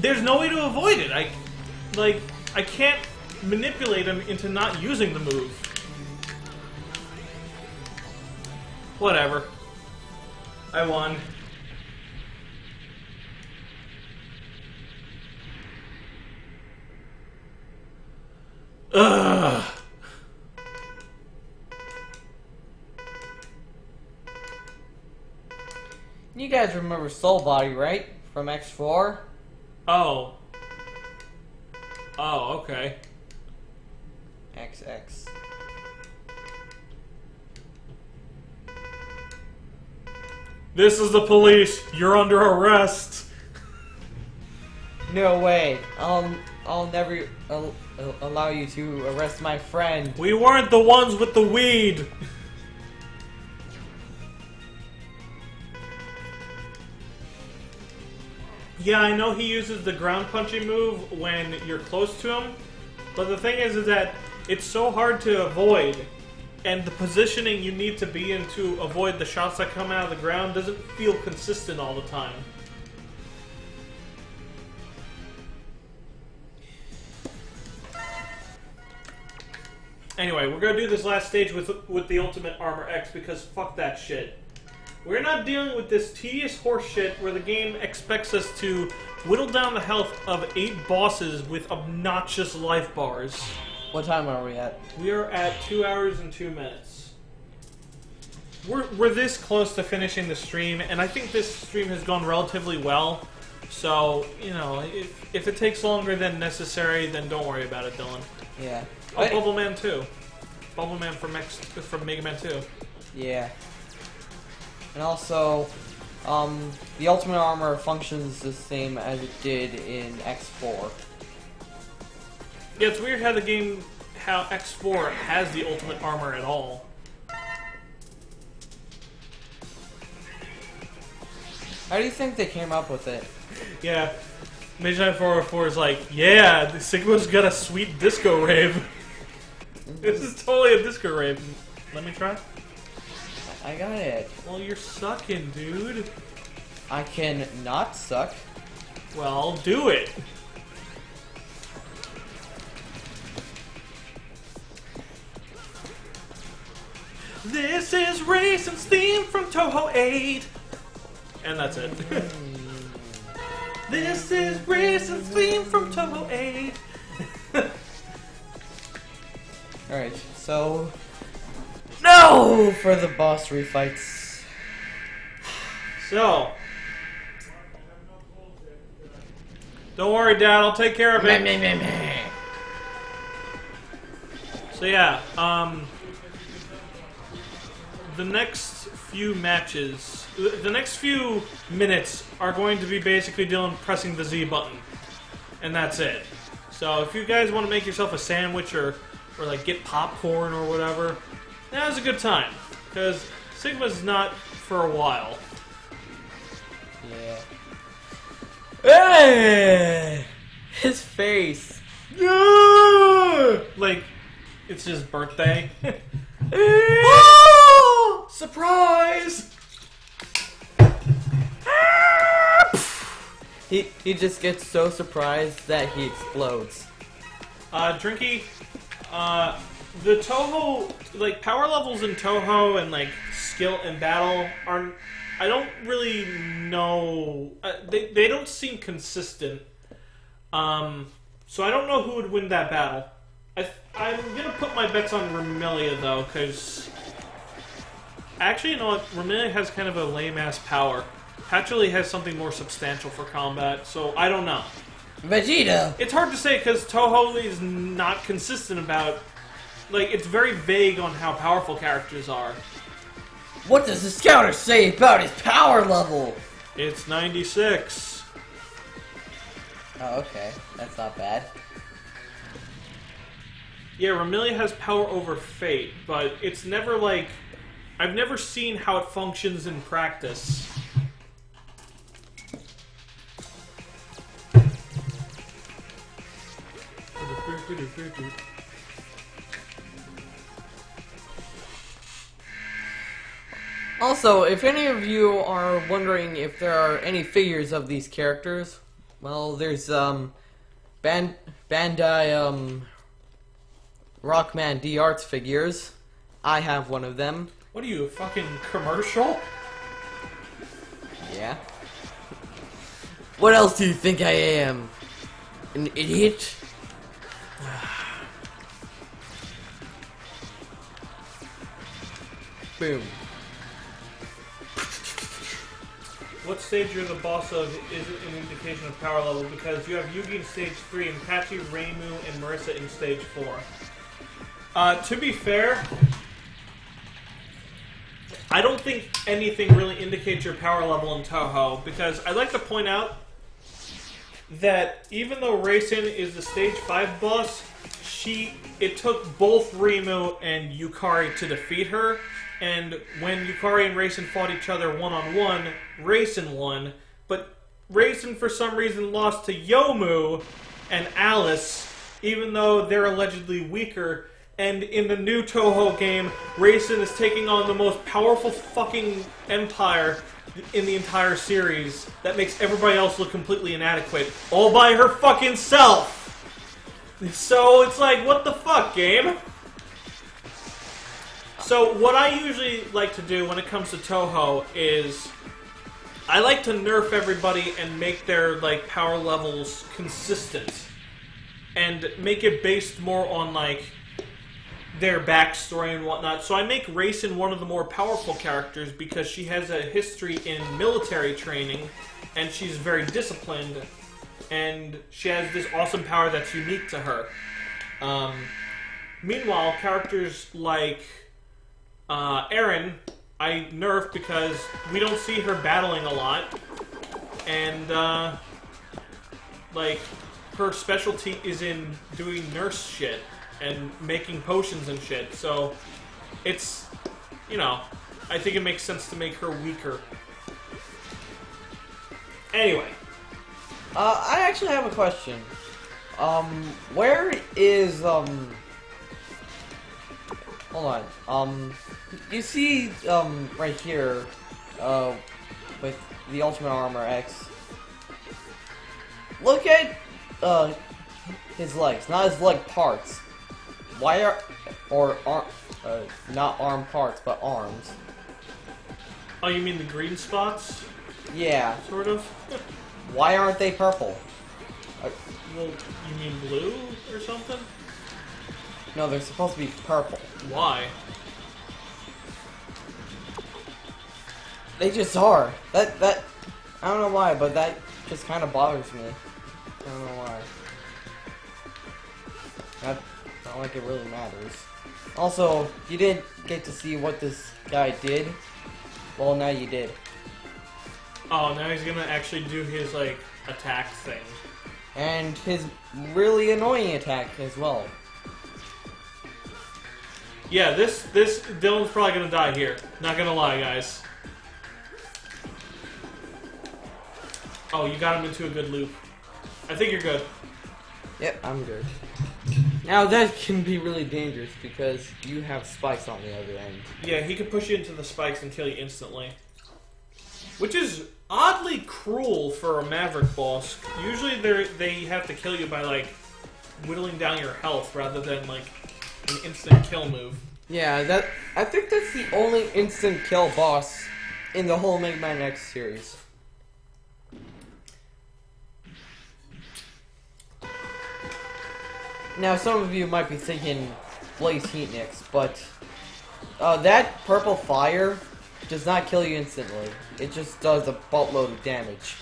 There's no way to avoid it. I can't manipulate him into not using the move. Whatever. I won. Ugh. You guys remember Soul Body, right? From X4? Oh. Oh, okay. XX. This is the police. You're under arrest. No way. I'll never allow you to arrest my friend. We weren't the ones with the weed. Yeah, I know he uses the ground punching move when you're close to him, but the thing is that it's so hard to avoid, and the positioning you need to be in to avoid the shots that come out of the ground doesn't feel consistent all the time. Anyway, we're gonna do this last stage with the Ultimate Armor X because fuck that shit. We're not dealing with this tedious horse shit where the game expects us to whittle down the health of 8 bosses with obnoxious life bars. What time are we at? We are at 2 hours and 2 minutes. We're this close to finishing the stream, and I think this stream has gone relatively well. So, you know, if it takes longer than necessary, then don't worry about it, Dylan. Yeah. Oh, Bubble Man 2. Bubble Man from Mega Man 2. Yeah. And also, the Ultimate Armor functions the same as it did in X4. Yeah, it's weird how how X4 has the Ultimate Armor at all. How do you think they came up with it? Yeah, Mage 404 is like, yeah, the Sigma's got a sweet disco rave. This is totally a disco rave. Let me try. I got it. Well, you're sucking, dude. I can not suck. Well, do it. This is Racin's theme from Toho 8. And that's it. This is Racin's theme from Toho 8. Alright, so... No! For the boss refights. So... Don't worry, Dad, I'll take care of it. Meh, meh, meh, meh. So yeah, the next few matches, the next few minutes are going to be basically Dylan pressing the Z button. And that's it. So if you guys want to make yourself a sandwich or like get popcorn or whatever, now's a good time. Because Sigma's not for a while. Yeah. Hey! His face. Yeah! Like, it's his birthday. Surprise! He just gets so surprised that he explodes. Drinky, the Toho, like, power levels in Toho and, like, skill and battle aren't, I don't really know, they don't seem consistent. So I don't know who would win that battle. I'm gonna put my bets on Remilia, though, because... Actually, you know what? Remilia has kind of a lame-ass power. Patchouli has something more substantial for combat, so I don't know. Vegeta! It's hard to say, because Toho is not consistent about... Like, it's very vague on how powerful characters are. What does the scouter say about his power level? It's 96. Oh, okay. That's not bad. Yeah, Remilia has power over Fate, but it's never like... I've never seen how it functions in practice. Also, if any of you are wondering if there are any figures of these characters, well, there's, Bandai, Rockman D-Arts figures. I have one of them. What are you, a fucking commercial? Yeah. What else do you think I am? An idiot? Boom. What stage you're the boss of isn't an indication of power level, because you have Yugi in stage 3 and Pachi, Reimu, and Marissa in stage 4. To be fair, I don't think anything really indicates your power level in Toho, because I'd like to point out that even though Raisin is the stage 5 boss, it took both Reimu and Yukari to defeat her. And when Yukari and Raisin fought each other one-on-one, Raisin won. But Raisin, for some reason, lost to Yomu and Alice, even though they're allegedly weaker. And in the new Toho game, Raisin is taking on the most powerful fucking empire in the entire series that makes everybody else look completely inadequate, all by her fucking self! So it's like, what the fuck, game? So what I usually like to do when it comes to Toho is I like to nerf everybody and make their like power levels consistent and make it based more on like their backstory and whatnot. So I make Raisin one of the more powerful characters because she has a history in military training and she's very disciplined and she has this awesome power that's unique to her. Meanwhile, characters like Eren, I nerf because we don't see her battling a lot, and like her specialty is in doing nurse shit and making potions and shit. So it's, you know, I think it makes sense to make her weaker. Anyway, I actually have a question. Where is hold on. You see, right here, with the Ultimate Armor X. Look at, his legs, not his leg parts. Why are, not arm parts, but arms. oh, you mean the green spots? Yeah. Sort of? Why aren't they purple? Well, you mean blue or something? No, they're supposed to be purple. Why? They just are. That I don't know why, but that just kind of bothers me. I don't know why. Not like it really matters. Also, you didn't get to see what this guy did. Well, now you did. Oh, now he's gonna actually do his, like, attack thing. And his really annoying attack as well. Yeah, this Dylan's probably gonna die here. Not gonna lie, guys. Oh, you got him into a good loop. I think you're good. Yep, I'm good. Now that can be really dangerous because you have spikes on the other end. Yeah, he can push you into the spikes and kill you instantly. Which is oddly cruel for a Maverick boss. Usually they have to kill you by, like, whittling down your health rather than, like, an instant kill move. Yeah, I think that's the only instant kill boss in the whole Mega Man X series. Now, some of you might be thinking Blaze Heatnix, but that purple fire does not kill you instantly. It just does a boatload of damage.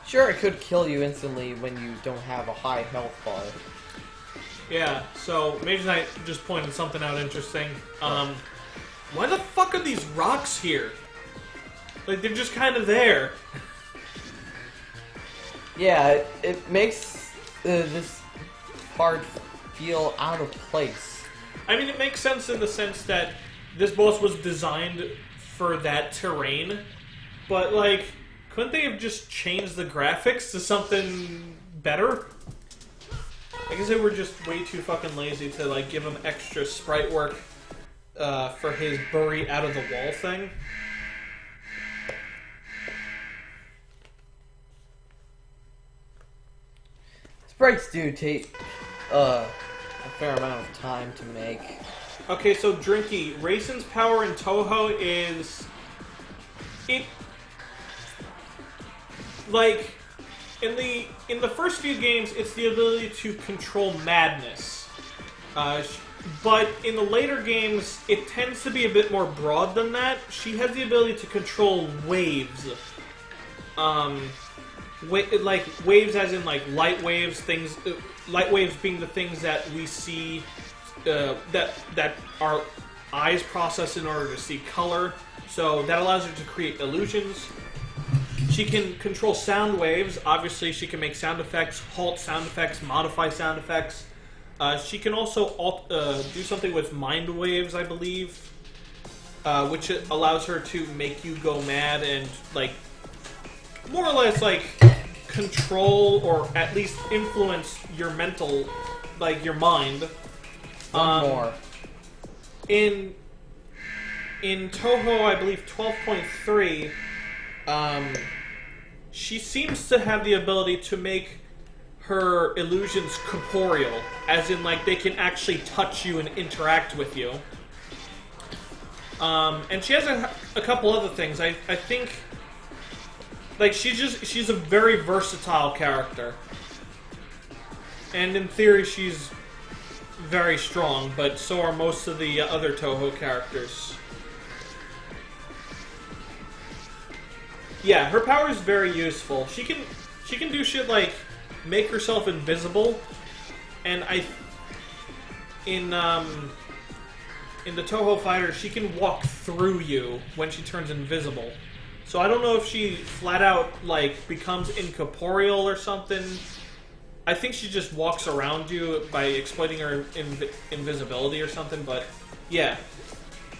Sure, it could kill you instantly when you don't have a high health bar. Yeah, so Major Knight just pointed something out interesting. Why the fuck are these rocks here? Like, they're just kind of there. Yeah, it makes this part feel out of place. I mean, it makes sense in the sense that this boss was designed for that terrain, but, like, couldn't they have just changed the graphics to something better? I guess they were just way too fucking lazy to, like, give him extra sprite work for his bury out of the wall thing. Sprites do take a fair amount of time to make. Okay, so Drinky, Raisin's power in Toho is... It... Like, in the first few games, it's the ability to control madness. But in the later games, it tends to be a bit more broad than that. She has the ability to control waves. Like, waves as in, like, light waves, things... light waves being the things that we see... that our eyes process in order to see color. So that allows her to create illusions. She can control sound waves. Obviously, she can make sound effects, halt sound effects, modify sound effects. She can also do something with mind waves, I believe, which allows her to make you go mad and, like, more or less, like, control or at least influence your mental, like, your mind. One more. In Toho, I believe 12.3, she seems to have the ability to make her illusions corporeal, as in, like, they can actually touch you and interact with you. And she has a couple other things. I think, like, she's a very versatile character. And in theory, she's very strong, but so are most of the other Toho characters. Yeah, her power is very useful. She can do shit like make herself invisible, and in the Toho fighter, she can walk through you when she turns invisible. So I don't know if she flat out, like, becomes incorporeal or something. I think she just walks around you by exploiting her invisibility or something, but yeah.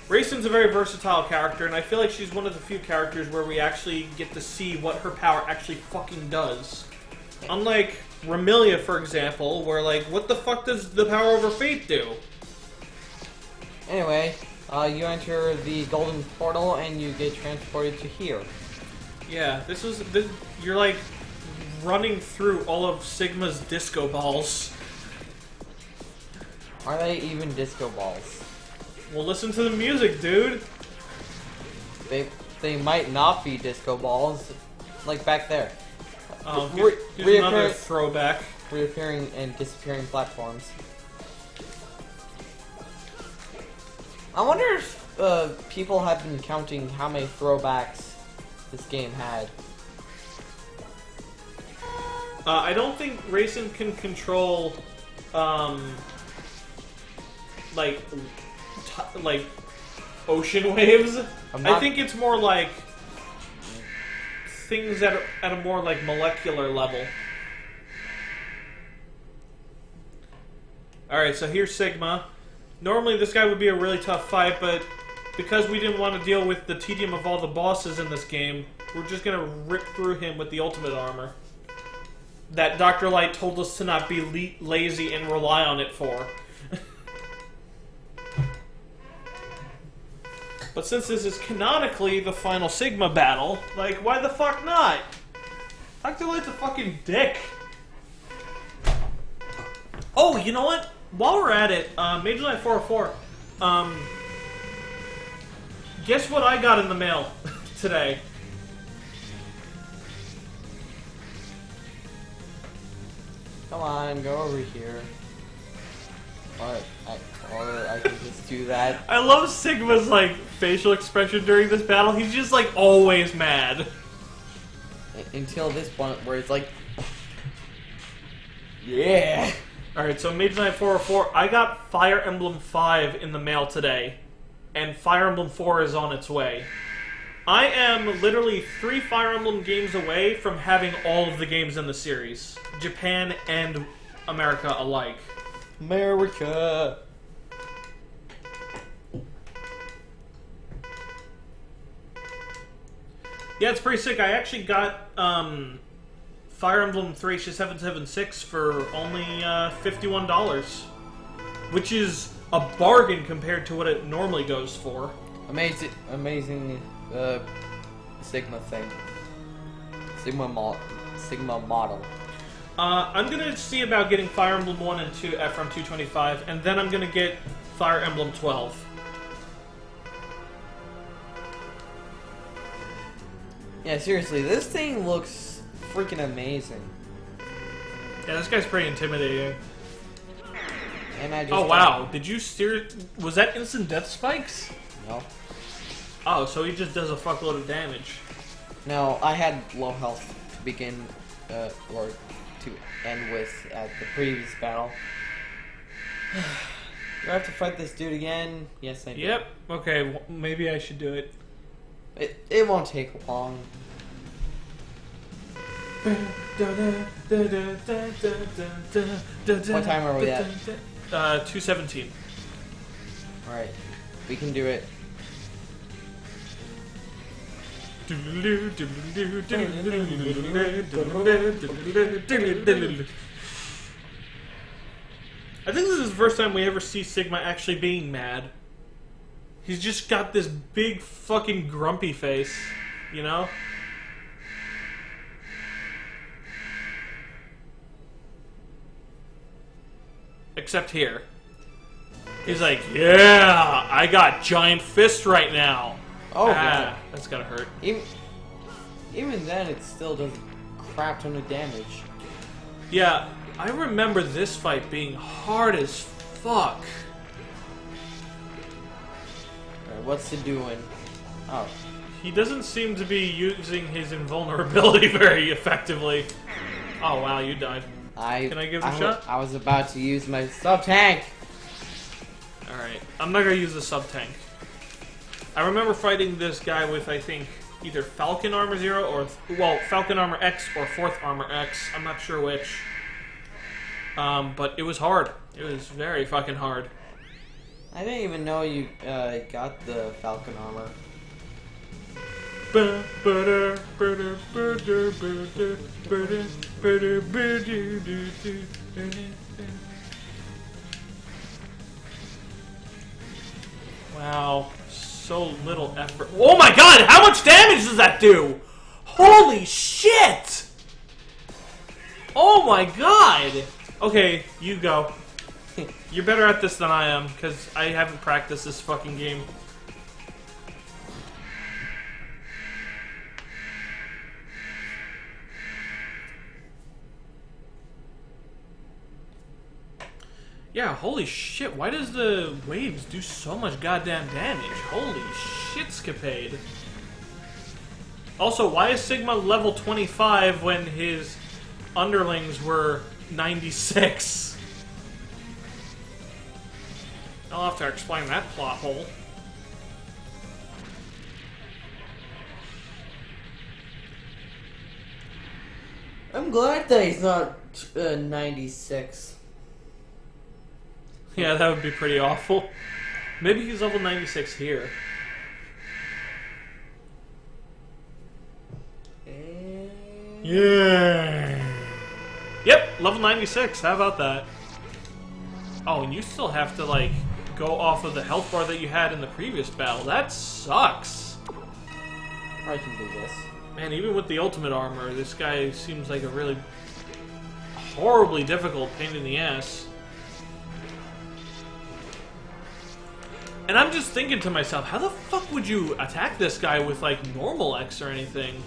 Raisin's a very versatile character, and I feel like she's one of the few characters where we actually get to see what her power actually fucking does. Unlike Ramilia, for example, where, like, what the fuck does the power over fate do? Anyway, you enter the golden portal and you get transported to here. Yeah, you're, like, running through all of Sigma's disco balls. Are they even disco balls? Well, listen to the music, dude. They might not be disco balls, like back there. Here's another throwback. Reappearing and disappearing platforms. I wonder if people have been counting how many throwbacks this game had. I don't think Racing can control, like ocean waves. I think it's more like things that are at a more like molecular level. Alright, so here's Sigma. Normally this guy would be a really tough fight, but because we didn't want to deal with the tedium of all the bosses in this game, we're just gonna rip through him with the ultimate armor. That Dr. Light told us to not be lazy and rely on it for. But since this is canonically the final Sigma battle, like, why the fuck not? Dr. Light's a fucking dick. Oh, you know what? While we're at it, MarkyJoe1990's, guess what I got in the mail today? Come on, go over here. Or I can just do that. I love Sigma's, like, facial expression during this battle. He's just, like, always mad. Until this point where it's like... Yeah! Alright, so MarkyJoe1990's, I got Fire Emblem 5 in the mail today. And Fire Emblem 4 is on its way. I am literally 3 Fire Emblem games away from having all of the games in the series. Japan and America alike. America! Yeah, it's pretty sick. I actually got Fire Emblem Thracia 776 for only $51. Which is a bargain compared to what it normally goes for. Amazing Sigma thing. Sigma model. I'm gonna see about getting Fire Emblem 1 and 2 from 225, and then I'm gonna get Fire Emblem 12. Yeah, seriously, this thing looks freaking amazing. Yeah, this guy's pretty intimidating. And I just oh wow, did you steer... Was that instant death spikes? No. Oh, so he just does a fuckload of damage. No, I had low health to begin, or to end with at the previous battle. Do I have to fight this dude again? Yes, I do. Yep. Okay, well, maybe I should do it. It won't take long. What time are we at? 2:17. Alright, we can do it. I think this is the first time we ever see Sigma actually being mad. He's just got this big fucking grumpy face, you know? Except here. He's like, yeah, I got giant fist right now. Oh, God. That's gotta hurt. Even then, it still does crap ton of damage. Yeah, I remember this fight being hard as fuck. Alright, what's he doing? Oh. He doesn't seem to be using his invulnerability very effectively. Oh wow, you died. Can I give it a shot? I was about to use my sub-tank! Alright, I'm not gonna use the sub-tank. I remember fighting this guy with, I think, either Falcon Armor 0 or... Well, Falcon Armor X or 4th Armor X. I'm not sure which. But it was hard. It was very fucking hard. I didn't even know you got the Falcon Armor. Wow, so little effort. Oh my god, how much damage does that do? Holy shit! Oh my god! Okay, you go. You're better at this than I am, because I haven't practiced this fucking game. Yeah, holy shit, why does the waves do so much goddamn damage? Holy shitscapade. Also, why is Sigma level 25 when his underlings were 96? I'll have to explain that plot hole. I'm glad that he's not 96. Yeah, that would be pretty awful. Maybe he's level 96 here. Yeah. Yep, level 96. How about that? Oh, and you still have to, like, go off of the health bar that you had in the previous battle. That sucks. I can do this. Man, even with the ultimate armor, this guy seems like a really horribly difficult pain in the ass. And I'm just thinking to myself, how the fuck would you attack this guy with, like, normal X or anything?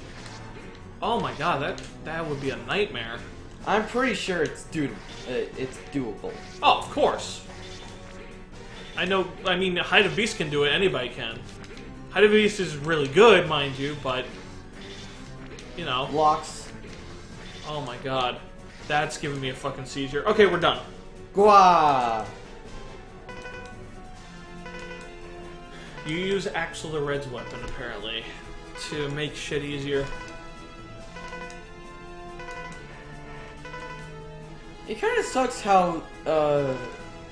Oh my god, that would be a nightmare. I'm pretty sure it's doable. Oh, of course. I know, I mean, Height of Beast can do it, anybody can. Height of Beast is really good, mind you, but, you know. Blocks. Oh my god. That's giving me a fucking seizure. Okay, we're done. Gwa! You use Axel the Red's weapon, apparently, to make shit easier. It kind of sucks how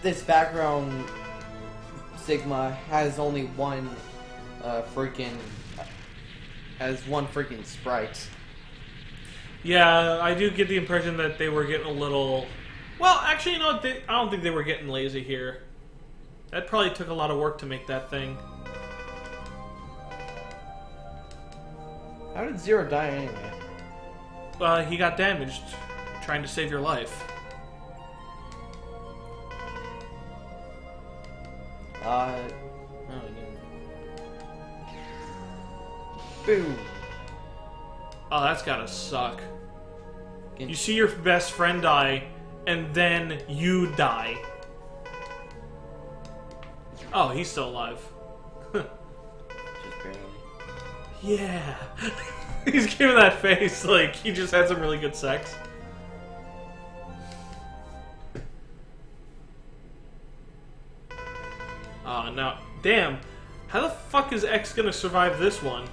this background Sigma has only one freaking sprite. Yeah, I do get the impression that they were getting a little... Well, actually, you know what? I don't think they were getting lazy here. That probably took a lot of work to make that thing. How did Zero die anyway? He got damaged trying to save your life. No, he didn't. Boo! Oh, that's gotta suck. You see your best friend die, and then you die. Oh, he's still alive. Just barely. Yeah. He's giving that face like he just had some really good sex. Oh, now, damn. How the fuck is X gonna survive this one?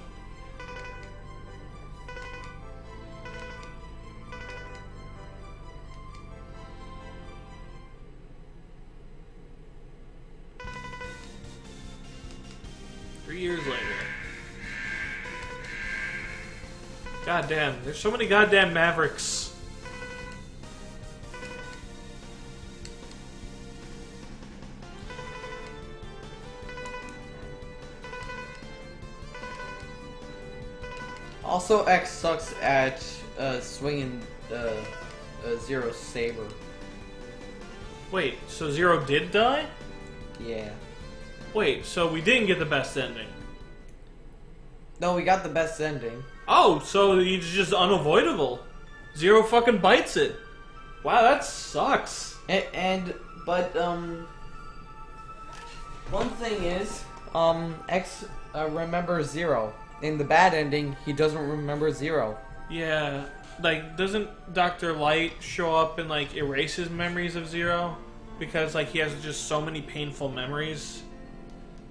Years later. God damn, there's so many goddamn Mavericks. Also, X sucks at swinging Zero's saber. Wait, so Zero did die? Yeah. Wait, so we didn't get the best ending? No, we got the best ending. Oh, so he's just unavoidable. Zero fucking bites it. Wow, that sucks. But one thing is, X remembers Zero. In the bad ending, he doesn't remember Zero. Yeah, like, doesn't Dr. Light show up and, like, erase his memories of Zero? Because, like, he has just so many painful memories.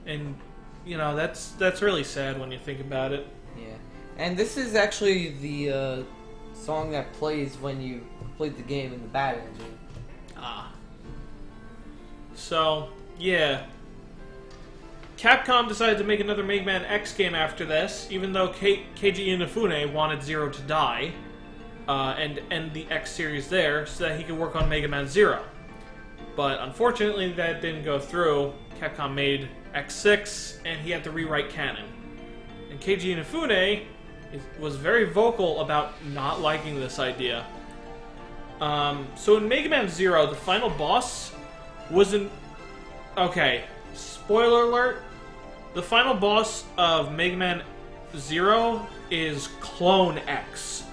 And, you know, that's really sad when you think about it. Yeah. And this is actually the song that plays when you complete the game in the bad ending. Ah. So, yeah. Capcom decided to make another Mega Man X game after this, even though Keiji Inafune wanted Zero to die, and end the X series there, so that he could work on Mega Man Zero. But unfortunately, that didn't go through. Capcom made X6, and he had to rewrite canon. And Keiji Inafune was very vocal about not liking this idea. So in Mega Man Zero, the final boss wasn't... Okay, spoiler alert. The final boss of Mega Man Zero is Clone X.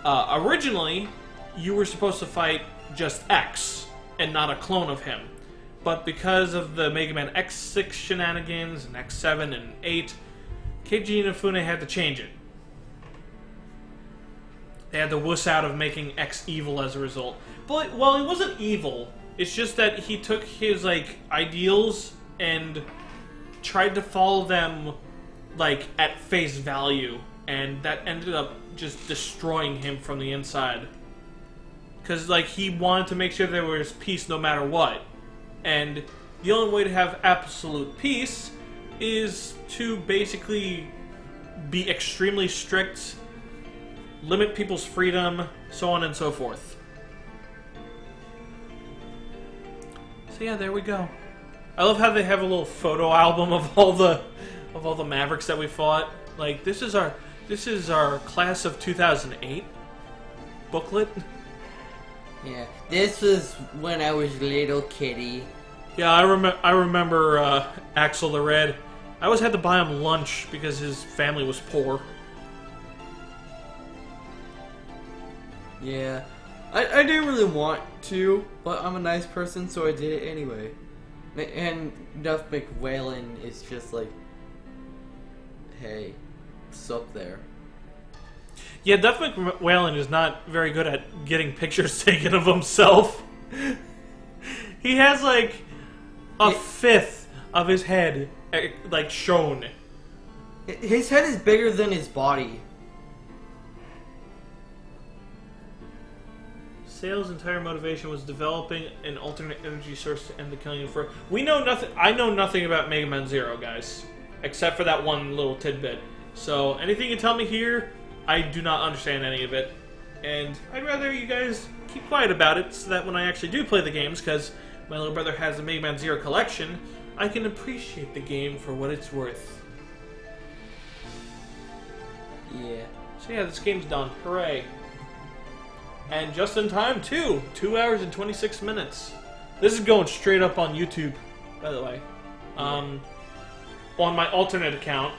Originally, you were supposed to fight just X. and not a clone of him. But because of the Mega Man X6 shenanigans and X7 and 8, Keiji Inafune had to change it. They had to wuss out of making X evil as a result. But, well, he wasn't evil. It's just that he took his, like, ideals and tried to follow them, like, at face value. And that ended up just destroying him from the inside. Because, like, he wanted to make sure there was peace no matter what. And the only way to have absolute peace is to basically be extremely strict, limit people's freedom, so on and so forth. So yeah, there we go. I love how they have a little photo album of all the Mavericks that we fought. Like, this is our class of 2008 booklet. Yeah, this was when I was little kitty. Yeah, I remember Axel the Red. I always had to buy him lunch because his family was poor. Yeah, I didn't really want to, but I'm a nice person, so I did it anyway. And Duff McWhalen is just like, hey, what's up there? Yeah, Duff McWhalen is not very good at getting pictures taken of himself. He has like a fifth of his head like shown. His head is bigger than his body. Sale's entire motivation was developing an alternate energy source to end the killing of Fur. We know nothing. I know nothing about Mega Man Zero, guys, except for that one little tidbit. So anything you tell me here, I do not understand any of it, and I'd rather you guys keep quiet about it so that when I actually do play the games, because my little brother has a Mega Man Zero collection, I can appreciate the game for what it's worth. Yeah. So yeah, this game's done. Hooray. And just in time, too. 2 hours and 26 minutes. This is going straight up on YouTube, by the way. On my alternate account.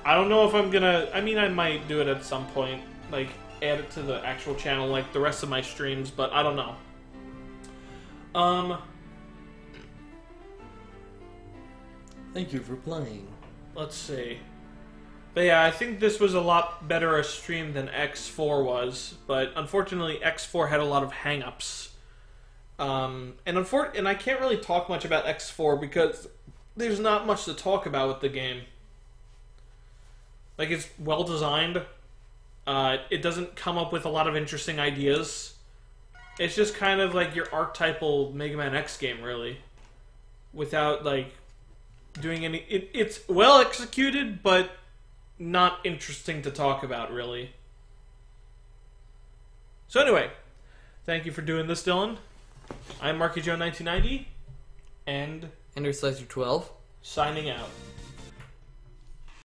I don't know if I'm gonna... I mean, I might do it at some point. Like, add it to the actual channel like the rest of my streams, but I don't know. Thank you for playing. Let's see. But yeah, I think this was a lot better a stream than X4 was, but unfortunately X4 had a lot of hang-ups. And I can't really talk much about X4 because there's not much to talk about with the game. Like, it's well designed. It doesn't come up with a lot of interesting ideas. It's just kind of like your archetypal Mega Man X game, really. Without, like, doing any... It's well executed, but not interesting to talk about, really. So anyway, thank you for doing this, Dylan. I'm MarkyJoe1990, and... EnderSlicer12. Signing out.